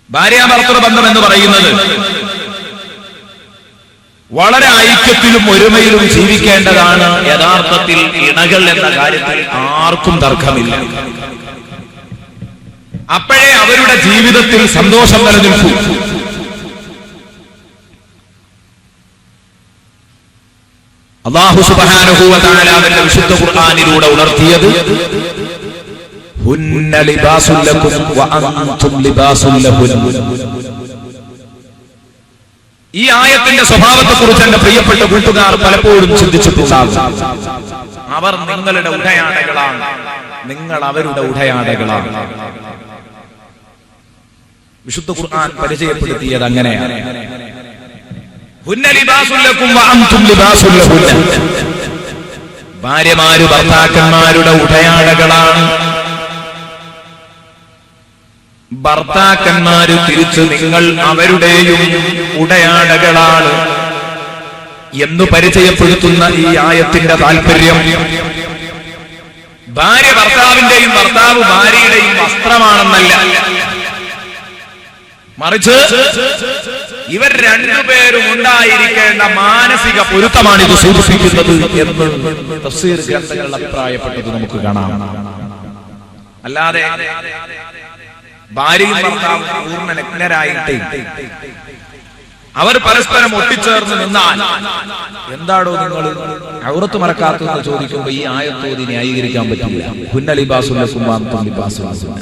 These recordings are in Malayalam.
ഭാര്യാഭർത്തൃ ബന്ധം എന്ന് പറയുന്നത് വളരെ ഐക്യത്തിലും ഒരുമയിലും ജീവിക്കേണ്ടതാണ്. യഥാർത്ഥത്തിൽ ഇണകൾ എന്ന കാര്യത്തിൽ ആർക്കും തർക്കമില്ല. അപ്പോഴേ അവരുടെ ജീവിതത്തിൽ സന്തോഷം നിലനിൽക്കൂ. അല്ലാഹു സുബ്ഹാനഹു വ തആല അവന്റെ വിശുദ്ധ ഖുർആനിലൂടെ ഉണർത്തിയത് ഹുന്ന ലിബാസുൽ ലക്കും വ അൻതും ലിബാസുൽ ലഹുൻ. ഈ ആയത്തിന്റെ സ്വഭാവത്തെക്കുറിച്ച് എന്റെ പ്രിയപ്പെട്ട കൂട്ടുകാർ പലപ്പോഴും ചിന്തിച്ചിട്ടുണ്ടാകും. അവർ നിങ്ങളുടെ ഉടയാടകളാണ്, നിങ്ങൾ അവരുടെ ഉടയാടകളാണ്. വിശുദ്ധ ഖുർആൻ പരിചയപ്പെടുത്തിയത് അങ്ങനെയാണ്. ഹുന്ന ലിബാസുൽ ലക്കും വ അൻതും ലിബാസുൽ ലഹുൻ. ഭാര്യമാര് ഭർത്താക്കന്മാരുടെ ഉടയാടകളാണ്, ഭർത്താക്കന്മാര് തിരിച്ച് നിങ്ങൾ അവരുടെയും ഉടയാടകളാണ് എന്ന് പരിചയപ്പെടുത്തുന്ന ഈ ആയത്തിന്റെ താല്പര്യം ഭാര്യ ഭർത്താവിന്റെയും ഭർത്താവ് ഭാര്യയുടെയും വസ്ത്രമാണെന്നല്ല, മറിച്ച് ഇവർ രണ്ടുപേരും ഉണ്ടായിരിക്കേണ്ട മാനസിക പൊരുത്തമാണ് ഇത് സൂചിപ്പിക്കുന്നത് എന്ന് തഫ്സീർ ഗ്രന്ഥങ്ങൾ അഭിപ്രായപ്പെട്ടത് നമുക്ക് കാണാം. അല്ലാതെ ഭാര്യയും ഭർത്താവും പൂർണ്ണ നഗ്നരായിട്ട് അവർ പരസ്പരം ഒട്ടിച്ചേർന്ന് നിന്നാൽ എന്താണോ നിങ്ങൾ ഔറത്ത് മറക്കാത്തതെന്ന് ചോദിക്കുമ്പോൾ ഈ ആയത്തോതി ന്യായീകരിക്കാൻ പറ്റില്ല. ഹുന്ന ലിബാസുൽ ലക്കും വ അൻതും ലിബാസുൽ ലഹുൻ.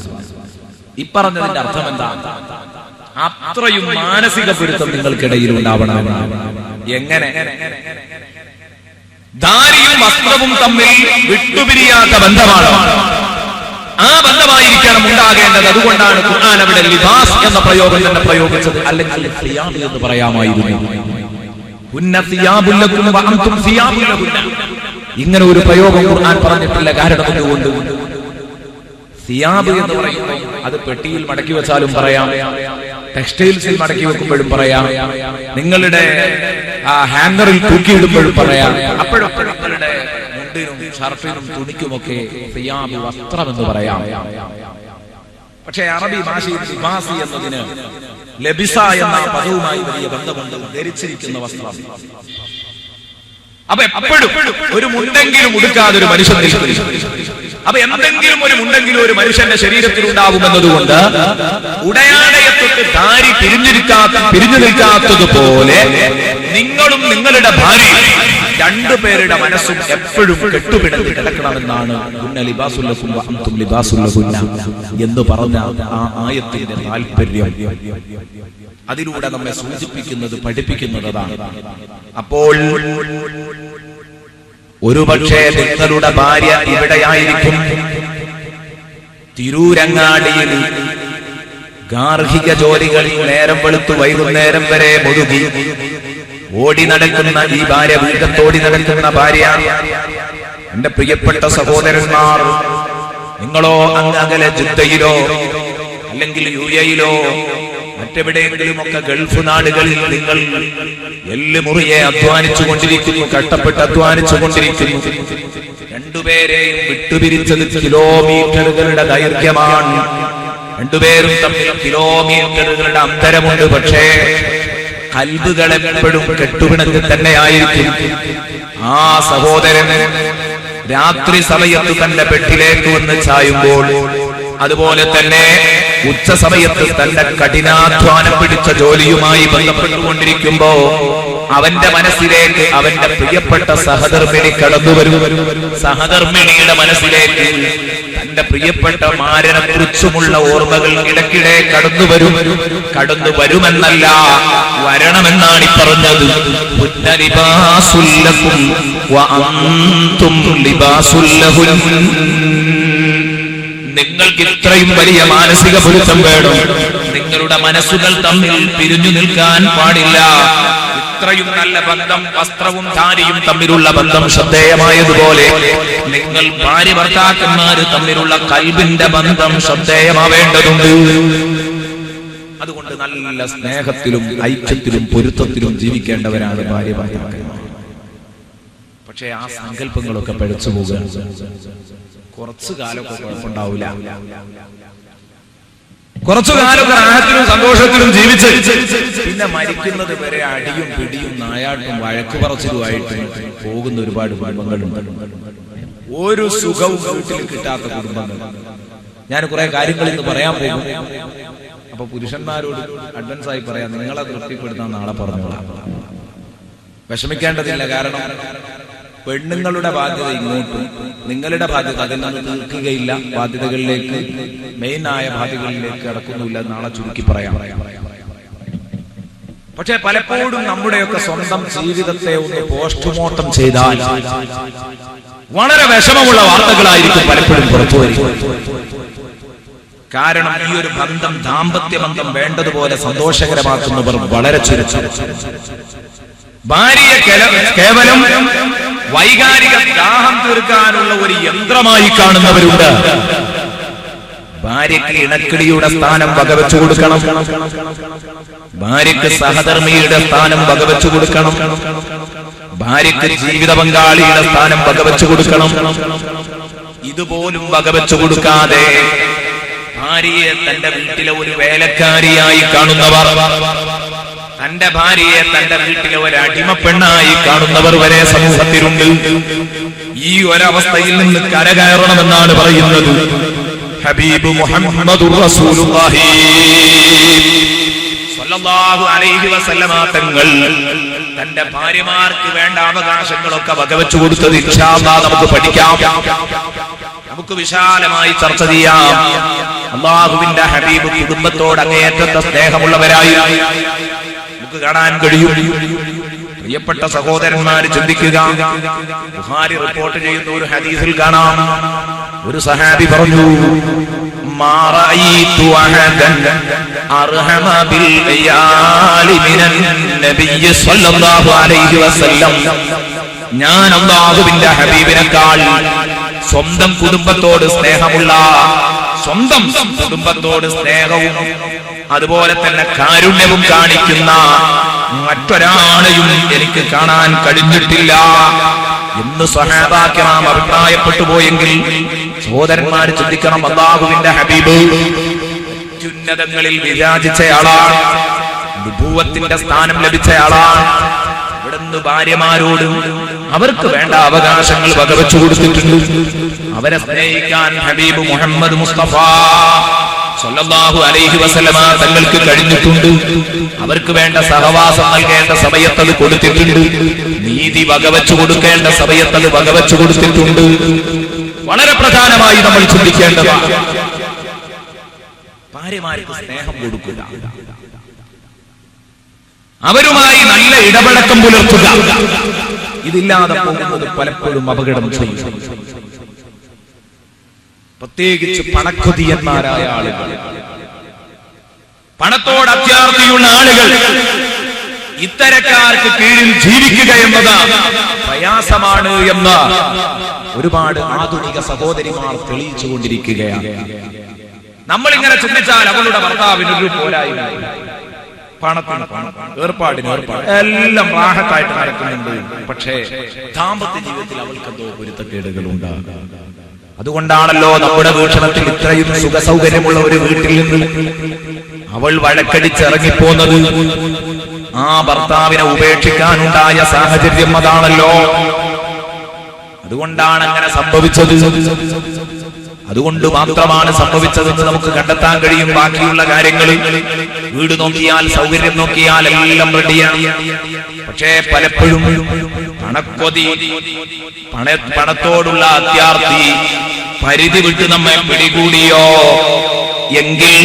ഇപ്പറഞ്ഞതിന്റെ അർത്ഥം എന്താ? അത്രയും മാനസിക പൊരുത്തം നിങ്ങൾക്കിടയിൽ ഉണ്ടാവണം. എങ്ങനെ? ധാരിയും വസ്ത്രവും തമ്മിൽ വിട്ടുപിരിയാത്ത ബന്ധമാണ്. ആ ബന്ധമായിരിക്കണം ഉണ്ടാകേണ്ടത്. അതുകൊണ്ടാണ് ഖുർആൻ അവിടെ ലിബാസ് എന്ന പ്രയോഗം തന്നെ പ്രയോഗിച്ചത്. അല്ലെങ്കിൽ സിയാബ് എന്ന് പറയാമായിരുന്നു. ഹുന്ന സിയാബുൽ ലക്കും വ അൻതും സിയാബുൽ ലഹുൻ. ഇങ്ങനെ ഒരു പ്രയോഗം ഖുർആൻ പറഞ്ഞിട്ടില്ല. കാരണം എന്തുകൊണ്ട്? സിയാബ് എന്ന് പറയുമ്പോൾ അത് പെട്ടിയിൽ മടക്കി വെച്ചാലും പറയാം, ടെക്സ്റ്റൈൽസിൽ മടക്കി വെക്കുമ്പോഴും പറയാം, നിങ്ങളുടെ ഹാങ്കറിൽ തൂക്കിയിടുമ്പോഴും പറയാം. അപ്പോഴൊക്കെ നിങ്ങളുടെ മുണ്ടിനും ഷർട്ടിനും തുണിക്കുമൊക്കെ സിയാബ് വസ്ത്രം എന്ന് പറയാം. പക്ഷേ അറബി ഭാഷയിൽ ലിബാസ് എന്നതിന് ലബിസ എന്ന പദവുമായി വലിയ ബന്ധമുണ്ട്. ധരിച്ചിരിക്കുന്ന വസ്ത്രം. അപ്പൊ എപ്പോഴും ഒരു മുണ്ടെങ്കിലും ഉടുക്കാതെ ഒരു മനുഷ്യൻ നിൽക്കില്ല. അപ്പൊ എന്തെങ്കിലും ഒരു മുണ്ടെങ്കിലും ഒരു മനുഷ്യന്റെ ശരീരത്തിൽ ഉണ്ടാവുമെന്നതുകൊണ്ട് ഉടയാടയെ തൊട്ട് ധാരി പിരിഞ്ഞു നിൽക്കാത്തതുപോലെ നിങ്ങളും നിങ്ങളുടെ ഭാര്യയും രണ്ടുപേരുടെ മനസ്സും എപ്പോഴും കെട്ടുപിണഞ്ഞ് കിടക്കണമെന്നാണ് ഹുന്ന ലിബാസുൽ ലക്കും വ അൻതും ലിബാസുൽ ലഹുൻ എന്ന് പറഞ്ഞ ആ ആയത്തിന്റെ താല്പര്യം. അതിലൂടെ നമ്മെ സൂചിപ്പിക്കുന്നത്, പഠിപ്പിക്കുന്നതാണ്. അപ്പോൾ ഒരുപക്ഷേ നിങ്ങളുടെ ഭാര്യ ഇവിടെയായിരിക്കും, തിരൂരങ്ങാടിയിൽ ഗാർഹിക ജോലികളിൽ നേരം വെളുത്തു വൈകുന്നേരം വരെ മുഴുകി ഓടി നടക്കുന്ന ഈ ഭാര്യ, വീട്ടത്തോടി നടക്കുന്ന ഭാര്യ. എന്റെ പ്രിയപ്പെട്ട സഹോദരന്മാർ, നിങ്ങളോ അങ്ങ് അകലെ ജിദ്ദയിലോ അല്ലെങ്കിൽ യുഎഇയിലോ മറ്റെവിടെയെങ്കിലും ഒക്കെ ഗൾഫ് നാടുകളിൽ നിങ്ങൾ എല്ലുമുറിയെ അധ്വാനിച്ചു കൊണ്ടിരിക്കുന്നു, കഷ്ടപ്പെട്ട് അധ്വാനിച്ചു കൊണ്ടിരിക്കുന്നു. രണ്ടുപേരെയും വിട്ടുപിരിച്ചത് കിലോമീറ്ററുകളുടെ ദൈർഘ്യമാണ്. രണ്ടുപേരും തമ്മിൽ കിലോമീറ്ററുകളുടെ അന്തരമുണ്ട്. പക്ഷേ കൽബുകൾ എപ്പോഴും കെട്ടുപിണഞ്ഞ് തന്നെയായിരിക്കും. ആ സഹോദരൻ രാത്രി സമയത്ത് തന്റെ ബെഡിലേക്ക് വന്ന് ചായുമ്പോൾ, അതുപോലെ തന്നെ ഉച്ച സമയത്ത് തന്റെ കഠിനാധ്വാനം പിടിച്ച ജോലിയുമായി ബന്ധപ്പെട്ടുകൊണ്ടിരിക്കുമ്പോ അവന്റെ മനസ്സിലേക്ക് അവന്റെ പ്രിയപ്പെട്ട സഹധർമ്മിണി കടന്നുവരും. സഹധർമ്മിണിയുടെ മനസ്സിലേക്ക് തന്റെ പ്രിയപ്പെട്ട മാരനെക്കുറിച്ചുമുള്ള ഓർമ്മകൾ ഇടയ്ക്കിടെ കടന്നുവരുമെന്നല്ല, വരണമെന്നാണ് ഈ പറഞ്ഞത്. ഹുന്ന ലിബാസുൽ ലക്കും വ അൻതും ലിബാസുൽ ലഹുൻ. നിങ്ങൾക്ക് ഇത്രയും വലിയ മാനസിക പൊരുത്തം വേണം. നിങ്ങളുടെ മനസ്സുകൾ തമ്മിൽ പിരിഞ്ഞു നിൽക്കാൻ പാടില്ല. ഇത്രയും നല്ല ബന്ധം വസ്ത്രവും ധാരിയും തമ്മിലുള്ള ബന്ധം ശ്രദ്ധേയമായതുപോലെ നിങ്ങൾ ഭാര്യ ഭർത്താക്കന്മാര് തമ്മിലുള്ള കൽബിന്റെ ബന്ധം ശ്രദ്ധേയമാവേണ്ടതുണ്ട്. അതുകൊണ്ട് നല്ല സ്നേഹത്തിലും ഐക്യത്തിലും പൊരുത്തത്തിലും ജീവിക്കേണ്ടവരാണ് ഭാര്യ ഭർത്താക്കന്മാർ. പക്ഷേ ആ സങ്കല്പങ്ങളൊക്കെ പഴിച്ചു പോകുക കുറച്ചു കാലമൊക്കെ കുഴപ്പമുണ്ടാവില്ല. കുറച്ചു കാലമൊക്കെ റാഹത്തിലും സന്തോഷത്തിലും ജീവിച്ച് പിന്നെ മരിക്കുന്നത് വരെ അടിയും പിടിയും നായാട്ടും വഴക്കു പറച്ചിലുമായിട്ട് പോകുന്ന ഒരുപാട് കുടുംബങ്ങളുണ്ട്. ഒരു സുഖവും വീട്ടിൽ കിട്ടാത്ത കുടുംബങ്ങൾ. ഞാൻ കുറെ കാര്യങ്ങൾ ഇന്ന് പറയാൻ പോകും. അപ്പൊ പുരുഷന്മാരോട് അഡ്വാൻസ് ആയി പറയാം, നിങ്ങളെ തൃപ്തിപ്പെടുത്താൻ നാളെ പറഞ്ഞോളാം. വിഷമിക്കേണ്ടതില്ല. കാരണം പെണ്ണുങ്ങളുടെ ബാധ്യത ഇങ്ങോട്ടും, നിങ്ങളുടെ ബാധ്യത അതിൽ നിന്ന് തീർക്കുകയില്ല. ബാധ്യതകളിലേക്ക്, മെയിനായ ബാധ്യതകളിലേക്ക് കടക്കുന്നില്ല. നാളെ ചുരുക്കി പറയാം. പക്ഷെ പലപ്പോഴും നമ്മുടെയൊക്കെ സ്വന്തം ജീവിതത്തെ ഒന്ന് പോസ്റ്റ്മോർട്ടം ചെയ്താൽ വളരെ വിഷമമുള്ള വാർത്തകളായിരിക്കും പലപ്പോഴും പുറത്തു വരും. കാരണം ഈ ഒരു ബന്ധം, ദാമ്പത്യ ബന്ധം വേണ്ടതുപോലെ സന്തോഷകരമാക്കുന്നവർ വളരെ ചുരുക്കം. ഭാര്യയെ കേവലം വൈകാരിക ദാഹം തീർക്കാനുള്ള ഒരു യന്ത്രമായി കാണുന്നവരുണ്ട്. ഭാര്യയ്ക്ക് ഇണക്കിടിയുടെ സ്ഥാനം വകവെച്ചു കൊടുക്കണം. ഭാര്യയ്ക്ക് സഹധർമ്മിയുടെ സ്ഥാനം വകവെച്ചു കൊടുക്കണം. ഭാര്യയ്ക്ക് ജീവിത പങ്കാളിയുടെ സ്ഥാനം വകവെച്ചു കൊടുക്കണം. ഇതുപോലും വകവെച്ചു കൊടുക്കാതെ ഭാര്യയെ തന്റെ വീട്ടിലെ ഒരു വേലക്കാരിയായി കാണുന്നവർ, തന്റെ ഭാര്യയെ തന്റെ വീട്ടിലെ ഒരു അടിമപ്പെണ്ണായി കാണുന്നവർ വരെ സമൂഹത്തിലുണ്ട്. ഈ ഒരവസ്ഥയിൽ നിന്ന് കരകയറണമെന്നാണ് പറയുന്നത് ഹബീബ് മുഹമ്മദുർ റസൂലുള്ളാഹി സ്വല്ലല്ലാഹു അലൈഹി വസല്ലമ തങ്ങൾ തന്റെ ഭാര്യമാർക്ക് വേണ്ട അവകാശങ്ങളൊക്കെ വകവെച്ചു കൊടുത്തത് ഇൻഷാ അല്ലാഹ് നമുക്ക് പഠിക്കാം. നമുക്ക് വിശാലമായി ചർച്ച ചെയ്യാം. അല്ലാഹുവിന്റെ ഹബീബ് കുടുംബത്തോട് അങ്ങേയറ്റത്തെ സ്നേഹമുള്ളവരായി നമുക്ക് കാണാൻ കഴിയും. പ്രിയപ്പെട്ട സഹോദരന്മാര് ചിന്തിക്കുക. ബുഖാരി റിപ്പോർട്ട് ചെയ്യുന്ന ഒരു ഹദീസിൽ കാണാം, ഒരു സഹാബി പറഞ്ഞു, മാ റഅയ്തു അഹദൻ അർഹമ ബിൽ ഇയാലി മിനൻ നബിയ്യി സ്വല്ലല്ലാഹു അലൈഹി വസല്ലം. ഞാൻ അല്ലാഹുവിന്റെ ഹബീബിനേക്കാൾ സ്വന്തം കുടുംബത്തോട് സ്നേഹമുള്ള, സ്വന്തം കുടുംബത്തോട് സ്നേഹവും അതുപോലെ തന്നെ കാരുണ്യവും കാണിക്കുന്ന മറ്റൊരാളെയും എനിക്ക് കാണാൻ കഴിഞ്ഞിട്ടില്ല എന്ന് സ്വഹാബാ കിറാം അഭിപ്രായപ്പെട്ടു പോയെങ്കിൽ സഹോദരന്മാര് ചിന്തിക്കണം. അല്ലാഹുവിന്റെ ഹബീബ് ഉന്നതങ്ങളിൽ വിരാജിച്ചയാളാണ്, നുബുവത്തിന്റെ സ്ഥാനം ലഭിച്ചയാളാണ്. ഇവിടുന്ന് ഭാര്യമാരോട് അവർക്ക് വേണ്ട അവകാശങ്ങൾ വകവെച്ചു കൊടുത്തിട്ടുണ്ട്. അവരെ സ്നേഹിക്കാൻ ഹബീബ് മുഹമ്മദ് മുസ്തഫ സ്വല്ലല്ലാഹു അലൈഹി വസല്ലമ തങ്ങൾക്ക് കഴിഞ്ഞിട്ടുണ്ട്. അവർക്ക് വേണ്ട സഹവാസം നൽകേണ്ട സമയത്ത് അത് കൊടുത്തിട്ടുണ്ട്. നീതി വകവെച്ചു കൊടുക്കേണ്ട സമയത്ത് അത് വകവെച്ചു കൊടുത്തിട്ടുണ്ട്. വളരെ പ്രധാനമായി നമ്മൾ ചിന്തിക്കേണ്ടതാണ് ഭാര്യമാർക്ക് സ്നേഹം കൊടുക്കുക, അവരുമായി നല്ല ഇടപഴക്കം പുലർത്തുക. ഇതില്ലാതെ പോകുന്നത് പലപ്പോഴും അപകടം ചെയ്യും. പ്രത്യേകിച്ച് പണക്കൊതിയന്മാരായ ആളുകൾ, പണത്തോട് അത്യാർത്തിയുള്ള ആളുകൾ, ഇത്തരക്കാർക്ക് കീഴിൽ ജീവിക്കുക എന്നത് പ്രയാസമാണ് എന്ന് ഒരുപാട് ആധുനിക സഹോദരിമാർ തെളിയിച്ചുകൊണ്ടിരിക്കുകയാണ്. നമ്മളിങ്ങനെ ചിന്തിച്ചാൽ അവളുടെ ഭർത്താവിനൊരു പോരായ്മ, പണത്തിന് പണം, ഏർപ്പാടിന് ഏർപ്പാട്, എല്ലാം റാഹത്തായിട്ട് നടക്കുന്നുണ്ട്. പക്ഷേ ദാമ്പത്യ ജീവിതത്തിൽ അവൾക്ക് എന്തോ പൊരുത്തക്കേടുകൾ ഉണ്ടാകും. അതുകൊണ്ടാണല്ലോ നമ്മുടെ വീക്ഷണത്തിൽ ഇത്രയും സുഖ സൗകര്യമുള്ള ഒരു വീട്ടിൽ നിന്ന് അവൾ വഴക്കടിച്ചിറങ്ങിപ്പോന്നത്. ആ ഭർത്താവിനെ ഉപേക്ഷിക്കാനുണ്ടായ സാഹചര്യം അതാണല്ലോ. അതുകൊണ്ടാണ് അങ്ങനെ സംഭവിച്ചത്. അതുകൊണ്ട് മാത്രമാണ് സംഭവിച്ചതെന്ന് നമുക്ക് കണ്ടെത്താൻ കഴിയും. ബാക്കിയുള്ള കാര്യങ്ങൾ, വീട് നോക്കിയാൽ, സൗകര്യം നോക്കിയാൽ എല്ലാം റെഡിയാണ്. പക്ഷേ പലപ്പോഴും പണക്കൊതി, പണത്തോടുള്ള അത്യാർത്തി പരിധി വിട്ട് നമ്മെ പിടികൂടിയോ എങ്കിൽ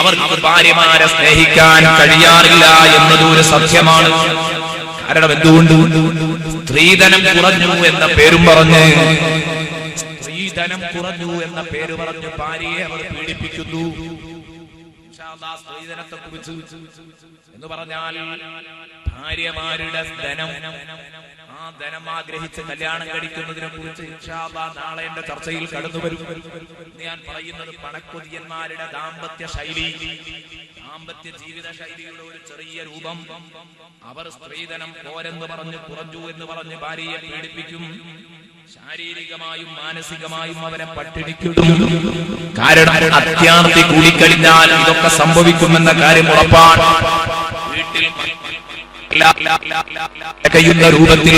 അവർക്ക് ഭാര്യമാരെ സ്നേഹിക്കാൻ കഴിയാറില്ല എന്നത് ഒരു സത്യമാണ്. കാരണം എന്തുകൊണ്ട്? സ്ത്രീധനം കുറഞ്ഞു എന്ന പേരും പറഞ്ഞ്, സ്ത്രീധനം കുറഞ്ഞു എന്ന പേര് പറഞ്ഞ് ഭാര്യയെ അവർ പീഡിപ്പിക്കുന്നു. സ്ത്രീധനത്തെ കുറിച്ച് എന്ന് പറഞ്ഞാൽ ഭാര്യമാരുടെ ധനം, ആ ധനം ആഗ്രഹിച്ച് കല്യാണം കഴിക്കുന്നതിനെ കുറിച്ച് നാളെ എന്റെ ചർച്ചയിൽ കടന്നു വരും. ഞാൻ പറയുന്നത് പണക്കൊതിയന്മാരുടെ ദാമ്പത്യ ശൈലി, ദാമ്പത്യ ജീവിത ശൈലിയുടെ ഒരു ചെറിയ രൂപം. അവർ സ്ത്രീധനം പോരെന്ന് പറഞ്ഞ്, കുറഞ്ഞു എന്ന് പറഞ്ഞ് ഭാര്യയെ പീഡിപ്പിക്കും. ശാരീരികമായും മാനസികമായും അവരെ പട്ടിണിക്കിടും. കാരണം അത്യാർത്തി കൂടിക്കഴിഞ്ഞാൽ ഇതൊക്കെ സംഭവിക്കുമെന്ന കാര്യം ഉറപ്പാണ്. വീട്ടിൽ കഴിയുന്ന രൂപത്തിൽ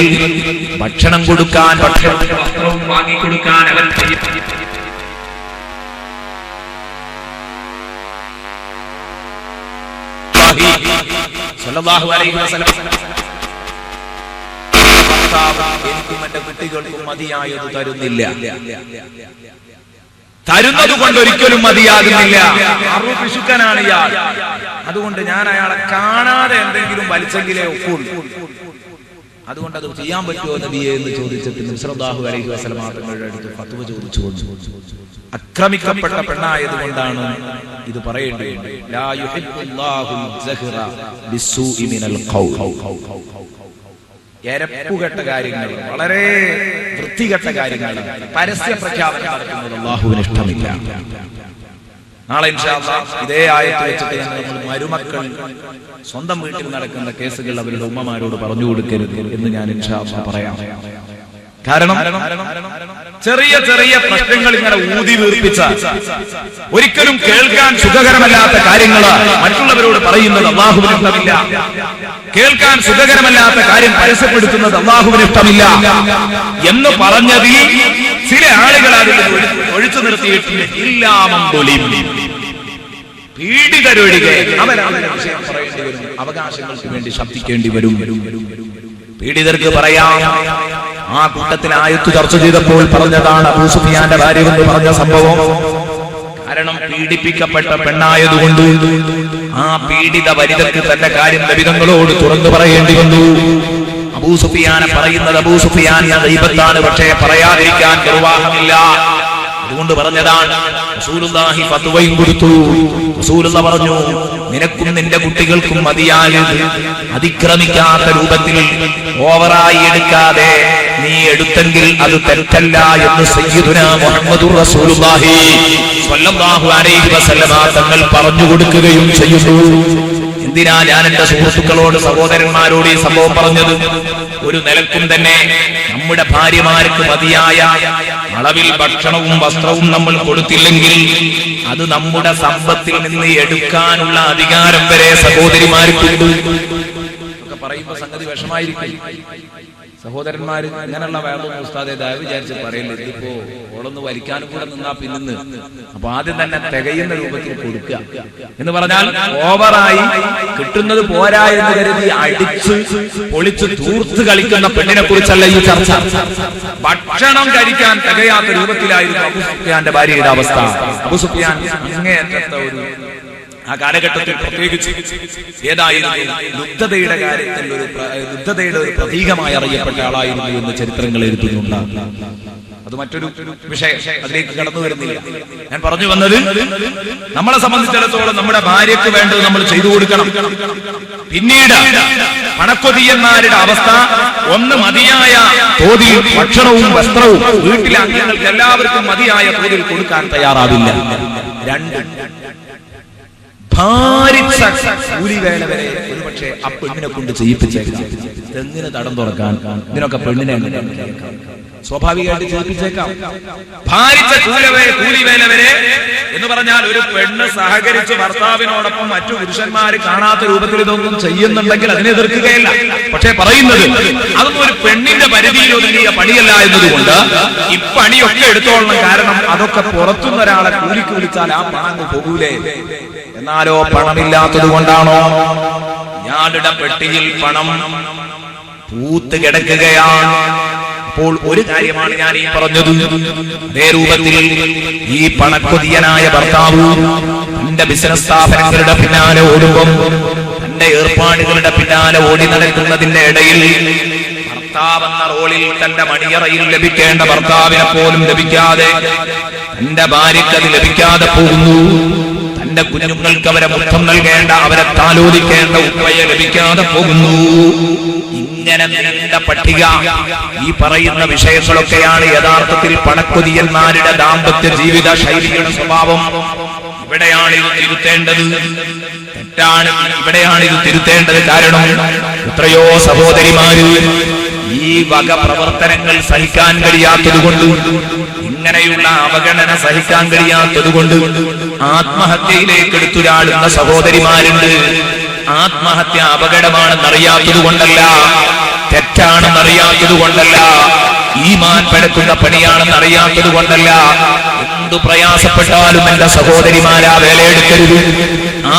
ഭക്ഷണം കൊടുക്കാൻ, വസ്ത്രവും വാങ്ങിക്കൊടുക്കാൻ അവർ സല്ലല്ലാഹു അലൈഹി വസല്ലം എനിക്കും എന്റെ കുട്ടികൾക്കും മതിയായത് തരുന്നില്ല. തരുന്നത് കൊണ്ട് ഒരിക്കലും മതിയാകുന്നില്ല. പിശുക്കനാണ് ഇയാൾ. അതുകൊണ്ട് ഞാൻ അയാളെ കാണാതെ എന്തെങ്കിലും വലിച്ചെങ്കിലേ ഒക്കുള്ളൂ. അതുകൊണ്ട് അത് ചെയ്യാൻ പറ്റുമോ നബിയെ എന്ന് ചോദിച്ചിട്ട് നബി സല്ലല്ലാഹു അലൈഹി വസല്ലം തങ്ങളുടെ അടുത്ത് ഫത്വ ചോദിച്ചു. അക്രമിക്കപ്പെട്ട പെണ്ണായത് കൊണ്ടാണ് ഇത് പറയേണ്ടത്. ലാ യുഹിബ്ബുല്ലാഹു അസ്സഹ്റ ബിസ്സൂഇ മിനൽ ഖൗൽ. എരപ്പുകെട്ട കാര്യങ്ങൾ, വളരെ വൃത്തികെട്ട കാര്യങ്ങൾ പരസ്യ പ്രഖ്യാപനം നടത്തുന്നത് അല്ലാഹുവിന് ഇഷ്ടമില്ല. നാളെ ഇൻഷാ അല്ലാഹ് ഇതേ ആയത്ത് വെച്ചിട്ട് നമ്മൾ മരുമക്കൾ സ്വന്തം വീട്ടിൽ നടക്കുന്ന കേസുകൾ അവരുടെ ഉമ്മമാരോട് പറഞ്ഞു കൊടുക്കരുത് എന്ന് ഞാൻ ഇൻഷാ അല്ലാഹ് പറയാം. കാരണം ചെറിയ ചെറിയ പ്രശ്നങ്ങൾ ഇങ്ങനെ ഊതി വീർപ്പിച്ച ഒരിക്കലും കേൾക്കാൻ സുഖകരമല്ലാത്ത കാര്യങ്ങൾ മറ്റുള്ളവരോട് പറയുന്നത് അല്ലാഹുവിന് ഇഷ്ടമില്ല. കേൾക്കാൻ സുഖകരമല്ലാത്ത കാര്യം പരസ്യപ്പെടുത്തുന്നത് അല്ലാഹുവിന് ഇഷ്ടമില്ല എന്ന് പറഞ്ഞതിൽ ചില ആളുകൾ അതിൽ ഒഴിച്ചു നിർത്തിയിട്ടില്ല. പീഡിതരൊഴികെ അവരാണ് വിഷയം പറയേണ്ടി വരും, അവകാശങ്ങൾക്ക് വേണ്ടി ശബ്ദിക്കേണ്ടി വരും. പീഡിതർക്ക് പറയാം. ആ കൂട്ടത്തിൽ ആയത്ത് ചർച്ച ചെയ്തപ്പോൾ പറഞ്ഞതാണ് അബൂ സുഫിയാന്റെ ഭാര്യ എന്ന് പറഞ്ഞ സംഭവം. കാരണം പീഡിപ്പിക്കപ്പെട്ട പെണ്ണായതുകൊണ്ട് ആ പീഡിത വനിതക്ക് തന്റെ കാര്യം നബിതങ്ങളോട് തുറന്നു പറയേണ്ടി വന്നു. അബൂ സുഫിയാനെ പറയുന്നത് അബൂ സുഫിയാൻ ഗീബത്താണ്, പക്ഷേ പറയാതിരിക്കാൻ നിർവാഹമില്ല. അതുകൊണ്ട് പറഞ്ഞതാണ്. റസൂലുള്ളാഹി ഫത്വയും കൊടുത്തു. റസൂലുള്ള പറഞ്ഞു, നിനക്കും നിന്റെ കുട്ടികൾക്കും മതിയായത് അതിക്രമിക്കാത്ത രൂപത്തിൽ ഓവറായി എടുക്കാതെ നീ എടുത്തെങ്കിൽ അത് തെറ്റല്ല എന്ന് സയ്യിദുനാ മുഹമ്മദുർ റസൂലുള്ളാഹി സ്വല്ലല്ലാഹു അലൈഹി വസല്ലമ തങ്ങൾ പറഞ്ഞു കൊടുക്കുകയും ചെയ്യുന്നു. എന്തിനാ ഞാൻ എന്റെ സുഹൃത്തുക്കളോട്, സഹോദരന്മാരോട് ഈ സംഭവം പറഞ്ഞത്? ഒരു നിലക്കും തന്നെ നമ്മുടെ ഭാര്യമാർക്ക് മതിയായ അളവിൽ ഭക്ഷണവും വസ്ത്രവും നമ്മൾ കൊടുത്തില്ലെങ്കിൽ അത് നമ്മുടെ സമ്പത്തിൽ നിന്ന് എടുക്കാനുള്ള അധികാരം വരെ സഹോദരിമാർക്കുണ്ട്. പറയുമ്പോ സംഗതി വിഷമായിരിക്കും. സഹോദരന്മാര് അങ്ങനെയുള്ള വേറൊന്നും ഉസ്താദെ ദയവ് വിചാരിച്ച് പറയില്ല. ഇതിപ്പോ ഓളൊന്ന് വലിക്കാനും കൂടെ നിന്നാ പിന്നിന്ന്. അപ്പൊ ആദ്യം തന്നെ തികയുന്ന രൂപത്തിൽ കൊടുക്കുക എന്ന് പറഞ്ഞാൽ ഓവറായി കിട്ടുന്നത് പോരാ എന്ന് കരുതി അടിച്ച് പൊളിച്ച് തൂർത്ത് കളിക്കുന്ന പെണ്ണിനെ കുറിച്ചല്ല ഈ ചർച്ച. ഭക്ഷണം കഴിക്കാൻ തികയാത്ത രൂപത്തിലായിരുന്നു അബൂ സുഫിയാന്റെ ഭാര്യയുടെ അവസ്ഥ. അബൂ സുഫിയാൻ അങ്ങേയറ്റത്തെ ഒരു ആ കാലഘട്ടത്തിൽ പ്രത്യേകിച്ച് ഏതായിരുന്നു ലുബ്ധതയുടെ കാര്യത്തിൽ ലുബ്ധതയുടെ ഒരു പ്രതീകമായി അറിയപ്പെട്ട ആളായിരുന്നു എന്ന് ചരിത്രങ്ങൾ എഴുതുന്നുണ്ട്. അത് മറ്റൊരു വിഷയം, അതിലേക്ക് കടന്നു വരുന്നില്ല. ഞാൻ പറഞ്ഞു വന്നത്, നമ്മളെ സംബന്ധിച്ചിടത്തോളം നമ്മുടെ ഭാര്യയ്ക്ക് വേണ്ടത് നമ്മൾ ചെയ്തു കൊടുക്കണം. പിന്നീട് പണക്കൊതിയന്മാരുടെ അവസ്ഥ, ഒന്ന് മതിയായ തോതിൽ ഭക്ഷണവും വസ്ത്രവും വീട്ടിലെ അംഗങ്ങൾക്ക് എല്ലാവർക്കും മതിയായ തോതിൽ കൊടുക്കാൻ തയ്യാറാവില്ല. രണ്ട്, ഭാരിച്ച കൂലിവേല വരെ ഒരുപക്ഷെ ആ പെണ്ണിനെ കൊണ്ട് ചെയ്യിപ്പിച്ചേക്കാം. തെങ്ങിന് തടം തുറക്കാൻ ഇതിനൊക്കെ പെണ്ണിനെ സ്വാഭാവികമായിട്ട് ചെയ്യിപ്പിച്ചേക്കാം. ഭാരിച്ച കൂലിവേല വരെ എന്ന് പറഞ്ഞാൽ ഒരു പെണ്ണ് സഹകരിച്ച് ഭർത്താവിനോടൊപ്പം മറ്റു പുരുഷന്മാര് കാണാത്ത രൂപത്തിൽ ഇതൊന്നും ചെയ്യുന്നുണ്ടെങ്കിൽ അതിനെ എതിർക്കുകയല്ല. പക്ഷെ പറയുന്നത് അതൊന്നും ഒരു പെണ്ണിന്റെ പരിധിയിൽ ഒതുങ്ങിയ പണിയല്ല എന്നതുകൊണ്ട് ഈ പണിയൊക്കെ എടുത്തോളണം. കാരണം അതൊക്കെ പുറത്തുനിന്ന് ഒരാളെ കൂലിക്ക് വിളിച്ചാൽ ആ പണം പോകൂലേ. എന്നാലോ പണമില്ലാത്തത് കൊണ്ടാണോ? ഇയാളുടെ പെട്ടിയിൽ പണം പൂത്ത് കിടക്കുകയാണ്. അപ്പോൾ ഒരു കാര്യമാണ് ഞാൻ ഈ പറഞ്ഞത്. അതേ രൂപത്തിൽ ഈ പണക്കൊതിയനായ ഭർത്താവ് തന്റെ ബിസിനസ് സ്ഥാപനങ്ങളുടെ പിന്നാലെ ഓടുമ്പം, തന്റെ ഏർപ്പാടുകളുടെ പിന്നാലെ ഓടി നടക്കുന്നതിന്റെ ഇടയിൽ ഭർത്താവെന്ന റോളിൽ തന്റെ മണിയറയിൽ ലഭിക്കേണ്ട ഭർത്താവിനെ പോലും ലഭിക്കാതെ, തന്റെ ഭാര്യയ്ക്ക് അത് ലഭിക്കാതെ പോകുന്നു. തന്റെ കുഞ്ഞുങ്ങൾക്ക് അവരെ മുഖം നൽകേണ്ട, അവരെ താലോലിക്കേണ്ട ഉപ്പയെ ലഭിക്കാതെ പോകുന്നു. ഇങ്ങനെ നീണ്ട പട്ടിക. ഈ പറയുന്ന വിഷയങ്ങളൊക്കെയാണ് യഥാർത്ഥത്തിൽ പണക്കൊതിയന്മാരുടെ ദാമ്പത്യ ജീവിത ശൈലിയുടെ സ്വഭാവം. ഇവിടെയാണ് ഇത് തിരുത്തേണ്ടത്. തെറ്റാണ്. ഇവിടെയാണ് ഇത് തിരുത്തേണ്ടത്. കാരണം എത്രയോ സഹോദരിമാര് ഈ വക പ്രവർത്തനങ്ങൾ സഹിക്കാൻ കഴിയാത്തതുകൊണ്ട്, ഇങ്ങനെയുള്ള അവഗണന സഹിക്കാൻ കഴിയാത്തതുകൊണ്ട് ആത്മഹത്യയിലേക്ക് എടുത്തുചാടുന്ന സഹോദരിമാരുണ്ട്. ആത്മഹത്യ അപകടമാണെന്നറിയാത്തത് കൊണ്ടല്ല, തെറ്റാണെന്നറിയാത്തത് കൊണ്ടല്ല, ഈമാൻ പഴക്കുന്ന പണിയാണെന്നറിയാത്തത് കൊണ്ടല്ല. എന്തു പ്രയാസപ്പെട്ടാലും എന്റെ സഹോദരിമാരാ വേലയെടുക്കരുത്.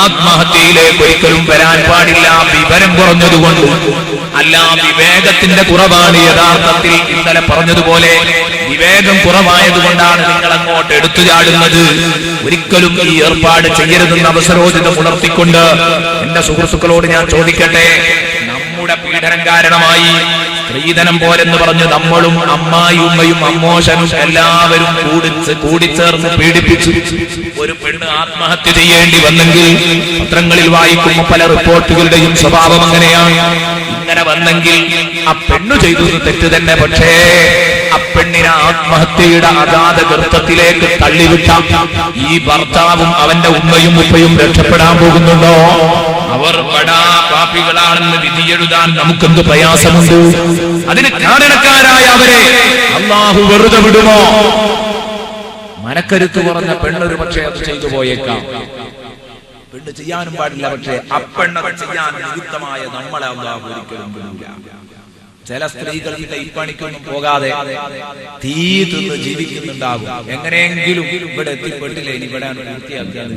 ആത്മഹത്യയിലേക്ക് ഒരിക്കലും വരാൻ പാടില്ല. വിവരം കുറഞ്ഞതുകൊണ്ട് അല്ല, വിവേകത്തിന്റെ കുറവാണ്. യഥാർത്ഥത്തിൽ ഇന്നലെ പറഞ്ഞതുപോലെ വിവേകം കുറവായതുകൊണ്ടാണ് നിങ്ങൾ അങ്ങോട്ട് എടുത്തു ചാടുന്നത്. ഒരിക്കലും ഈ ഏർപ്പാട് ചെയ്യരുതെന്ന് അവസരോചിതം ഉണർത്തിക്കൊണ്ട് എന്റെ സുഹൃത്തുക്കളോട് ഞാൻ ചോദിക്കട്ടെ, നമ്മുടെ പീഡനം കാരണമായി സ്ത്രീധനം പോരെന്ന് പറഞ്ഞ് നമ്മളും അമ്മായി ഉമ്മയും അമ്മോശനും എല്ലാവരും കൂടിച്ചേർന്ന് പീഡിപ്പിച്ചു ഒരു പെണ്ണ് ആത്മഹത്യ ചെയ്യേണ്ടി വന്നെങ്കിൽ, പത്രങ്ങളിൽ വായിക്കുന്ന പല റിപ്പോർട്ടുകളുടെയും സ്വഭാവം അങ്ങനെയാണ്. ഇങ്ങനെ വന്നെങ്കിൽ ആ പെണ്ണു ചെയ്തത് തെറ്റ് തന്നെ. പക്ഷേ ആ പെണ്ണിനെ ആത്മഹത്യയുടെ അഗാധ ഗർത്തത്തിലേക്ക് തള്ളിവിട്ട ഈ ഭർത്താവും അവന്റെ ഉമ്മയും ഉപ്പയും രക്ഷപ്പെടാൻ പോകുന്നുണ്ടോ? അവർ ബടാ പാപികളാണെന്ന് വിധിയെഴുതാൻ നമുക്കെന്ത് പ്രയാസമുണ്ട്? അതിന് കാരണക്കാരായ അവരെ അല്ലാഹു വെറുതെ വിടുമോ? മനക്കരുത്ത് പറഞ്ഞ പെണ്ണൊരു പക്ഷേ അത് ചെയ്തു പോയേക്കാം. പെണ്ണ് ചെയ്യാനും പാടില്ല, പക്ഷേ അപ്പെണ്ണത് ചെയ്യാൻ നിയുക്തമായ നമ്മളെ അല്ലാഹു ഒരിക്കലും വിടില്ല. ചില സ്ത്രീകൾ ഈ പണിക്കൊന്നും പോകാതെ തീ തിന്ന് ജീവിക്കുന്നുണ്ടാകും. എങ്ങനെയെങ്കിലും ഇവിടെ എത്തിപ്പെട്ടില്ല, ഇനി ഇവിടെ പൂർത്തിയാക്കിയാൽ.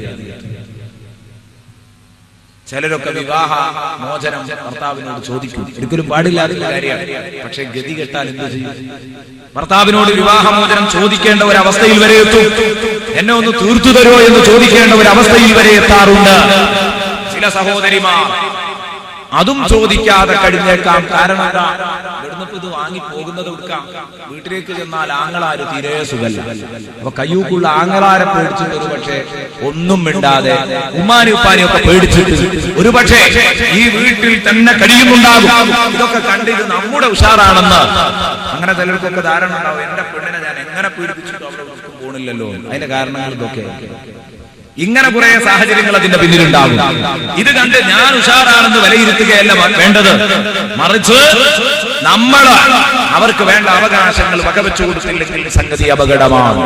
ചിലരൊക്കെ വിവാഹ മോചനം ഭർത്താവിനോട് ചോദിക്കും. ഒരിക്കലും പാടില്ലാത്ത കാര്യമാണ്. പക്ഷെ ഗതി കെട്ടാൽ എന്ത് ചെയ്യും? ഭർത്താവിനോട് വിവാഹമോചനം ചോദിക്കേണ്ട ഒരു അവസ്ഥയിൽ വരെ എത്തും. എന്നെ ഒന്ന് തീർത്തു തരുമോ എന്ന് ചോദിക്കേണ്ട ഒരു അവസ്ഥയിൽ വരെ എത്താറുണ്ട് ചില സഹോദരിമാർ. അതും ചോദിക്കാതെ കഴിഞ്ഞേക്കാം. കാരണം എന്താ? ഇത് വാങ്ങി പോകുന്നത് കൊടുക്കാം. വീട്ടിലേക്ക് ചെന്നാൽ ആങ്ങളാര് തീരെ സുഖല്ല. അപ്പൊ കയ്യൂക്കുള്ള ആങ്ങളാരെ പേടിച്ചിട്ട് ഒരു പക്ഷേ ഒന്നും മിണ്ടാതെ ഉമ്മാനും ഉപ്പാനും ഒക്കെ പേടിച്ചിട്ട് ഒരു പക്ഷേ ഈ വീട്ടിൽ തന്നെ കഴിയുന്നുണ്ടാകും. ഇതൊക്കെ കണ്ട് ഇത് നമ്മുടെ ഉഷാറാണെന്ന് അങ്ങനെ ചിലർക്കൊക്കെ ധാരണ ഉണ്ടാവും. എന്റെ പെണ്ണിനെ ഞാൻ എങ്ങനെ പീഡിപ്പിച്ചിട്ട് അവിടെ പോണില്ലല്ലോ. അതിന്റെ കാരണങ്ങൾ ഇതൊക്കെ. ഇങ്ങനെ കുറെ സാഹചര്യങ്ങൾ അതിന്റെ പിന്നിലുണ്ടാകും. ഇത് കണ്ട് ഞാൻ ഉഷാറാണെന്ന് വിലയിരുത്തുകയല്ല വേണ്ടത്, മറിച്ച് നമ്മൾ അവർക്ക് വേണ്ട അവകാശങ്ങൾ വകവെച്ചു കൊടുത്തില്ലെങ്കിൽ സംഗതി അപകടമാണ്.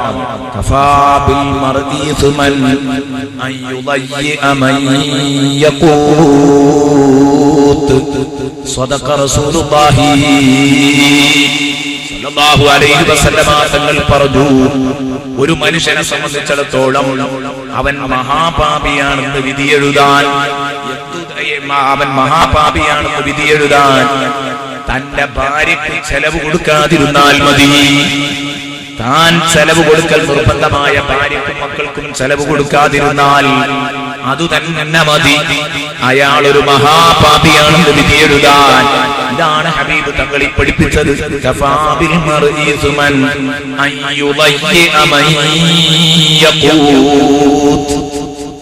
തങ്ങൾ പറഞ്ഞു, ഒരു മനുഷ്യനെ സംബന്ധിച്ചിടത്തോളം അവൻ മഹാപാപിയാണെന്ന് വിധിയെഴുതാൻ തന്റെ ഭാര്യയ്ക്ക് ചെലവ് കൊടുക്കാതിരുന്നാൽ മതി. താൻ ചെലവ് കൊടുക്കൽ നിർബന്ധമായ ഭാര്യയ്ക്കും മക്കൾക്കും ചെലവ് കൊടുക്കാതിരുന്നാൽ അതു തന്നെ മതി. അയാൾ ഒരു മഹാപാപിയാണെന്ന് വിധിയെഴുതാൻ. ഇതാണ് ഹബീബ് തങ്ങളെ പഠിപ്പിച്ചത്.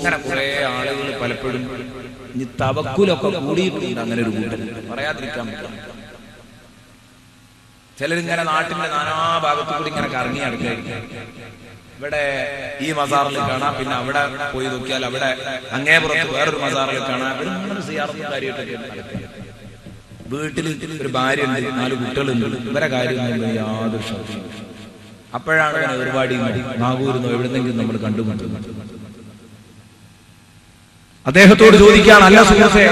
അങ്ങനെ കുറെ ആളുകൾ പലപ്പോഴും തവക്കുലൊക്കെ കൂടിയിട്ടുണ്ട്. അങ്ങനെ ഒരു കൂട്ടം പറയാതിരിക്കാൻ പറ്റില്ല. ചിലരിങ്ങനെ നാട്ടിന്റെ നാനാഭാഗത്തു കൂടി ഇങ്ങനെ കറങ്ങി നടക്കുകയായിരിക്കും. ഇവിടെ ഈ മസാറിൽ കാണാം, പിന്നെ അവിടെ പോയി നോക്കിയാൽ അവിടെ അങ്ങേപുറത്ത് വേറൊരു മസാറിൽ കാണാം. വീട്ടിൽ ഒരു ഭാര്യ ഉണ്ട്, 4 കുട്ടികളുണ്ട്. ഇവരെ കാര്യം യാതൊരു ശ്രദ്ധയും. അപ്പോഴാണ് ഒരുപാട് നാഗൂരുന്നോ എവിടെന്നെങ്കിലും നമ്മൾ കണ്ടുമുട്ടുന്നത്. അദ്ദേഹത്തോട് ചോദിക്കുകയാണ്, അല്ല സുഹൃത്തേ,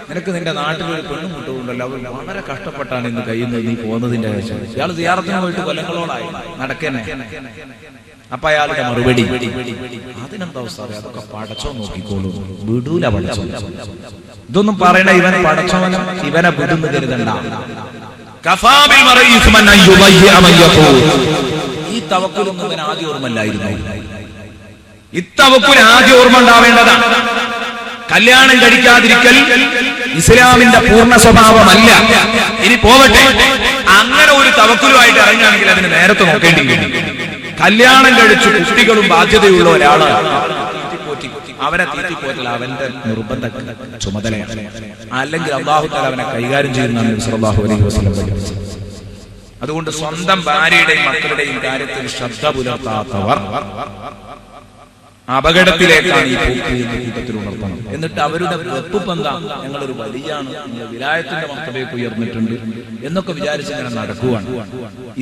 നിനക്ക് നിന്റെ നാട്ടിലൊരു പെണ്ണും കുട്ടുണ്ടല്ലോ, അവർ വളരെ കഷ്ടപ്പെട്ടാണ് ഇന്ന് കഴിയുന്നത്, നീ പോകുന്നതിന്റെ ആവശ്യം. ഇയാൾ സിയാറത്തിന് പോയിട്ട് കൊല്ലങ്ങളോടായി നടക്കന്നെ. അപ്പൊ അയാളുടെ മറുപടി, അതിനെന്താ ഉസ്താദേ, അതൊക്കെ പടച്ചോ നോക്കിക്കോളൂ, വിടൂല പടച്ചോ. ഇതൊന്നും പറയണ ഇവനെ പടച്ചോനും ഇവനെ വിടുന്നു കരുതണ്ട. ഈ തവക്കുലൊന്നും ഇവൻ ആദ്യ ഓർമ്മല്ലായിരുന്നു. ഇത്തവക്കുൽ ആദ്യ ഓർമ്മ ഉണ്ടാവേണ്ടതാണ്. കല്യാണം കഴിക്കാതിരിക്കൽ ഇസ്ലാമിന്റെ പൂർണ്ണ സ്വഭാവമല്ല. ഇനി പോവട്ടെ, അങ്ങനെ ഒരു തവക്കുലുമായിട്ട് ഇറങ്ങുകയാണെങ്കിൽ അതിന് നേരത്തെ നോക്കേണ്ടി വരും. കല്യാണം കഴിച്ച് കുട്ടികളും ബാധ്യതയുള്ള ഒരാള് അവരെ തീറ്റിപ്പോറ്റൽ അവന്റെ നിർബന്ധ ചുമതലയാണ്. അല്ലെങ്കിൽ അല്ലാഹു തആല അവനെ കൈകാര്യം ചെയ്യുന്ന നബി സല്ലല്ലാഹു അലൈഹി വസല്ലം പഠിപ്പിച്ചു. അതുകൊണ്ട് സ്വന്തം ഭാര്യയുടെയും മക്കളുടെയും കാര്യത്തിൽ ശ്രദ്ധ പുലർത്താത്തവർ അപകടത്തിലേക്കാണ് ഈ പോക്ക് എന്ന് കൂട്ടത്തിൽ ഉണർത്തണം. എന്നിട്ട് അവരുടെ വെപ്പുപന്ത ഞങ്ങളൊരു വലിയാണ്, വിലായത്തിന്റെ മർത്തബയ്ക്ക് ഉയർന്നിട്ടുണ്ട് എന്നൊക്കെ വിചാരിച്ച് ഇങ്ങനെ നടക്കുവാണ്.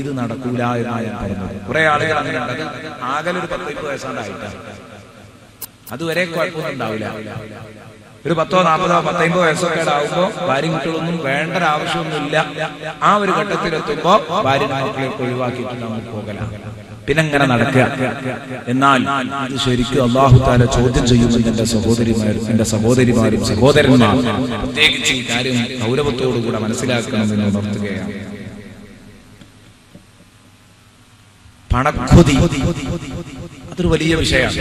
ഇത് നടക്കൂല എന്നാണ് ഞാൻ പറഞ്ഞത്. കുറെ ആളുകൾ അങ്ങനെ ഉണ്ടത് ആകെ ഒരു 10-20 വയസ്സാണ്ടായിട്ടാണ്. അതുവരെ കുഴപ്പമൊന്നും ഉണ്ടാവില്ല. ഒരു 10, 40, 50 വയസ്സൊക്കെ ആവുമ്പോ ഭാര്യ കുട്ടികളൊന്നും വേണ്ട ആവശ്യമൊന്നുമില്ല. ആ ഒരു ഘട്ടത്തിലെത്തുമ്പോ ഭാര്യ മക്കളെയൊക്കെ ഒഴിവാക്കിയിട്ട് നമ്മൾ പോകലാണ്. പിന്നെ ഇങ്ങനെ നടക്കുക. എന്നാൽ ഇത് ശരിക്കും അല്ലാഹു തആല ചോദ്യം ചെയ്യുമെന്ന് എന്റെ സഹോദരിമാരും സഹോദരന്മാരും പ്രത്യേകിച്ച് ഈ കാര്യം ഗൗരവത്തോടുകൂടെ മനസ്സിലാക്കണമെന്ന് ഉണർത്തുകയാണ്. പണക്കൊതി അതൊരു വലിയ വിഷയമാണ്.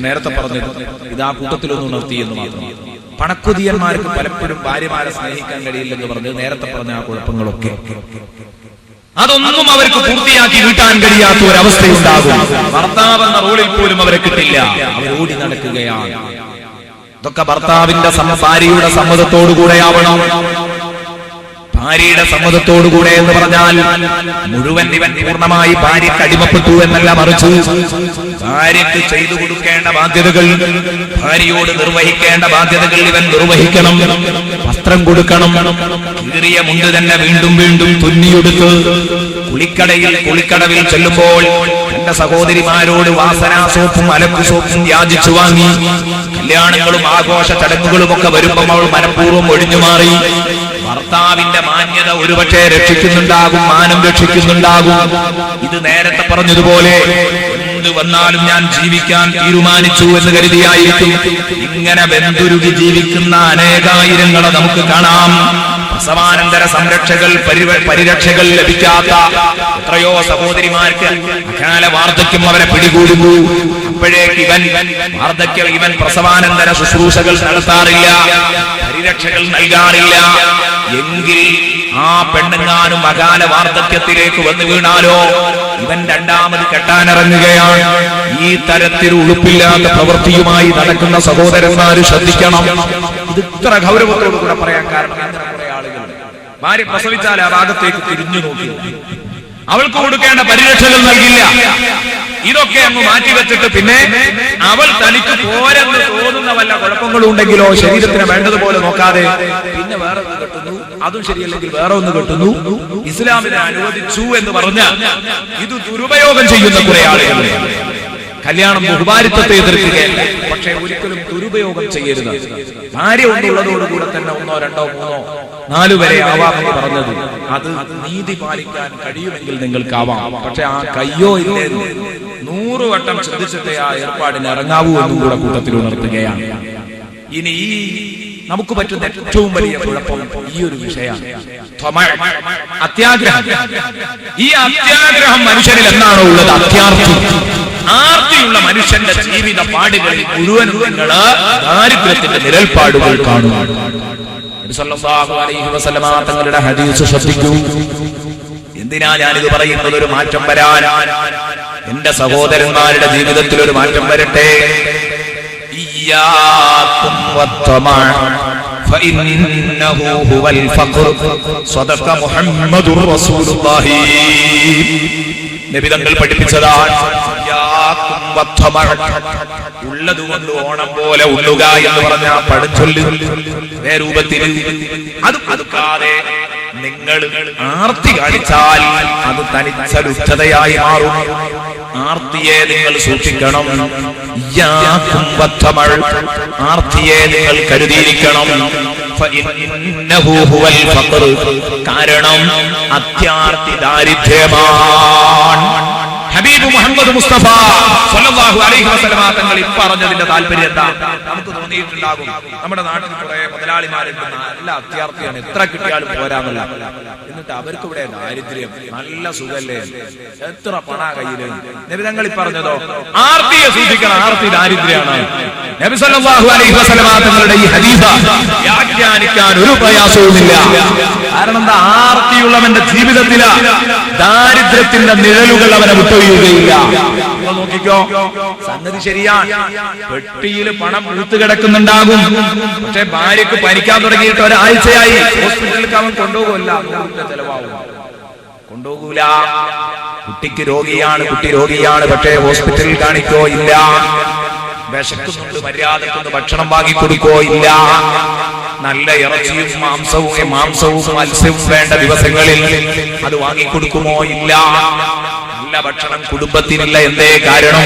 നേരത്തെ പറഞ്ഞത് ഇത് ആ കൂട്ടത്തിലൊന്നും ഉണർത്തി എന്ന് മാത്രം. പണക്കൊതിയന്മാർക്ക് പലപ്പോഴും ഭാര്യമാരെ സ്നേഹിക്കാൻ കഴിയില്ലെന്ന് പറഞ്ഞ് നേരത്തെ പറഞ്ഞ ആ കുഴപ്പങ്ങളൊക്കെ അതൊന്നും അവർക്ക് പൂർത്തിയാക്കി വീട്ടാൻ കഴിയാത്ത ഒരു അവസ്ഥയുണ്ടാകും. ഭർത്താവെന്ന റോളിൽ പോലും അവരെ കിട്ടില്ല. അവർ ഓടി നടക്കുകയാണ്. ഇതൊക്കെ ഭർത്താവിന്റെ ഭാര്യയുടെ സമ്മതത്തോടുകൂടെയാവണം. ഭാര്യയുടെ സമ്മതത്തോടുകൂടെ എന്ന് പറഞ്ഞാൽ മുഴുവൻ ഇവൻ പൂർണ്ണമായി ഭാര്യയ്ക്ക് അടിമപ്പെട്ടു എന്നല്ല, മറിച്ച് ഭാര്യയ്ക്ക് ചെയ്തു കൊടുക്കേണ്ട ബാധ്യതകൾ, ഭാര്യയോട് നിർവഹിക്കേണ്ട ബാധ്യതകൾ ഇവൻ നിർവഹിക്കണം. വസ്ത്രം കൊടുക്കണം. കീറിയ മുണ്ട് തന്നെ വീണ്ടും വീണ്ടും തുന്നിയെടുത്ത് കുളിക്കടവിൽ ചെല്ലുമ്പോൾ തന്റെ സഹോദരിമാരോട് വാസനാ സോപ്പും അലക്കു സോപ്പും യാചിച്ചു വാങ്ങി. കല്യാണങ്ങളും ആഘോഷ ചടങ്ങുകളും ഒക്കെ വരുമ്പോൾ അവൾ മനഃപൂർവ്വം ഒഴിഞ്ഞു മാറി. ഭർത്താവിന്റെ മാന്യത ഒരുപക്ഷെ രക്ഷിക്കുന്നുണ്ടാകും, മാനം രക്ഷിക്കുന്നുണ്ടാകും. ഇത് നേരത്തെ പറഞ്ഞതുപോലെ എന്ത് വന്നാലും ഞാൻ ജീവിക്കാൻ തീരുമാനിച്ചു എന്ന് കരുതിയായിരിക്കും ഇങ്ങനെ വെന്തുരുകി ജീവിക്കുന്ന അനേകായിരങ്ങളെ നമുക്ക് കാണാം. പ്രസവാനന്തര പരിരക്ഷകൾ ലഭിക്കാത്ത എത്രയോ സഹോദരിമാർക്ക് അകാല വാർദ്ധക്യം അവരെ പിടികൂടുന്നു. അപ്പോഴേക്ക് ഇവൻ പ്രസവാനന്തര ശുശ്രൂഷകൾ നടത്താറില്ല, പരിരക്ഷകൾ നൽകാറില്ല. എങ്കിൽ ആ പെണ്ണുങ്ങാനും അകാല വാർദ്ധക്യത്തിലേക്ക് വന്നു വീണാലോ ഇവൻ രണ്ടാമത് കെട്ടാനിറങ്ങുകയാണ്. ഈ തരത്തിൽ ഉളുപ്പില്ലാത്ത പ്രവൃത്തിയുമായി നടക്കുന്ന സഹോദരന്മാര് ശ്രദ്ധിക്കണം. ഇത് ഇത്ര ഗൗരവത്തോടു കൂടെ പറയാൻ കാരണം കുറെ ആളുകൾ ഭാര്യ പ്രസവിച്ചാൽ ആ ഭാഗത്തേക്ക് തിരിഞ്ഞു നോക്കി അവൾക്ക് കൊടുക്കേണ്ട പരിരക്ഷകൾ നൽകില്ല. ഇതൊക്കെ അങ്ങ് മാറ്റിവെച്ചിട്ട് പിന്നെ അവൾ തനിക്ക് പോരെന്ന് തോന്നുന്ന വല്ല കുഴപ്പങ്ങളും ഉണ്ടെങ്കിലോ ശരീരത്തിന് വേണ്ടതുപോലെ നോക്കാതെ പിന്നെ വേറെ ഒന്ന് കെട്ടുന്നു, അതും ശരിയല്ലെങ്കിൽ വേറെ ഒന്ന് കെട്ടുന്നു. ഇസ്ലാമിനെ അനുവദിച്ചു എന്ന് പറഞ്ഞ ഇത് ദുരുപയോഗം ചെയ്യുന്ന കുറെ ആളുകൾ. കല്യാണം ബഹുഭാരിത്വത്തെ എതിർക്കുകയല്ല, പക്ഷെ ഒരിക്കലും ദുരുപയോഗം ചെയ്യരുത്. ഭാര്യ ഒന്നുള്ളതോടുകൂടെ തന്നെ 1, 2, 3, 4 വരെ ആവാമെന്ന് പറഞ്ഞത് അത് നീതി പാലിക്കാൻ കഴിയുമെങ്കിൽ നിങ്ങൾക്കാവാം. പക്ഷെ ആ കയ്യോ ഇല്ലേ 100 വട്ടം ശ്രദ്ധിച്ചിട്ടേ ആ ഏർപ്പാടിന് ഇറങ്ങാവൂ എന്നും കൂടെ കൂട്ടത്തിൽ ഉണർത്തുകയാണ്. ഇനി ഈ നമുക്ക് പറ്റുന്ന ഏറ്റവും വലിയ കുഴപ്പം ഈ ഒരു വിഷയമാണ്, അത്യാഗ്രഹം. ഈ അത്യാഗ്രഹം മനുഷ്യരിൽ എന്നാണോ ഉള്ളത്? ആർത്തിയുള്ള മനുഷ്യന്റെ ജീവിത പാടുകളിൽ മുഴുവനും നിങ്ങൾ ദാരിദ്ര്യത്തിന്റെ നിഴൽപ്പാടുകൾ കാണും. തങ്ങളുടെ ഹദീസ് ശ്രദ്ധിക്കൂ. എന്തിനാ ഞാനിത് പറയുന്നത്? ഒരു മാറ്റം വരാൻ, എന്റെ സഹോദരന്മാരുടെ ജീവിതത്തിൽ ഒരു മാറ്റം വരട്ടെ. ഇയ്യാകും വത്തമഅ ഫഇന്നഹു ഹുവൽ ഫഖർ സദഖ മുഹമ്മദുർ റസൂലുള്ളാഹി. നബി തങ്ങൾ പഠിപ്പിച്ചതാണ് ഉള്ളതുകൊണ്ട് ഓണം പോലെ ഉള്ളുക എന്ന് പറഞ്ഞ പഴഞ്ചൊല്ല് രൂപത്തിൽ അത് അതുക്കാതെ നിങ്ങൾ ആർത്തി കാണിച്ചാൽ അത് തനിച്ച ലുബ്ധതയായി മാറും. ആർത്തിയെ നിങ്ങൾ സൂക്ഷിക്കണം. ആർത്തിയെ നിങ്ങൾ കരുതിയിരിക്കണം. കാരണം അത്യാർത്തി ദാരിദ്ര്യമാണ്. ഹബീബ് മുഹമ്മദ് മുസ്തഫ സല്ലല്ലാഹു അലൈഹി വസല്ലമ തങ്ങൾ പറഞ്ഞതിന്റെ താല്പര്യം എന്താ? നമുക്ക് തോന്നിയിട്ടുണ്ടാകും നമ്മുടെ നാട്ടിൽ കുറെ മുതലാളിമാരുണ്ട്, നല്ല അത്യാർത്ഥിയാണ്, എത്ര കിട്ടിയാലും പോരാന്നല്ല. എന്നിട്ട് അവർക്ക് ഇവിടെ ദാരിദ്ര്യം, നല്ല സുഖല്ലേ, എത്ര പണ കയ്യില്. നബി തങ്ങൾ പറഞ്ഞതോ ആർത്തിയെ സൂക്ഷിക്കണം, ആർത്തി ദാരിദ്ര്യമാണ്. നബി സല്ലല്ലാഹു അലൈഹി വസല്ലമ തങ്ങളുടെ ഈ ഹദീസ് വ്യാഖ്യാനിക്കാൻ ഒരു പ്രയാസവുമില്ല. കാരണം എന്താ? ആർത്തിയുള്ളവന്റെ ജീവിതത്തില് ദാരിദ്ര്യത്തിന്റെ നിഴലുകൾ അവനെ വിട്ടൊഴിയുകയില്ല. നോക്കിക്കോ, സംഗതി ശരിയാണ്. പെട്ടിയിൽ പണം പൂത്ത് കിടക്കുന്നുണ്ടാകും. പക്ഷെ ഭാര്യക്ക് പനിക്കാൻ തുടങ്ങിയിട്ട് ഒരാഴ്ചയായി. ഹോസ്പിറ്റലിലേക്ക് അവൻ കൊണ്ടുപോകില്ല, ചെലവാകും, കൊണ്ടുപോകൂല. കുട്ടിക്ക് രോഗിയാണ്, കുട്ടി രോഗിയാണ്, പക്ഷേ ഹോസ്പിറ്റലിൽ കാണിക്കോ ഇല്ല. വിശക്കുന്നുണ്ട്, മര്യാദക്കൊന്ന് ഭക്ഷണം വാങ്ങി കൊടുക്കോ? ഇല്ല. നല്ല ഇറച്ചിയും മാംസവും മത്സ്യവും വേണ്ട ദിവസങ്ങളിൽ അത് വാങ്ങിക്കൊടുക്കുമോ? ഇല്ല. നല്ല ഭക്ഷണം കുടുംബത്തിനില്ല. എന്തേ കാരണം?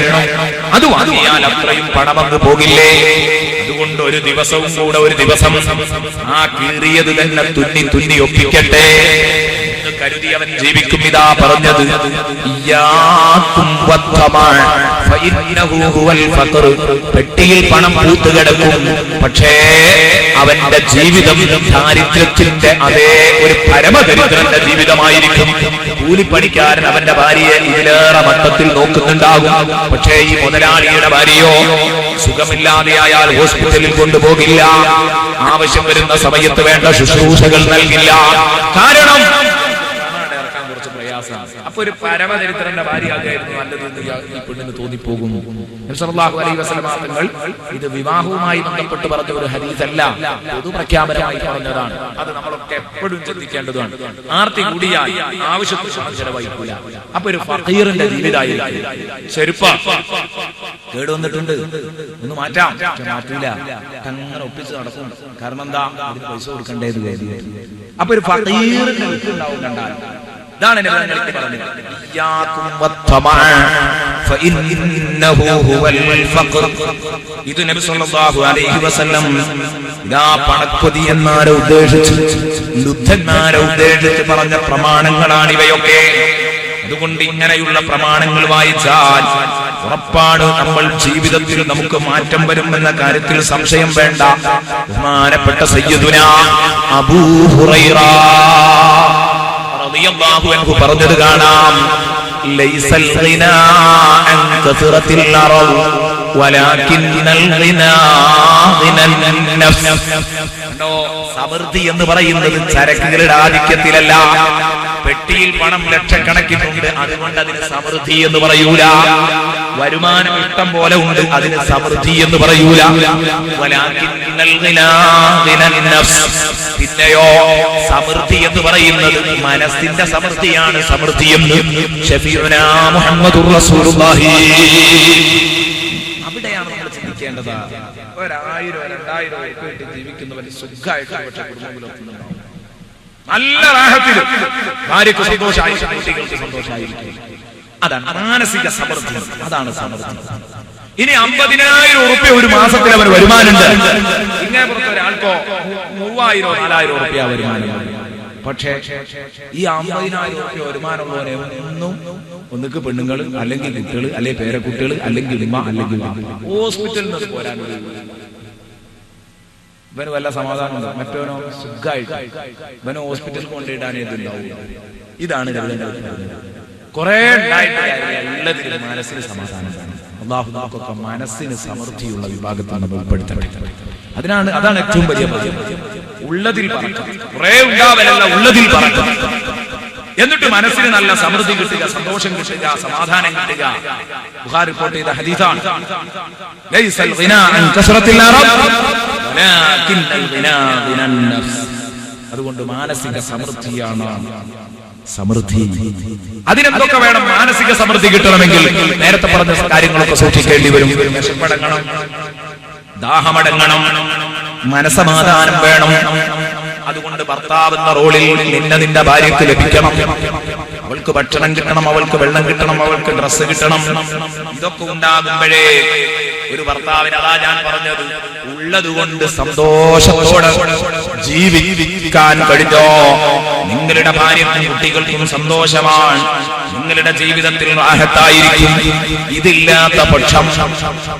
അത് വാങ്ങിയാൽ അത്രയും പണമങ്ങ് പോകില്ലേ? അതുകൊണ്ട് ഒരു ദിവസവും കൂടെ ഒരു ദിവസം ആ കീറിയത് തന്നെ തുന്നി ഒപ്പിക്കട്ടെ എന്ന് കരുതി അവൻ ജീവിക്കും. ഇതാ പറഞ്ഞത്, പെട്ടിയിൽ പണം പൂത്തുകിടക്കും, പക്ഷേ അവന്റെ ജീവിതം ദാരിദ്ര്യത്തിന്റെ അതേ ഒരു പരമദരിദ്രന്റെ ജീവിതമായിരിക്കും. കൂലിപ്പണിക്കാരൻ അവന്റെ ഭാര്യയെ ഇതിലേറെ മട്ടത്തിൽ നോക്കുന്നുണ്ടാകും. പക്ഷേ ഈ മുതലാളിയുടെ ഭാര്യയോ സുഖമില്ലാതെയായാൽ ഹോസ്പിറ്റലിൽ കൊണ്ടുപോകില്ല. ആവശ്യം വരുന്ന സമയത്ത് വേണ്ട ശുശ്രൂഷകൾ നൽകില്ല. കാരണം അപ്പൊ ഒരു പരമദരിദ്രന്റെ ഭാര്യയായിരുന്നു നല്ലത് ഈ പെണ്ണിന് തോന്നിപ്പോകും. സല്ലല്ലാഹു അലൈഹി വസല്ലം തങ്ങൾ ഇത് വിവാഹവുമായി ബന്ധപ്പെട്ട് പറഞ്ഞ ഒരു ഹദീസല്ല, പൊതുപ്രഖ്യാപനമായി പറഞ്ഞതാണ്. അത് നമ്മളൊക്കെ എപ്പോഴും ശ്രദ്ധിക്കേണ്ടതാണ്. ആർത്തി കൂടിയാൽ ആവശ്യത്തിന് ചെലവഴിക്കില്ല. അപ്പൊ ഒരു ഫഖീറിന്റെ ജീവിതമായിരിക്കും. ചെരുപ്പ കേടുവന്നിട്ടുണ്ട്, ഒന്ന് മാറ്റാം, മാറ്റൂല, അങ്ങനെ ഒപ്പിച്ച് നടക്കും. കാരണം എന്താ? അതിന് പൈസ കൊടുക്കേണ്ടത്. അപ്പൊ ഒരു ഫഖീറിന്റെ വീട്ടുണ്ടാവും കണ്ടാൽ. ഇതാണ് ഇത് നബി സല്ലല്ലാഹു അലൈഹി വസല്ലം ഇതാ പണക്കൊതിയന്മാരെ ഉദ്ദേശിച്ച്, ലുബ്ധന്മാരെ ഉദ്ദേശിച്ച് പറഞ്ഞ പ്രമാണങ്ങളാണ് ഇവയൊക്കെ. അതുകൊണ്ട് ഇങ്ങനെയുള്ള പ്രമാണങ്ങൾ വായിച്ചാൽ ഉറപ്പാണ് നമ്മൾ ജീവിതത്തിൽ നമുക്ക് മാറ്റം വരുമെന്ന കാര്യത്തിൽ സംശയം വേണ്ട. ബഹുമാനപ്പെട്ട സയ്യിദുനാ അബൂ ഹുറൈറ റളിയല്ലാഹു അൻഹു പറഞ്ഞത് കാണാം, ലൈസൽ ഗിനാ അൻ കസറത്തിൽ അർദ് വലാകിന്നൽ ഗിനാ ഗിനൻ നഫ്സ്. സമൃദ്ധി എന്ന് പറയുന്നത് ചരക്കുകളുടെ ആധിക്യത്തിലല്ല. പെട്ടിയിൽ പണം ലക്ഷക്കണക്കിനുണ്ട്, അതുകൊണ്ട് അതിന് സമൃദ്ധി എന്ന് പറയൂല. വരുമാനം ഇഷ്ടം പോലെ ഉണ്ട്, അതിന് സമൃദ്ധി എന്ന് പറയൂല. വലാകിന്നൽ ഗിനാ ഗിനൻ നഫ്സ്. പിന്നെയോ സമൃദ്ധി എന്ന് പറയുന്നത് മനസ്സിന്റെ സമൃദ്ധിയാണ് സമൃദ്ധി എന്ന് ശഫീഉനാ മുഹമ്മദുർ റസൂലുള്ളാഹി. അവിടെയാണ് നമ്മൾ ചിന്തിക്കേണ്ടത്. 1000-2000 രൂപ ജീവിക്കുന്നവർ സുഖമായിട്ട് പക്ഷേ കുടുംബത്തിലൊന്നുണ്ടാവും, നല്ല റാഹത്തിലും ഭാര്യക്ക് സന്തോഷമായിരിക്കും, കുട്ടികൾക്ക് സന്തോഷമായിരിക്കും. അതാണ് മാനസിക സമൃദ്ധി, അതാണ് സമൃദ്ധി. ഇനി 50,000 രൂപ ഒരു മാസത്തിൽ അവർ വരുമാനമുണ്ട്. ഇങ്ങനെ പുറത്ത് ഒരാൾക്കോ 3000-4000 രൂപ വരുമാനമാണ്. പക്ഷേ ഈ 50,000 രൂപ വരുമാനമുള്ളവരെ ഒന്നുക്ക് പെണ്ണുങ്ങൾ, അല്ലെങ്കിൽ കുട്ടികൾ, അല്ലെങ്കിൽ പേരക്കുട്ടികൾ, അല്ലെങ്കിൽ ഉമ്മ, അല്ലെങ്കിൽ ഹോസ്പിറ്റലിൽ നിന്ന് പോരാൻ ഇവന് വല്ല സമാധാനം, മറ്റവനോ സുഖമായിട്ട് ഇവനോ ഹോസ്പിറ്റലിൽ കൊണ്ടിടാനേതുണ്ടാവും. ഇതാണ് കുറെ എല്ലാത്തിനും മനസ്സിന് സമാധാനം. അല്ലാഹു നമുക്കൊക്കെ മനസ്സിന് സമൃദ്ധിയുള്ള വിഭാഗത്താണ് നമ്മൾ ഉൾപ്പെടുത്തേണ്ടത്. അതാണ് ഏറ്റവും വലിയ ഉള്ളതിൽ പറക്കുക. കുറെ ഉണ്ടാവലല്ല, ഉള്ളതിൽ പറക്കുക. എന്നിട്ട് മനസ്സിന് നല്ല സമൃദ്ധി കിട്ടുക, സന്തോഷം കിട്ടുക, സമാധാനം കിട്ടുക. ബുഖാരി റിപ്പോർട്ട് ചെയ്ത ഹദീസാണ്, ലൈസൽ ഗിനാ അൻ കസറത്തിൽ അർദ് വലാകിന്നൽ ഗിനാ ഗിനൻ നഫ്സ്. അതുകൊണ്ട് മാനസിക സമൃദ്ധിയാണ് സമൃദ്ധി. അതിനെന്തൊക്കെ വേണം? മാനസിക സമൃദ്ധി കിട്ടണമെങ്കിൽ നേരത്തെ പറഞ്ഞ കാര്യങ്ങളൊക്കെ സൂക്ഷിക്കേണ്ടി വരും. വിശപ്പടങ്ങണം, ദാഹമടങ്ങണം, മനസമാധാനം വേണം. അതുകൊണ്ട് ഭർത്താവ് എന്ന റോളിൽ നിന്റെ ഭാര്യയ്ക്ക് ലഭിക്കണം. അവൾക്ക് ഭക്ഷണം കിട്ടണം, അവൾക്ക് വെള്ളം കിട്ടണം, അവൾക്ക് ഡ്രസ്സ് കിട്ടണം. ഇതൊക്കെ ഉണ്ടാകുമ്പോഴേ ഒരു ഭർത്താവിന്, അതാ ഞാൻ പറഞ്ഞത്, ഉള്ളതുകൊണ്ട് സന്തോഷത്തോടെ ജീവിക്കാൻ കഴിഞ്ഞോ നിങ്ങളുടെ ഭാര്യയ്ക്കും കുട്ടികൾക്കും സന്തോഷമാണ്, നിങ്ങളുടെ ജീവിതത്തിൽ റാഹത്തായിരിക്കും. ഇതില്ലാത്ത പക്ഷം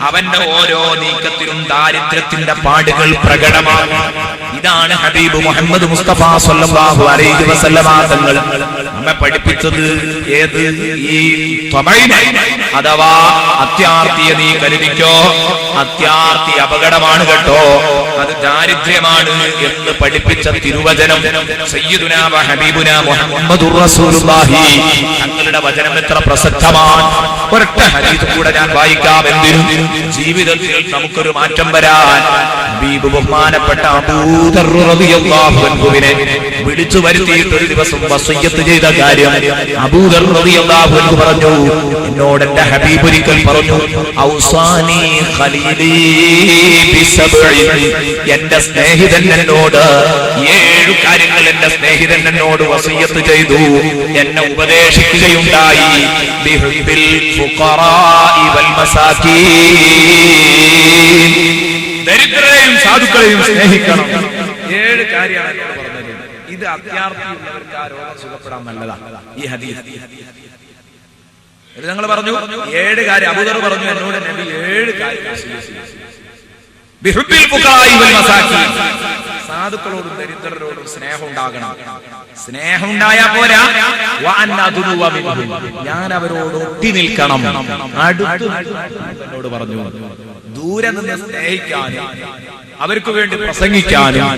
അവന്റെ ഓരോ നീക്കത്തിലും ദാരിദ്ര്യത്തിന്റെ പാടുകൾ പ്രകടമാകും. ഇതാണ് ഹബീബ് മുഹമ്മദ് മുസ്തഫ സല്ലല്ലാഹു അലൈഹി വസല്ലമ തങ്ങൾ നമ്മെ പഠിപ്പിച്ചത്. ഏത്? ഈ ത്വമൈനെ, അഥവാ അത്യാർത്തിയെ നീ കരുതിക്കോ, അത്യാർത്തി അപകടമാണ് കേട്ടോ, അത് ദാരിദ്ര്യമാണ് എന്ന് പഠിപ്പിച്ച തിരുവചനം സയ്യിദുനാ വ ഹബീബുനാ മുഹമ്മദുർ റസൂലുള്ളാഹി തങ്ങളുടെ വചനം എത്ര പ്രസക്തമാണ്. ഒരൊറ്റ ഹദീസ് കൂടെ ഞാൻ വായിക്കാം. എന്തിനും ജീവിതത്തിൽ നമുക്കൊരു മാറ്റം വരാൻ. ഹബീബ് ബഹുമാനപ്പെട്ട അബൂദർ റളിയല്ലാഹു അൻഹുവിനെ വിളിച്ചു വരുത്തിയിട്ട് ഒരു ദിവസം വസിയ്യത്ത് ചെയ്ത കാര്യം അബൂദർ റളിയല്ലാഹു അൻഹു പറഞ്ഞു, എന്നോട് എന്റെ ഹബീബ് ഒരിക്കൽ പറഞ്ഞു, ഔസാനി ഖലീലി ബിസബ്ഇ, എന്റെ സ്നേഹിതൻ എന്നോട് 7 കാര്യങ്ങൾ എന്റെ സ്നേഹിതൻ എന്നോട് വസിയ്യത്ത് ചെയ്തു, എന്നെ ഉപദേശിക്കുകയുണ്ടായി. ബിഹുബ്ബിൽ ഫുഖറാഇ വൽ മസാകീൻ, ദരിദ്രരെയും സാധുക്കളെയും സ്നേഹിക്കണം. 7 കാര്യമാണ് എന്നോട് പറഞ്ഞത്. ഇത് അത്യാർത്ഥിയുള്ളവർക്ക് ആ രോഗം സുഖപ്പെടാൻ നല്ലതാണ്. ഈ ഹദീസ് ഞങ്ങൾ പറഞ്ഞു 7 കാര്യം. അബൂദർ പറഞ്ഞു എന്നോട് നബി 7 കാര്യം, ബിഹുബ്ബിൽ ഫുഖറാഇ വൽ മസാകീൻ, സാധുക്കളോടും ദരിദ്രരോടും സ്നേഹം ഉണ്ടാകണം. സ്നേഹം ഉണ്ടായാ പോരാ, ഞാൻ അവരോട് ഒട്ടി നിൽക്കണം. അടുത്ത് എന്നോട് പറഞ്ഞു, ദൂരെ നിന്ന് സ്നേഹിക്കാനും അവർക്ക് വേണ്ടി പ്രസംഗിക്കാനും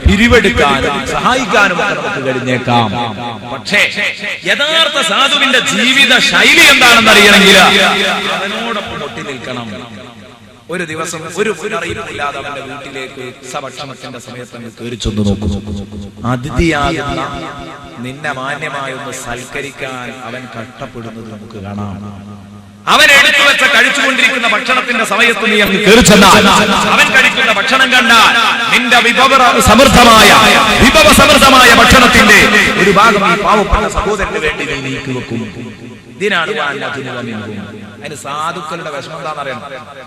പിരിവെടുക്കാനും സഹായിക്കാനും ഒക്കെ നമുക്ക് കഴിഞ്ഞേക്കാം. പക്ഷേ യഥാർത്ഥ സാധുവിന്റെ ജീവിത ശൈലി എന്താണെന്ന് അറിയണമെങ്കിൽ അവനോടൊപ്പം ഒട്ടി നിൽക്കണം. ഒരു ദിവസം ഒരു മുന്നറിയിപ്പില്ലാതെ അവന്റെ വീട്ടിലേക്ക് ഭക്ഷണത്തിന്റെ സമയത്ത് കയറി ചെന്ന് നോക്കുന്നു. അതിഥിയാകുന്ന നിന്നെ മാന്യമായി ഒന്ന് സൽക്കരിക്കാൻ അവൻ കഷ്ടപ്പെടുന്നത് നമുക്ക് കാണാം. അവൻ എടുത്തു വെച്ച കഴിച്ചുകൊണ്ടിരിക്കുന്ന ഭക്ഷണത്തിന്റെ സമയത്ത് നീ അങ്ങ് കയറി ചെന്നാൽ അവൻ കഴിക്കുന്ന ഭക്ഷണം കണ്ടാൽ നിന്റെ വിഭവസമൃദ്ധമായ ഭക്ഷണത്തിന്റെ ഒരു ഭാഗം ഈ പാവപ്പെട്ട സഹോദരന് വേണ്ടി നീ നീക്കി വെക്കും. ഇതിനാണ് അതിന് സാധുക്കളുടെ വിഷമം എന്താണെന്നറിയണം.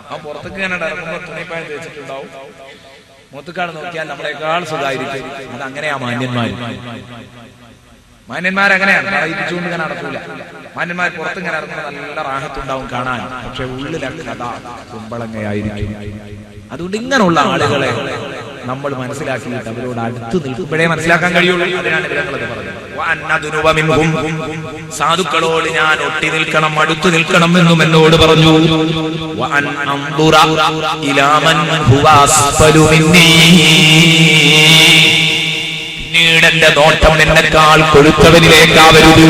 അവൻ പുറത്തേക്ക് ഇങ്ങനെ ഇറങ്ങുമ്പോൾ തുണിപ്പായം തേച്ചിട്ടുണ്ടാവും. മുത്തുക്കാട് നോക്കിയാൽ നമ്മളെക്കാൾ സുഖമായിരിക്കും. അതങ്ങനെയാ മാന്യന്മാരങ്ങനെയാണ്, പറയിപ്പിച്ചുകൊണ്ട് ഇങ്ങനെ നടക്കൂല. മാന്യന്മാർ പുറത്തിങ്ങനെ ഇറങ്ങുമ്പോൾ നല്ല റാഹത്തുണ്ടാവും കാണാൻ, പക്ഷെ ഉള്ളിലെ കഥ കുമ്പളങ്ങയായിരിക്കും. അതുകൊണ്ട് ഇങ്ങനെയുള്ള ആളുകളെ നമ്മൾ മനസ്സിലാക്കിയിട്ട് അവരോട് അടുത്ത് നിൽക്കുമ്പോഴേ മനസ്സിലാക്കാൻ കഴിയുള്ളൂ. അതിനാണ് ഗ്രഹങ്ങളത് പറഞ്ഞത്, സാധുക്കളോട് ഞാൻ ഒട്ടി നിൽക്കണം, അടുത്തു നിൽക്കണം എന്നും എന്നോട് പറഞ്ഞു. പിന്നീട് എന്റെ നോട്ടം എന്നെക്കാൾ കൊഴുത്തവനിലേക്കാവരുത്.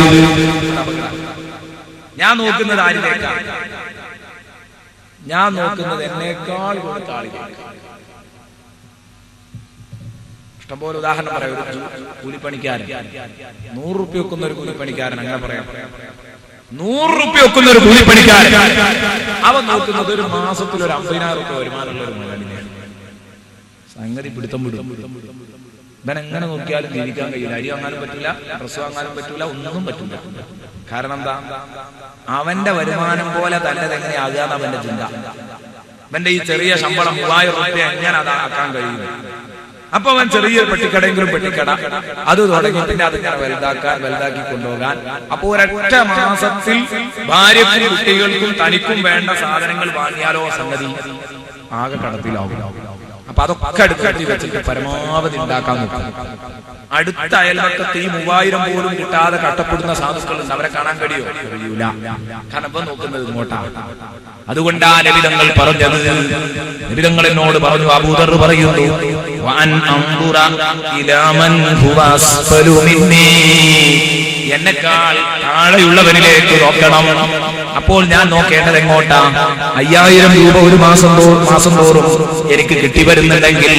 ഞാൻ നോക്കുന്നത് ആരിലേക്കാണ്? ഞാൻ നോക്കുന്നത് എന്നേക്കാൾ കൊഴുത്ത ആളിലേക്ക്. ഇഷ്ടംപോലെ ഉദാഹരണം പറയാം. ഒരു കൂലിപ്പണിക്കാരൻ, 100 റുപ്യ വെക്കുന്ന ഒരു കൂലിപ്പണിക്കാരൻ, അങ്ങനെ പറയാം, 100 റുപ്യ വെക്കുന്ന ഒരു കൂലിപ്പണിക്കാരൻ, അവൻ നോക്കുന്നത് ഒരു മാസത്തിൽ ഒരു 50,000 റുപ്യ വരുമാനമുള്ള ഒരു മുതലാളിനെയാണ്. സംഗതി പിടുത്തം വിടും. ഇവൻ എങ്ങനെ നോക്കിയാലും ജീവിക്കാൻ കഴിയില്ല. അരി വാങ്ങാനും പറ്റില്ല, ഡ്രസ് വാങ്ങാനും പറ്റില്ല, ഒന്നും പറ്റില്ല. കാരണം എന്താ? അവന്റെ വരുമാനം പോലെ തന്നെ എങ്ങനെയാകാന്ന് അവന്റെ ചിന്ത. അവന്റെ ഈ ചെറിയ ശമ്പളം 3000 റുപ്യ എങ്ങനെ അതാക്കാൻ കഴിയുന്നു? അപ്പൊ അവൻ ചെറിയൊരു പെട്ടിക്കടെങ്കിലും പെട്ടിക്കട അത് തുടങ്ങി പിന്നെ അതിങ്ങനെ വലുതാക്കി കൊണ്ടുപോകാൻ. അപ്പൊ ഒരൊറ്റ മാസത്തിൽ ഭാര്യക്കും കുട്ടികൾക്കും തനിക്കും വേണ്ട സാധനങ്ങൾ വാങ്ങിയാലോ സംഗതി ആകെ കടത്തിലാവും. അപ്പൊ അതൊക്കെ അടുത്തടുത്ത് വെച്ചിട്ട് പരമാവധി ഉണ്ടാക്കാൻ നോക്കും. അടുത്ത അയൽപക്കത്ത് ഈ 3000 പോലും കിട്ടാതെ കഷ്ടപ്പെടുന്ന സാധുക്കളുണ്ട്. അവരെ കാണാൻ കഴിയൂല. കാരണം ഇപ്പൊ നോക്കുന്നത് ഇങ്ങോട്ടാണ്. അതുകൊണ്ടാ നബിതങ്ങൾ പറഞ്ഞത്. നബിതങ്ങൾ എന്നോട് പറഞ്ഞു, അബൂദർ പറയുന്നു, എന്നെക്കാൾ താഴെയുള്ളവനിലേക്ക് നോക്കണം. അപ്പോൾ ഞാൻ നോക്കേണ്ടത് എങ്ങോട്ടാ? 5000 രൂപ ഒരു മാസം തോറും എനിക്ക് കിട്ടി വരുന്നുണ്ടെങ്കിൽ,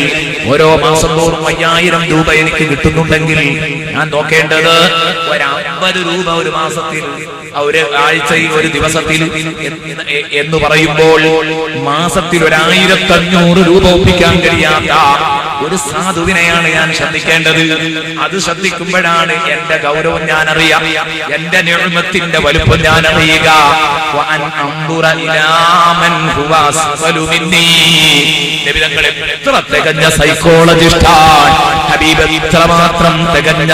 ഓരോ മാസം തോറും 5000 രൂപ എനിക്ക് കിട്ടുന്നുണ്ടെങ്കിൽ ഞാൻ നോക്കേണ്ടത് ഒരു 50 രൂപ ഒരു മാസത്തിൽ, ഒരു ആഴ്ചയിൽ, ഒരു ദിവസത്തിൽ എന്ന് പറയുമ്പോൾ മാസത്തിൽ 1500 രൂപ ഒപ്പിക്കാൻ കഴിയാത്ത ഒരു സാധുവിനെയാണ് ഞാൻ ശ്രദ്ധിക്കേണ്ടത്. അത് ശ്രദ്ധിക്കുമ്പോഴാണ് എന്റെ ഗൗരവം ഞാൻ അറിയാം, എന്റെ നിഅമത്തിന്റെ വലുപ്പം ഞാൻ അറിയുക. നബിതങ്ങൾ എത്ര തികഞ്ഞ സൈക്കോളജിസ്റ്റാണ്, ഹബീബ് ഇത്രമാത്രം തികഞ്ഞ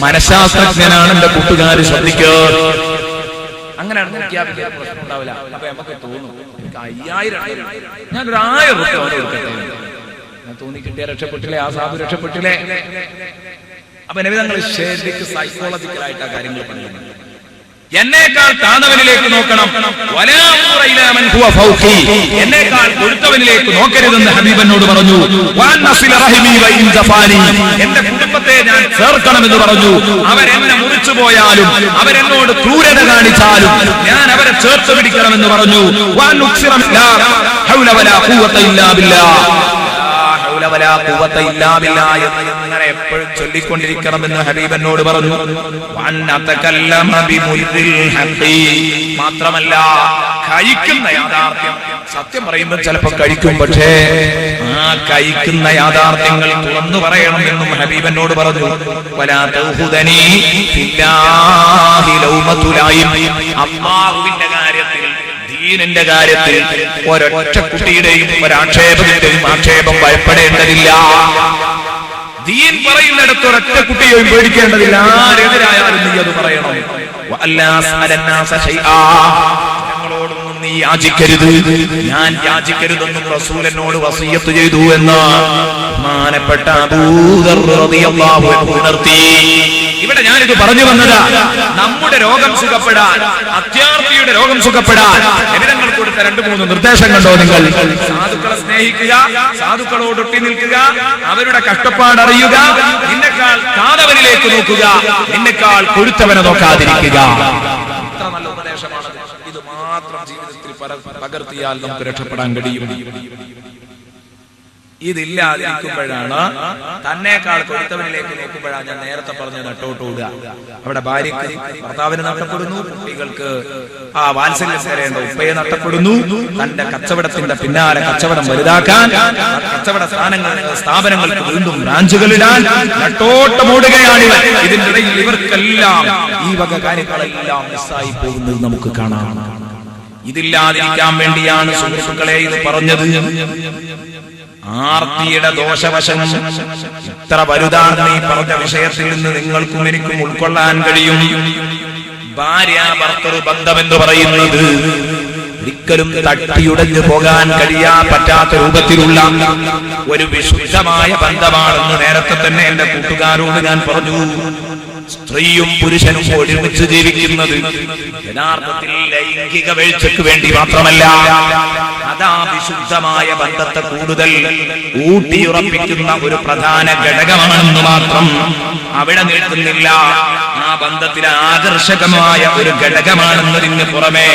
മനഃശാസ്ത്രജ്ഞനാണ്. എന്റെ കൂട്ടുകാർ ശ്രദ്ധിക്കുക. അങ്ങനെയാണ് നോക്കിയാൽ പ്രശ്നം ഉണ്ടാവില്ല. അപ്പൊ നമുക്ക് തോന്നും, എനിക്ക് 5000 ഞാനൊരു 1000 റുപ്യ കൊടുക്കട്ടെ, തോന്നി കിട്ടിയ രക്ഷപ്പെട്ടില്ലേ, ആ സാധു രക്ഷപ്പെട്ടില്ലേ. അപ്പൊ നബിതങ്ങൾ ശരിക്ക് സൈക്കോളജിക്കലായിട്ട് ആ കാര്യങ്ങൾ പറയുന്നത്. എന്നേക്കാൾ താഴ്ന്നവനിലേക്ക് നോക്കണം, എന്നേക്കാൾ കൊഴുത്തവനിലേക്ക് നോക്കരുതെന്ന് ഹബീബനോട് പറഞ്ഞു. എന്റെ കുടുംബത്തെ ഞാൻ ചേർക്കണമെന്ന് പറഞ്ഞു. അവരെന്നെ മുറിച്ചു പോയാലും, അവരെന്നോട് ക്രൂരത കാണിച്ചാലും ഞാൻ അവരെ ചേർത്ത് പിടിക്കണമെന്ന് പറഞ്ഞു. വലാ ഖുവത ഇല്ലാ ബില്ലാഹ് എന്ന് അങ്ങനെ എപ്പോഴും ചൊല്ലിക്കൊണ്ടിരിക്കണമെന്ന് ഹബീബനോട് പറഞ്ഞു. മാത്രമല്ല കഴിക്കുന്ന യാഥാർത്ഥ്യം, സത്യം പറയുമ്പോൾ ചിലപ്പോൾ കഴിക്കും, പക്ഷേ ആ കഴിക്കുന്ന യാഥാർത്ഥ്യങ്ങൾ തുറന്നു പറയണമെന്നും ഹബീബനോട് പറഞ്ഞു. വലാ തൗഹുദനി ഫില്ലാഹി ലൗമതു ലൈം, അല്ലാഹുവിന്റെ കാര്യത്തിൽ, ദീനിന്റെ കാര്യത്തിൽ ഒരൊറ്റ കുട്ടിയുടെയും ഒരാക്ഷേപത്തിന്റെയും ആക്ഷേപം ഭയപ്പെടേണ്ടതില്ല. ദീൻ പറയുന്നിടത്ത് ഒരൊറ്റ കുട്ടിയെയും പേടിക്കേണ്ടതില്ല. ആരെതിരായാലും നീ അത് പറയണം. ഞങ്ങളോടൊന്നും നീ യാചിക്കരുത്, ഞാൻ യാചിക്കരുതെന്നും റസൂലിനോട് വസിയ്യത്ത് ചെയ്തു എന്ന് ബഹുമാനപ്പെട്ട അബൂദർ റളിയല്ലാഹു അൻഹു ഉണർത്തി. ഇവിടെ ഞാനിത് പറഞ്ഞു വന്നതാ, നമ്മുടെ രോഗം സുഖപ്പെടാൻ, അത്യാർത്തിയുടെ രോഗം സുഖപ്പെടാൻ നബിതങ്ങൾ കൊടുത്ത 2-3 നിർദ്ദേശം കണ്ടോ നിങ്ങൾ? സാധുക്കളെ സ്നേഹിക്കുക, സാധുക്കളോട് ഒട്ടി നിൽക്കുക, അവരുടെ കഷ്ടപ്പാട് അറിയുക, നിന്നെക്കാൾ താഴവനിലേക്ക് നോക്കുക, നിന്നെക്കാൾ കൊഴുത്തവനെ നോക്കാതിരിക്കുക. ഇത്ര നല്ല ഉപദേശമാണത്. ഇത് മാത്രം ജീവിതത്തിൽ പകർത്തിയാൽ നമുക്ക് രക്ഷപ്പെടാൻ കഴിയും. ഇതില്ലാതിരിക്കുമ്പോഴാണ്, തന്നേക്കാൾ കൊഴുത്തവനിലേക്ക് നോക്കുമ്പോഴാണ് ഞാൻ നേരത്തെ പറഞ്ഞ നട്ടോട്ടോടുക. അവിടെ ഭാര്യക്ക് ഭർത്താവിന് നഷ്ടപ്പെടുന്നു, കുട്ടികൾക്ക് ആ വാത്സല്യം തരേണ്ട ഉപ്പയെ നഷ്ടപ്പെടുന്നു. തന്റെ കച്ചവടത്തിന്റെ പിന്നാലെ കച്ചവടം വലുതാക്കാൻ, കച്ചവട സ്ഥാപനങ്ങൾക്ക് വീണ്ടും ബ്രാഞ്ചുകളിടാൻ നട്ടോട്ടമോടുകയാണിവർ. ഇതിന്റെ ഇടയിൽ ഇവർക്കെല്ലാം ഈ വക കാര്യങ്ങളെല്ലാം മിസ്സായി പോകുന്നത് നമുക്ക് കാണാം. ഇതില്ലാതിരിക്കാൻ വേണ്ടിയാണ് സുഹൃത്തുക്കളെ ഇത് പറഞ്ഞത്. ആർത്തിയുടെ ദോഷവശം ഇത്ര വലുതാണെന്ന് ഈ പറഞ്ഞ വിഷയത്തിൽ നിന്ന് നിങ്ങൾക്കും എനിക്കും ഉൾക്കൊള്ളാൻ കഴിയും. ഭാര്യ ഭർത്തൃ ബന്ധമെന്ന് പറയുന്നത് ഒരിക്കലും തട്ടിയുടഞ്ഞു പോകാൻ പറ്റാത്ത രൂപത്തിലുള്ള ഒരു വിശുദ്ധമായ ബന്ധമാണെന്ന് നേരത്തെ തന്നെ എന്റെ കൂട്ടുകാരോട് ഞാൻ പറഞ്ഞു. സ്ത്രീയും പുരുഷനും ഒരുമിച്ച് ജീവിക്കുന്നത് യഥാർത്ഥത്തിൽ ലൈംഗിക വീഴ്ചയ്ക്ക് വേണ്ടി മാത്രമല്ല, അതാ വിശുദ്ധമായ ബന്ധത്തെ കൂടുതൽ ഊട്ടിയുറപ്പിക്കുന്ന ഒരു പ്രധാന ഘടകമാണെന്ന് മാത്രം അവിടെ നിൽക്കുന്നില്ല. ആ ബന്ധത്തിലെ ആകർഷകമായ ഒരു ഘടകമാണെന്നതിന് പുറമെ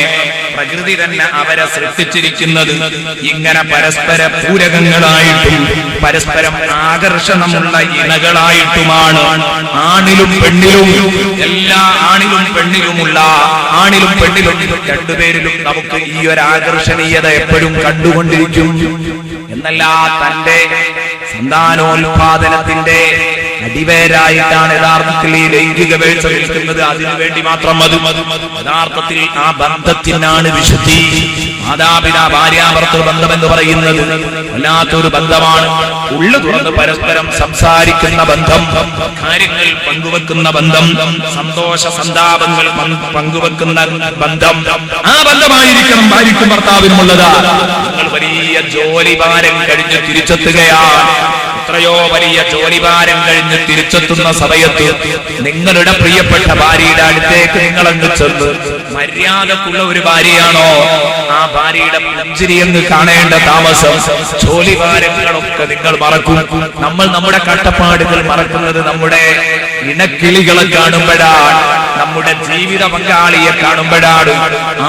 പ്രകൃതി തന്നെ അവരെ സൃഷ്ടിച്ചിരിക്കുന്നത് ഇങ്ങനെ പരസ്പര പൂരകങ്ങളായിട്ടും പരസ്പരം ആകർഷണമുള്ള ഇണകളായിട്ടുമാണ്. ആണിലും പെണ്ണിലും, എല്ലാ ആണിലും പെണ്ണിലുമുള്ള, ആണിലും പെണ്ണിലും രണ്ടുപേരിലും നമുക്ക് ഈ ഒരു ആകർഷണീയത എപ്പോഴും കണ്ടുകൊണ്ടിരിക്കും. എന്നല്ല, തന്റെ സന്താനോൽപാദനത്തിന്റെ അടിവേരായിട്ടാണ് യഥാർത്ഥത്തിൽ ഈ ലൈംഗിക വീഴ്ച നിൽക്കുന്നത്. അതിനുവേണ്ടി മാത്രം യഥാർത്ഥത്തിൽ ആ ബന്ധത്തിനാണ് വിശുദ്ധി. മാതാപിതാ ഭാര്യാഭർത്തൃ ബന്ധം എന്ന് പറയുന്നത് വല്ലാത്തൊരു ബന്ധമാണ്. ഉള്ളു തുറന്ന് പരസ്പരം സംസാരിക്കുന്ന ബന്ധം, കാര്യങ്ങൾ പങ്കുവെക്കുന്ന ബന്ധം, സന്തോഷ സന്താപങ്ങൾ പങ്കുവെക്കുന്ന ബന്ധം. ആ ബന്ധമായിരിക്കണം ഭാര്യയ്ക്കും ഭർത്താവിനുമുള്ളത്. നിങ്ങൾ വലിയ ജോലിഭാരം കഴിഞ്ഞ് തിരിച്ചെത്തുകയാണ്. എത്രയോ വലിയ ജോലിഭാരം കഴിഞ്ഞ് തിരിച്ചെത്തുന്ന സമയത്ത് നിങ്ങളുടെ പ്രിയപ്പെട്ട ഭാര്യയുടെ അടുത്തേക്ക് നിങ്ങളങ്ങ് ചെന്ന് മര്യാദക്കുള്ള ഒരു ഭാര്യയാണോ, ആ ഭാര്യയുടെ പുഞ്ചിരി എന്ന് കാണേണ്ട താമസം ജോലിഭാരങ്ങളൊക്കെ നിങ്ങൾ മറക്കും. നമ്മൾ നമ്മുടെ കഷ്ടപ്പാടുകൾ മറക്കുന്നത് നമ്മുടെ ഇണക്കിളികളെ കാണുമ്പോഴാണ്, നമ്മുടെ ജീവിത പങ്കാളിയെ കാണുമ്പോഴാണ്.